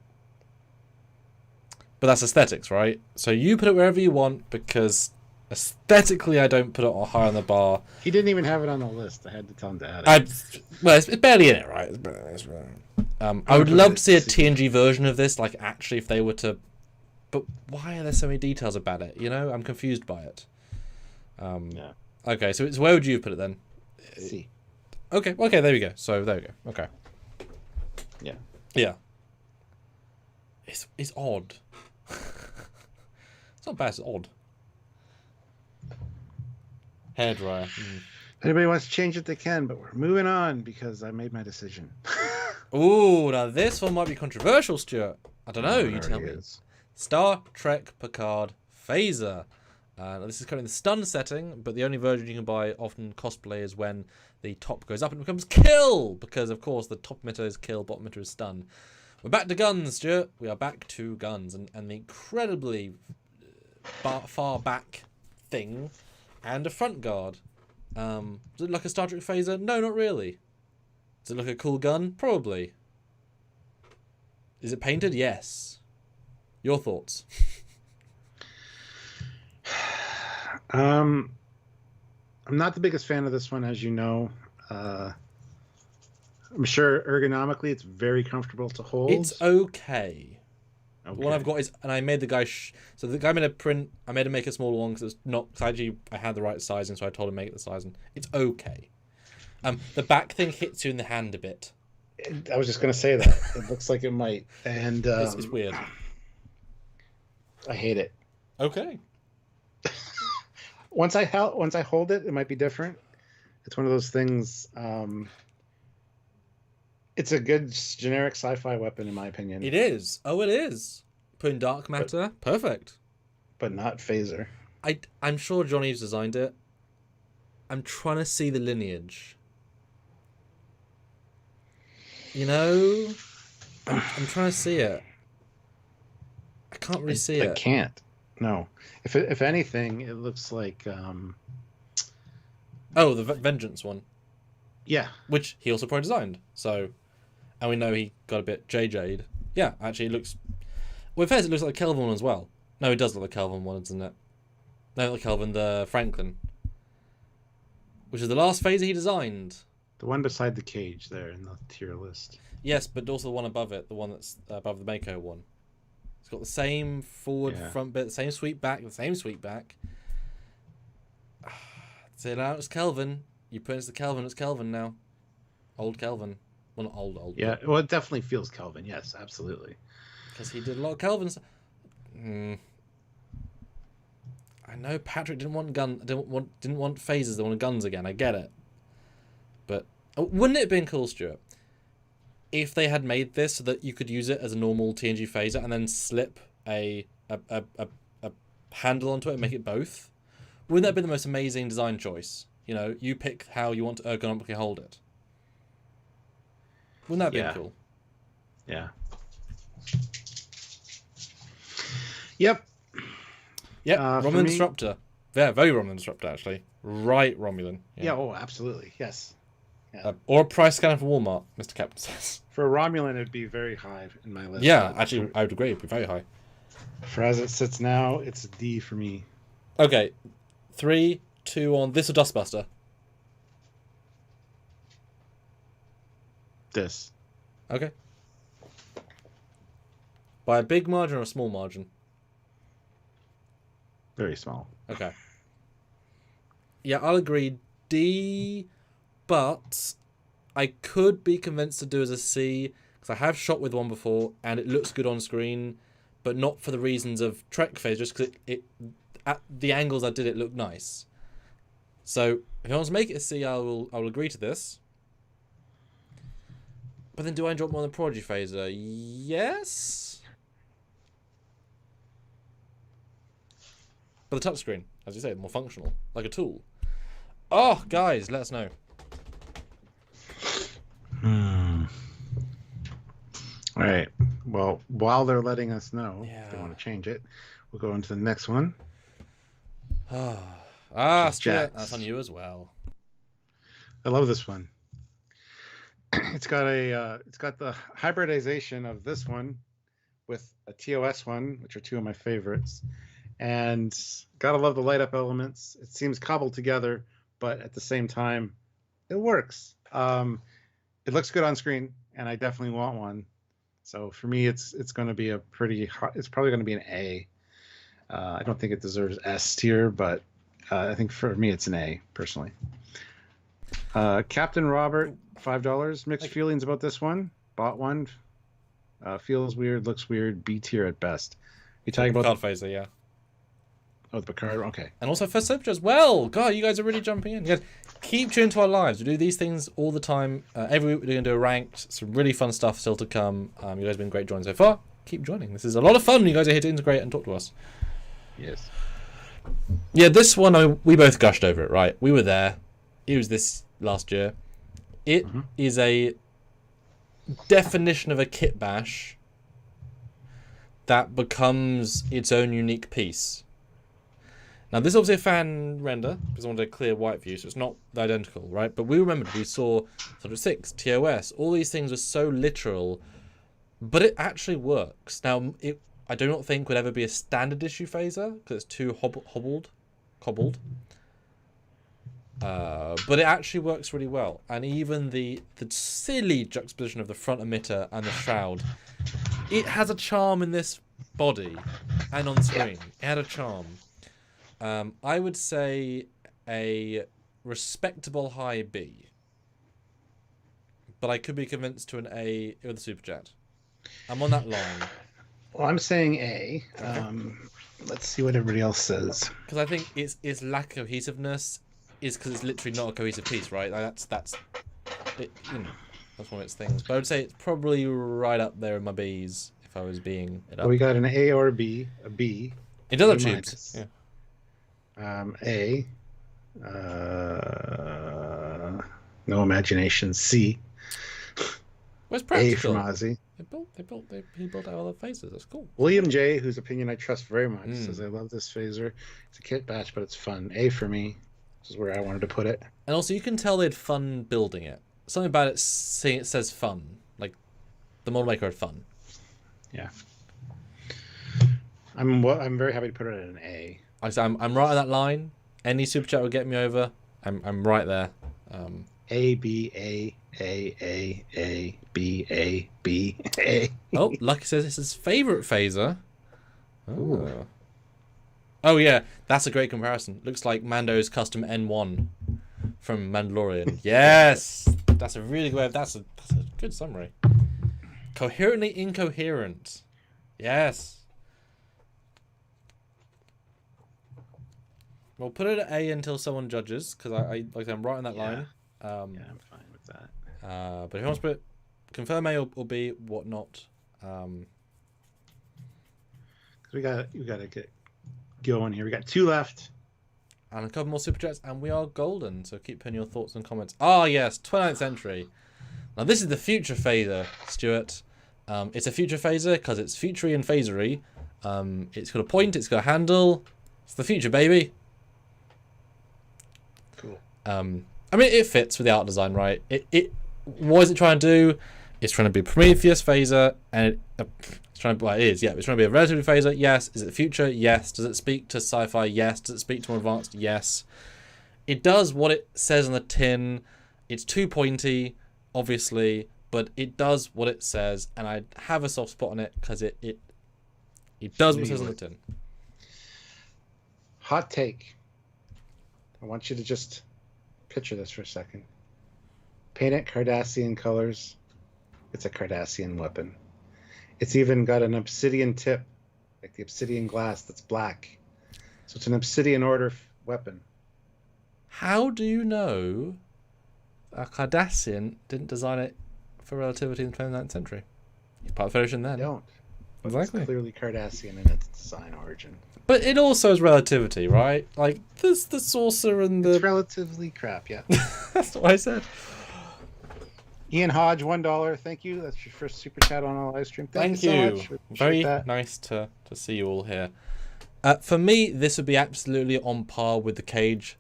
But that's aesthetics, right? So you put it wherever you want, because aesthetically I don't put it high on the bar. He didn't even have it on the list. I had to tell him to add it. Well, it's barely in it, right? I would love to see a TNG version of this, like actually if they were to... But why are there so many details about it? You know, I'm confused by it. Yeah. Okay, so where would you put it then? C. Okay, there we go. So there we go. Okay. Yeah. Yeah. It's odd. It's not bad, it's odd. Hairdryer. If anybody wants to change it, they can, but we're moving on because I made my decision. Ooh, now this one might be controversial, Stuart. I don't know, It you tell already me. is. Star Trek Picard Phaser. This is currently the stun setting, but the only version you can buy often cosplay is when the top goes up and it becomes kill, because of course the top emitter is kill, bottom emitter is stun. We're back to guns, Stuart. We are back to guns, and the incredibly far back thing, and a front guard. Does it look like a Star Trek Phaser? No, not really. Does it look like a cool gun? Probably. Is it painted? Yes. Your thoughts? I'm not the biggest fan of this one, as you know. I'm sure ergonomically it's very comfortable to hold. It's okay. Okay. The one I've got is, and I made the guy. So the guy made a print. I made him make a smaller one because it's not. Cause actually, I had the right sizing, so I told him to make it the sizing. It's okay. The back thing hits you in the hand a bit. I was just gonna say that it looks like it might, and It's weird. I hate it. Okay. Once I hold it, it might be different. It's one of those things. It's a good generic sci-fi weapon, in my opinion. It is. Oh, it is. Put in dark matter. Perfect. But not phaser. I'm sure John Eves designed it. I'm trying to see the lineage. You know, I'm trying to see it. I can't really see it. I can't. No. If anything, it looks like. Oh, the Vengeance one. Yeah. Which he also probably designed. So, and we know he got a bit JJ'd. Yeah, actually, it looks. Well, in fairness, it looks like the Kelvin one as well. No, it does look like the Kelvin one, doesn't it? No, not the Kelvin, the Franklin. Which is the last phaser he designed. The one beside the cage there in the tier list. Yes, but also the one above it, the one that's above the Mako one. It's got the same forward front bit, the same sweep back, So now it's Kelvin. You put it into the Kelvin, it's Kelvin now. Old Kelvin. Well, not old. Yeah, well, it definitely feels Kelvin. Yes, absolutely. Because he did a lot of Kelvins. I know Patrick didn't want phasers. They wanted guns again. I get it. But wouldn't it have been cool, Stuart, if they had made this so that you could use it as a normal TNG phaser and then slip a handle onto it and make it both? Wouldn't that have been the most amazing design choice? You know, you pick how you want to ergonomically hold it. Wouldn't that have been cool? Yeah. Yep. Yep. Romulan Disruptor. Yeah, very Romulan Disruptor, actually. Right, Romulan. Yeah. Oh, absolutely. Yes. Yeah. Or a price scanner for Walmart, Mr. Captain says. For a Romulan, it'd be very high in my list. Yeah, actually, I would agree. It'd be very high. For as it sits now, it's a D for me. Okay. 3, 2 on this or Dustbuster? This. Okay. By a big margin or a small margin? Very small. Okay. Yeah, I'll agree. D, but I could be convinced to do as a C, because I have shot with one before, and it looks good on screen, but not for the reasons of Trek phase, just because it at the angles I did it looked nice. So if I want to make it a C, I will agree to this. But then do I enjoy it more than Prodigy Phaser? Yes. But the touchscreen, as you say, more functional, like a tool. Oh, guys, let us know. All right. Well, while they're letting us know if they Yeah. want to change it, we'll go into the next one. Stuart, Jax. that's on you as well. I love this one. It's got the hybridization of this one with a TOS one, which are two of my favorites. And gotta love the light up elements. It seems cobbled together, but at the same time, it works. It looks good on screen, and I definitely want one. So for me, it's going to be a pretty hot. It's probably going to be an A. I don't think it deserves S tier, but I think for me, it's an A personally. Captain Robert, $5. Mixed feelings about this one. bought one. Feels weird, looks weird, B tier at best. You talking about card phaser, yeah. Oh, the Picard. Okay. And also for Super as well. God, you guys are really jumping in. You guys keep tuning to our lives. We do these things all the time. Every week we're going to do a ranked. Some really fun stuff still to come. You guys have been great joining so far. Keep joining. This is a lot of fun. You guys are here to integrate and talk to us. Yes. Yeah, this one, we both gushed over it, right? We were there. It was this last year. It is a definition of a kit bash that becomes its own unique piece. Now, this is obviously a fan render, because I wanted a clear white view, so it's not identical, right? But we remembered, we saw sort of 6, TOS, all these things are so literal, but it actually works. Now, I do not think would ever be a standard issue phaser, because it's too cobbled. But it actually works really well. And even the silly juxtaposition of the front emitter and the shroud, it has a charm in this body and on screen. It had a charm. I would say a respectable high B. But I could be convinced to an A with a super chat. I'm on that line. Well, I'm saying A. Let's see what everybody else says. Because I think its lack of cohesiveness is because it's literally not a cohesive piece, right? Like that's it, that's one of its things. But I would say it's probably right up there in my B's if I was being it up. Well, we got an A or a B. A B. It does have A tubes. minus. Yeah. A. No imagination. C. Where's A practical? from Ozzy. He built out all the phases. That's cool. William J., whose opinion I trust very much, says, I love this phaser. It's a kit batch, but it's fun. A for me. This is where I wanted to put it. And also, you can tell they had fun building it. Something about it saying it says fun. Like, the model maker had fun. Yeah. I'm very happy to put it at an A. I'm right on that line. Any super chat would get me over. I'm right there. A, B, A, B, A, B, A. Oh, Lucky says it's his favourite phaser. Oh. Oh yeah, that's a great comparison. Looks like Mando's custom N1 from Mandalorian. Yes, that's a really good. That's a good summary. Coherently incoherent. Yes. We'll put it at A until someone judges, because I'm right on that line. Yeah, I'm fine with that. But if you want to put confirm A or B, whatnot. Because we got to get going here. We got 2 left. And a couple more super chats, and we are golden. So keep putting your thoughts and comments. Ah, yes, 29th century. Now this is the future phaser, Stuart. It's a future phaser because it's futury and phasery. It's got a point. It's got a handle. It's the future, baby. Cool. I mean, it fits with the art design, right? What is it trying to do? It's trying to be a Prometheus phaser, and it's trying to. Well, it is. Yeah, it's trying to be a relativity phaser. Yes. Is it the future? Yes. Does it speak to sci-fi? Yes. Does it speak to more advanced? Yes. It does what it says on the tin. It's too pointy, obviously, but it does what it says, and I have a soft spot on it because it does what it says on the tin. Hot take. I want you to just picture this for a second. Paint it Cardassian colors. It's a Cardassian weapon. It's even got an obsidian tip, like the obsidian glass that's black. So it's an obsidian order weapon. How do you know a Cardassian didn't design it for relativity in the 29th century? He's part of the Federation then. I don't. But Exactly. It's clearly Cardassian in its design origin. But it also is relativity, right? Like, there's the saucer and the... It's relatively crap, yeah. That's what I said. Ian Hodge, $1. Thank you. That's your first super chat on our live stream. Thank you. you. So much. We appreciate Very that. nice to see you all here. For me, this would be absolutely on par with the Cage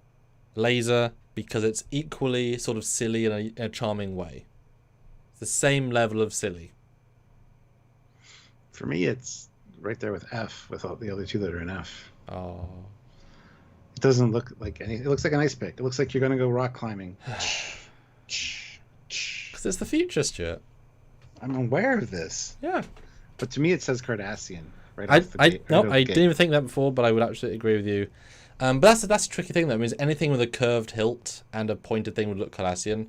laser because it's equally sort of silly in a charming way. It's the same level of silly. For me, it's right there with F, with all the other 2 that are in F. Oh. It doesn't look like anything. It looks like an ice pick. It looks like you're going to go rock climbing. Because it's the future, Stuart. I'm aware of this. Yeah. But to me, it says Cardassian. Right I off the gate, right out the I gate. didn't even think that before, but I would absolutely agree with you. But that's a tricky thing, though. It means anything with a curved hilt and a pointed thing would look Cardassian.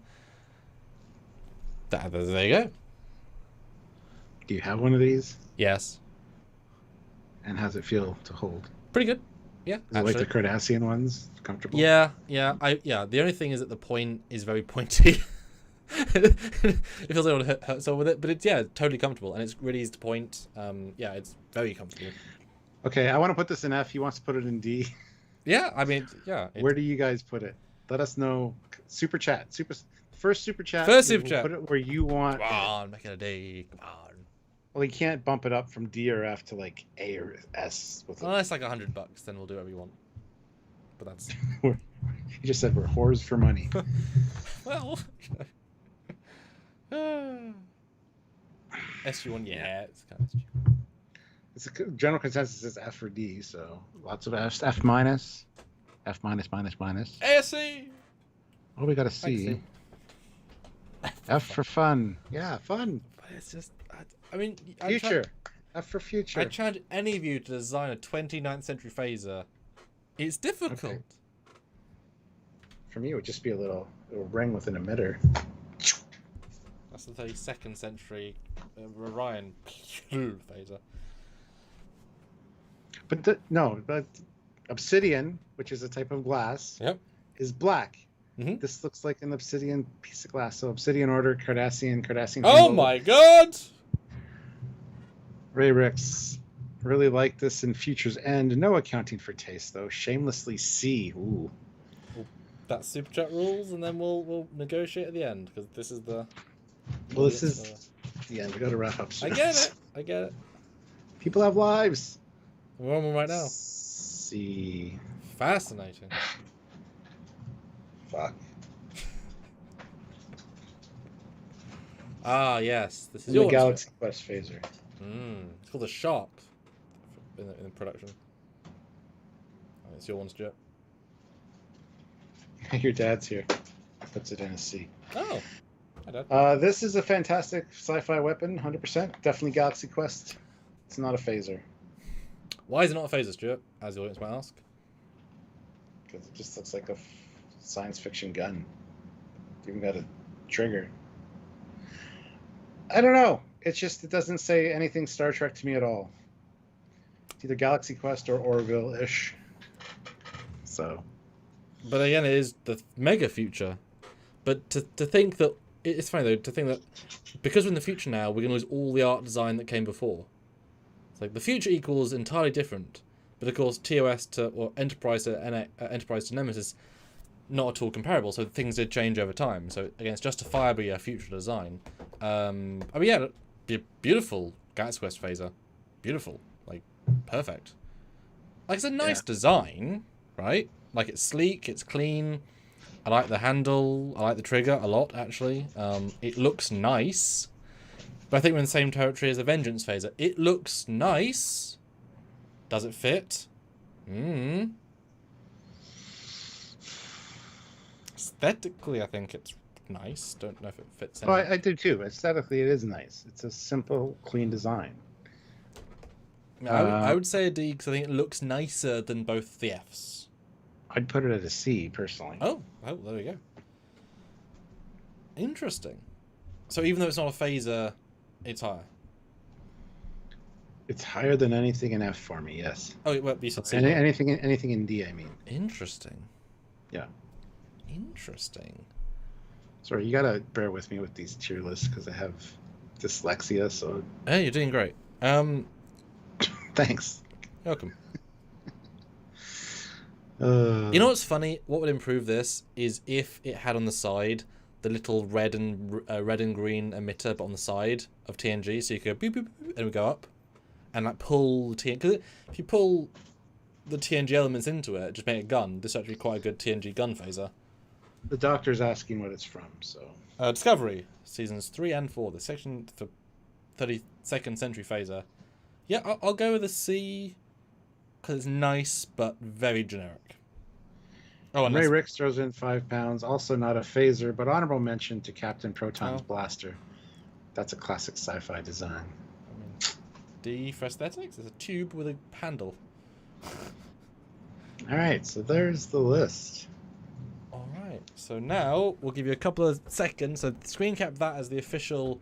There you go. Do you have one of these? Yes. And how's it feel to hold? Pretty good. Yeah. Is it like the Cardassian ones? Comfortable? Yeah. The only thing is that the point is very pointy. It feels like I want to hurt someone with it, but it's totally comfortable, and it's really easy to point. It's very comfortable. Okay, I want to put this in F. He wants to put it in D. Yeah, I mean, Where do you guys put it? Let us know. Super chat. First super chat. Put it where you want. Come on, make it a D. Come on. Well, you can't bump it up from D or F to like A or S. Unless like $100, then we'll do whatever you want. But that's. You just said we're whores for money. Well. SG1, it's kind of SG. It's a general consensus is F or D, so lots of F's. F minus, F minus minus minus. ASC. Oh, we got a C. F for fun. Yeah, fun. But it's just, I mean, future. F for future. I challenge any of you to design a 29th century phaser. It's difficult. Okay. For me, it would just be a little ring with an emitter. That's the 32nd century Orion phaser. But obsidian, which is a type of glass, is black. Mm-hmm. This looks like an obsidian piece of glass. So obsidian order, Cardassian. Oh my god! Ray Ricks really like this in Future's End. No accounting for taste, though. Shamelessly C. Ooh. That's super chat rules, and then we'll negotiate at the end, because this is the. Well, this is the end. We got to wrap up soon. I get it. People have lives. We're on one right now. C. Fascinating. Fuck. Ah, yes. This is your Galaxy Quest phaser. It's called the Sharp in the production. Oh, it's your one, Stuart. Your dad's here. Puts it in a C. Oh. Hi, Dad. This is a fantastic sci-fi weapon, 100%. Definitely Galaxy Quest. It's not a phaser. Why is it not a phaser, Stuart? As the audience might ask. Because it just looks like a science fiction gun. It's even got a trigger. I don't know. It's just, it doesn't say anything Star Trek to me at all. It's either Galaxy Quest or Orville-ish. So. But again, it is the mega future. But to think that, it's funny though, to think that because we're in the future now, we're going to lose all the art design that came before. It's like the future equals entirely different. But of course, TOS or Enterprise to Nemesis, not at all comparable. So things did change over time. So again, it's justifiably a future design. Beautiful Galaxy Quest phaser. Beautiful. Like, perfect. Like, it's a nice design, right? Like, it's sleek, it's clean. I like the handle. I like the trigger a lot, actually. It looks nice. But I think we're in the same territory as the Vengeance phaser. It looks nice. Does it fit? Aesthetically, I think it's nice. Don't know if it fits in. Oh, I do too. Aesthetically, it is nice. It's a simple, clean design. I would say a D because I think it looks nicer than both the Fs. I'd put it at a C, personally. Oh, there we go. Interesting. So even though it's not a phaser, it's higher. It's higher than anything in F for me, yes. Oh, well, you said C. Anything in D, I mean. Interesting. Yeah. Interesting. Sorry, you gotta bear with me with these tier lists because I have dyslexia, so... Hey, you're doing great. Thanks. You're welcome. You know what's funny? What would improve this is if it had on the side the little red and green emitter, but on the side of TNG, so you could go boop, boop, boop, and it would go up, and like pull the TNG. Because if you pull the TNG elements into it, just make it a gun. This is actually quite a good TNG gun phaser. The doctor's asking what it's from, so... Discovery, seasons 3 and 4, the section for 32nd century phaser. Yeah, I'll go with a C, because it's nice, but very generic. Oh, and Ray Ricks throws in £5. Also not a phaser, but honorable mention to Captain Proton's blaster. That's a classic sci-fi design. I mean, D for aesthetics? It's a tube with a handle. Alright, so there's the list. Alright, so now we'll give you a couple of seconds. So screen cap that as the official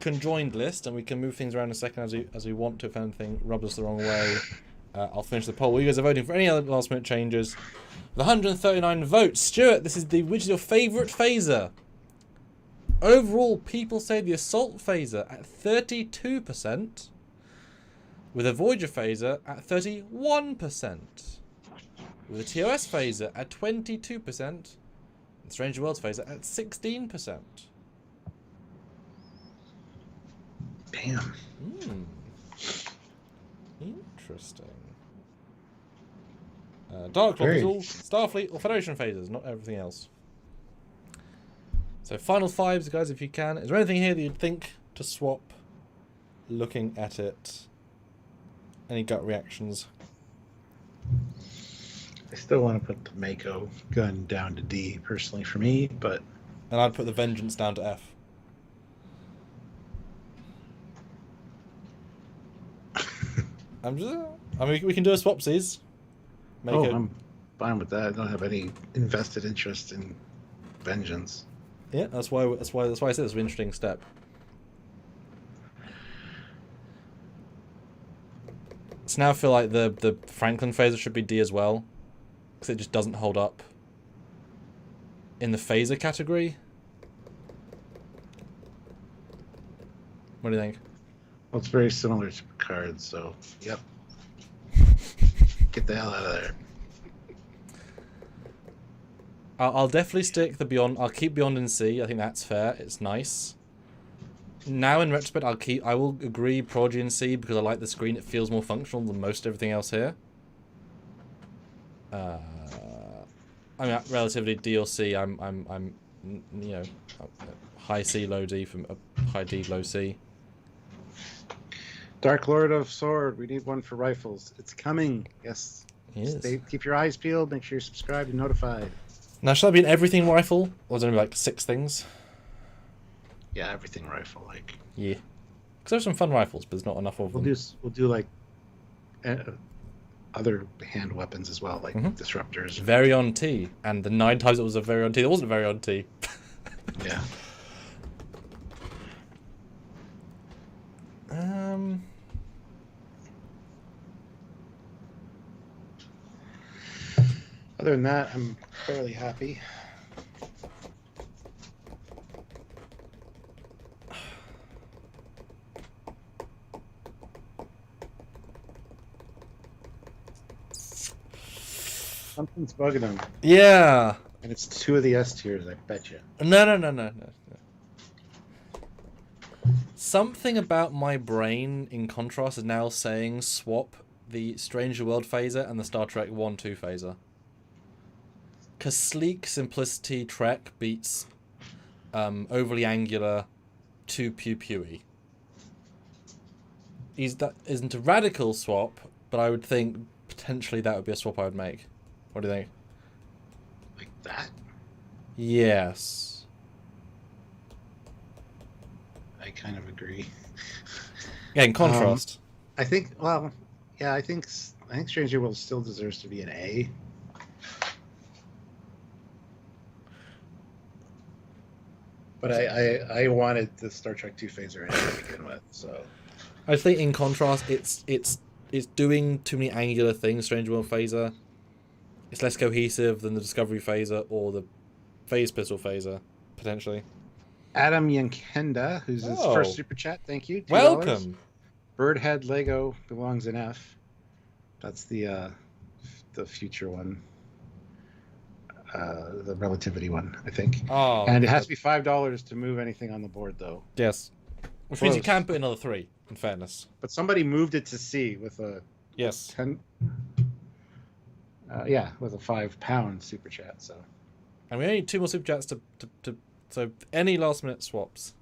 conjoined list, and we can move things around in a second as we want to if anything rubs us the wrong way. I'll finish the poll. You guys are voting for any other last minute changes. With 139 votes, Stuart, which is your favourite phaser? Overall, people say the assault phaser at 32%, with a Voyager phaser at 31%, with a TOS phaser at 22%, and Stranger Worlds phaser at 16%. Damn. Interesting. Dark Lord is all Starfleet or Federation phasers, not everything else. So final fives, guys, if you can. Is there anything here that you'd think to swap? Looking at it. Any gut reactions? I still want to put the Mako gun down to D, personally, for me, but... And I'd put the Vengeance down to F. I mean, we can do a swapsies. I'm fine with that. I don't have any invested interest in Vengeance. Yeah, that's why I said it's an interesting step. So now I feel like the Franklin phaser should be D as well, because it just doesn't hold up in the phaser category. What do you think? Well, it's very similar to Trekyards, so yep. Get the hell out of there. I'll definitely stick the Beyond. I'll keep Beyond in C. I think that's fair. It's nice. Now in retrospect, I will agree Prodigy in C because I like the screen. It feels more functional than most everything else here. I mean, relatively D or C. I'm you know, high C, low D from high D, low C. Dark Lord of Sword, we need one for rifles. It's coming. Yes. Keep your eyes peeled. Make sure you're subscribed and notified. Now, should that be an everything rifle? Or is it only like 6 things? Yeah, everything rifle. Like. Yeah. Because there's some fun rifles, but there's not enough of them. We'll do like other hand weapons as well, like disruptors. Very on T. And the 9 times it was a very on T. It wasn't very on T. Yeah. Other than that, I'm fairly happy. Something's bugging him. Yeah. And it's 2 of the S tiers, I bet you. No. Something about my brain, in contrast, is now saying swap the Stranger World phaser and the Star Trek 1-2 phaser. Because sleek simplicity Trek beats overly angular too pew-pewy. That isn't a radical swap, but I would think potentially that would be a swap I would make. What do you think? Like that? Yes. I kind of agree. Yeah, in contrast. I think, well, yeah, I think Stranger World still deserves to be an A. But I wanted the Star Trek 2 phaser to begin with, so. I think in contrast, it's doing too many angular things. Stranger World phaser. It's less cohesive than the Discovery phaser or the Phase Pistol phaser, potentially. Adam Yankenda, who's his first super chat, thank you. $2. Welcome. Birdhead Lego belongs in F. That's the future one. The relativity one, I think. Oh, and it has to be $5 to move anything on the board, though. Yes. Which means you can put another 3, in fairness. But somebody moved it to C with a 10. Yeah, with a £5 super chat. So. And we only need 2 more super chats to so any last minute swaps.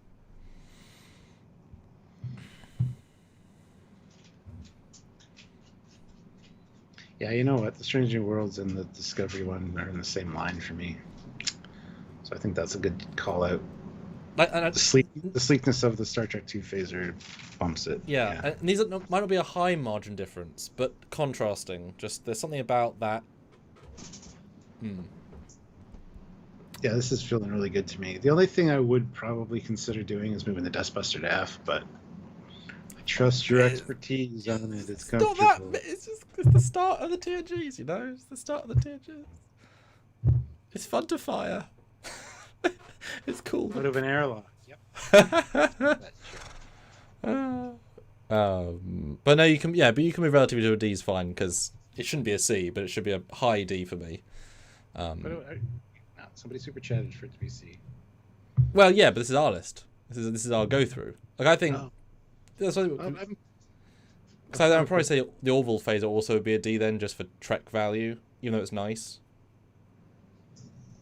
Yeah, you know what? The Stranger Worlds and the Discovery one are in the same line for me. So I think that's a good call out. The sleekness of the Star Trek 2 phaser bumps it. Yeah. And these might not be a high margin difference, but contrasting. Just there's something about that. Yeah, this is feeling really good to me. The only thing I would probably consider doing is moving the Dustbuster to F, but I trust your expertise on it. It's It's not that. comfortable. It's the start of the TNGs. You know, it's the start of the TNGs. It's fun to fire. It's cool. Out of an airlock. Yep. But no, you can. Yeah, but you can move relatively to a D is fine because it shouldn't be a C, but it should be a high D for me. Somebody super chatted for it to be C. Well, yeah, but this is our list. This is our go through. Like I think. That's what, so I'd probably say the Orville phase will also be a D then, just for Trek value, even though it's nice.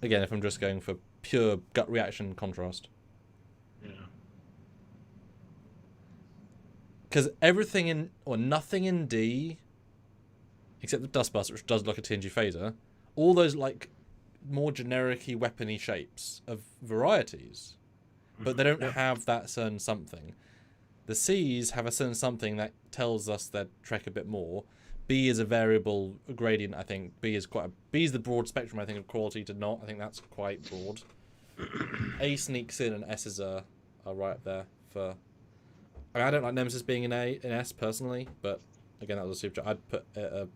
Again, if I'm just going for pure gut reaction contrast. Yeah. Because everything in, or nothing in D, except the Dustbuster, which does look like a TNG phaser, all those like more generic-y weapon-y shapes of varieties, but they don't have that certain something. The C's have a certain something that tells us that Trek a bit more. B is a variable gradient, I think. B is the broad spectrum, I think, of quality to not. I think that's quite broad. A sneaks in, and S's are right up there for. I don't like Nemesis being an S personally, but again, that was a super. I'd put a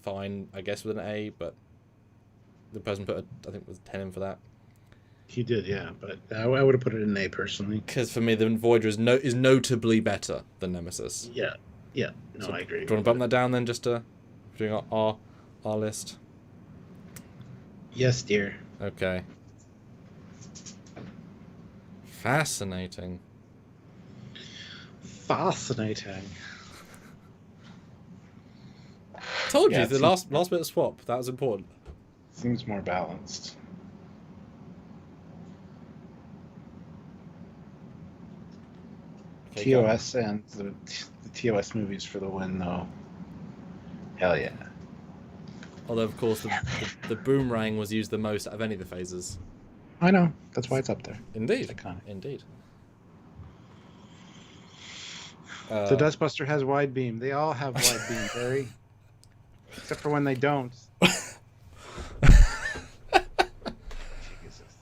fine, I guess, with an A, but the person put I think it was 10 in for that. He did, yeah, but I would have put it in A personally. Because for me, the Voyager is notably better than Nemesis. Yeah, no, So, I agree. Do you want to bump that down then, just to doing our list? Yes, dear. Okay. Fascinating. Fascinating. Told you Yeah, the last bit of swap that was important. Seems more balanced. Okay, TOS and the TOS movies for the win, though. Hell yeah. Although of course the boomerang was used the most out of any of the phases. I know. That's why it's up there. Indeed. It's iconic. Indeed. The Dustbuster has wide beam. They all have wide beam, Barry. Except for when they don't. Jesus.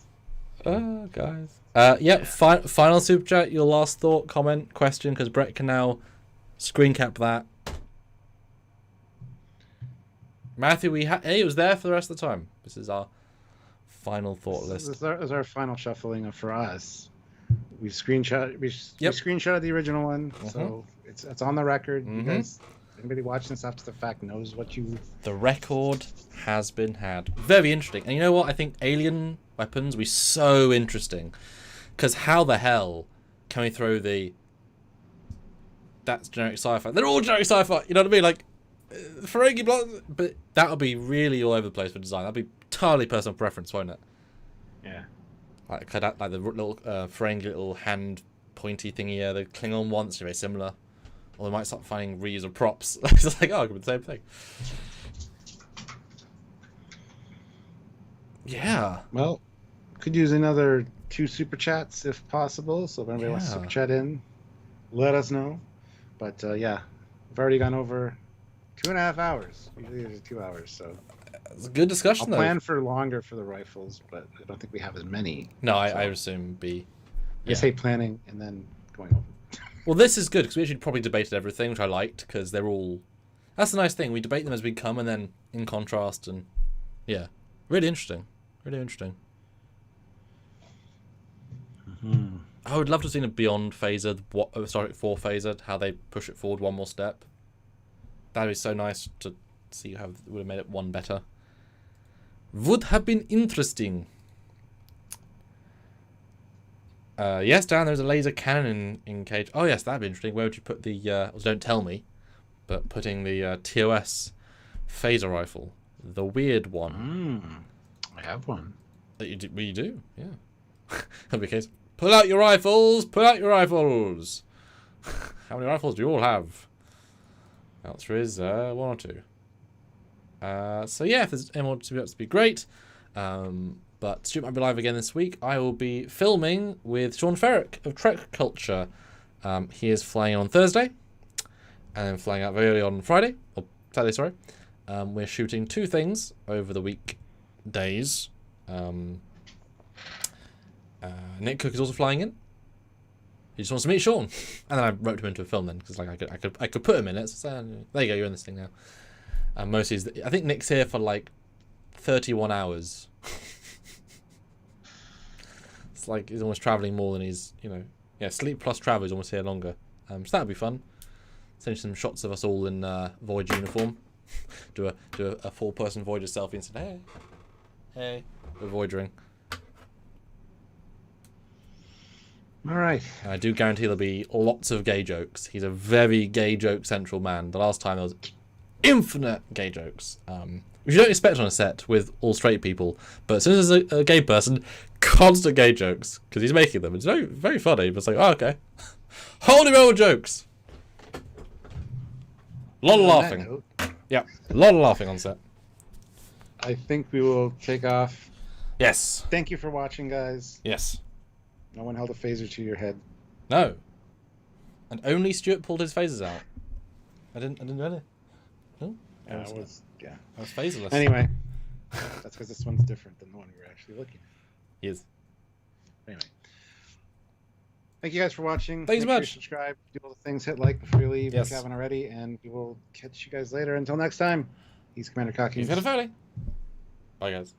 Guys. Yep. Final super chat. Your last thought, comment, question, because Brett can now screen cap that. Matthew, it was there for the rest of the time. This is our final thought list. This is our final shuffling for us. We screenshotted the original one, so it's on the record. You guys, anybody watching this after the fact knows what you. The record has been had. Very interesting, and you know what? I think alien weapons will be so interesting, because how the hell can we throw that's generic sci-fi? They're all generic sci-fi. You know what I mean? Like Ferengi block, but that'll be really all over the place for design. That'll be entirely personal preference, won't it? Yeah. Like the little Ferengi little hand pointy thingy. Yeah, the Klingon ones are very similar. Or they might start finding reusable props. It's just like, oh, it could be the same thing. Yeah. Well, could use another 2 super chats if possible. So if anybody wants to super chat in, let us know. But yeah, we've already gone over 2.5 hours. Usually there's 2 hours, so. It's a good discussion, I'll plan for longer for the rifles, but I don't think we have as many. No, I assume B. I say planning and then going over. Well, this is good because we actually probably debated everything, which I liked because they're all. That's the nice thing. We debate them as we come, and then in contrast, and yeah, really interesting. Really interesting. I would love to have seen a Beyond phaser, Star Trek 4 phaser, how they push it forward one more step. That'd be so nice to see how it would have made it one better. Would have been interesting. Yes, Dan, there's a laser cannon in Cage. Oh, yes, that'd be interesting. Where would you put the... don't tell me, but putting the TOS phaser rifle. The weird one. I have one. That you do? Well, you do, yeah. That'd be the case. Pull out your rifles! Pull out your rifles! How many rifles do you all have? The answer is 1 or 2. So yeah, if there's any more to be up to be great. But Stuart might be live again this week. I will be filming with Sean Ferrick of Trek Culture. He is flying on Thursday and then flying out very early on Friday, or Saturday, sorry. We're shooting 2 things over the weekdays. Nick Cook is also flying in. He just wants to meet Sean, and then I wrote him into a film then because like I could put him in it. So there you go, you're in this thing now. And mostly, I think Nick's here for like 31 hours. It's like he's almost traveling more than he's, sleep plus travel. He's almost here longer. So that'd be fun. Send you some shots of us all in Voyager uniform. do a 4-person Voyager selfie and say, hey, we're Voyagering. All right. And I do guarantee there'll be lots of gay jokes. He's a very gay joke central man. The last time there was infinite gay jokes, which you don't expect on a set with all straight people. But as soon as there's a gay person, constant gay jokes because he's making them. It's very, very funny. But it's like, oh, okay, holy roll jokes. A lot of laughing. Yeah, a lot of laughing on set. I think we will take off. Yes. Thank you for watching, guys. Yes. No one held a phaser to your head. No. And only Stuart pulled his phasers out. I didn't really. No. Yeah, I was phaserless. Anyway, that's because this one's different than the one we were actually looking at. He is. Anyway. Thank you guys for watching. Thanks so much. Make sure you subscribe, do all the things, hit like before you leave Yes. if you haven't already, and we will catch you guys later. Until next time, he's Commander Cocky. You've had a Foley. Bye, guys.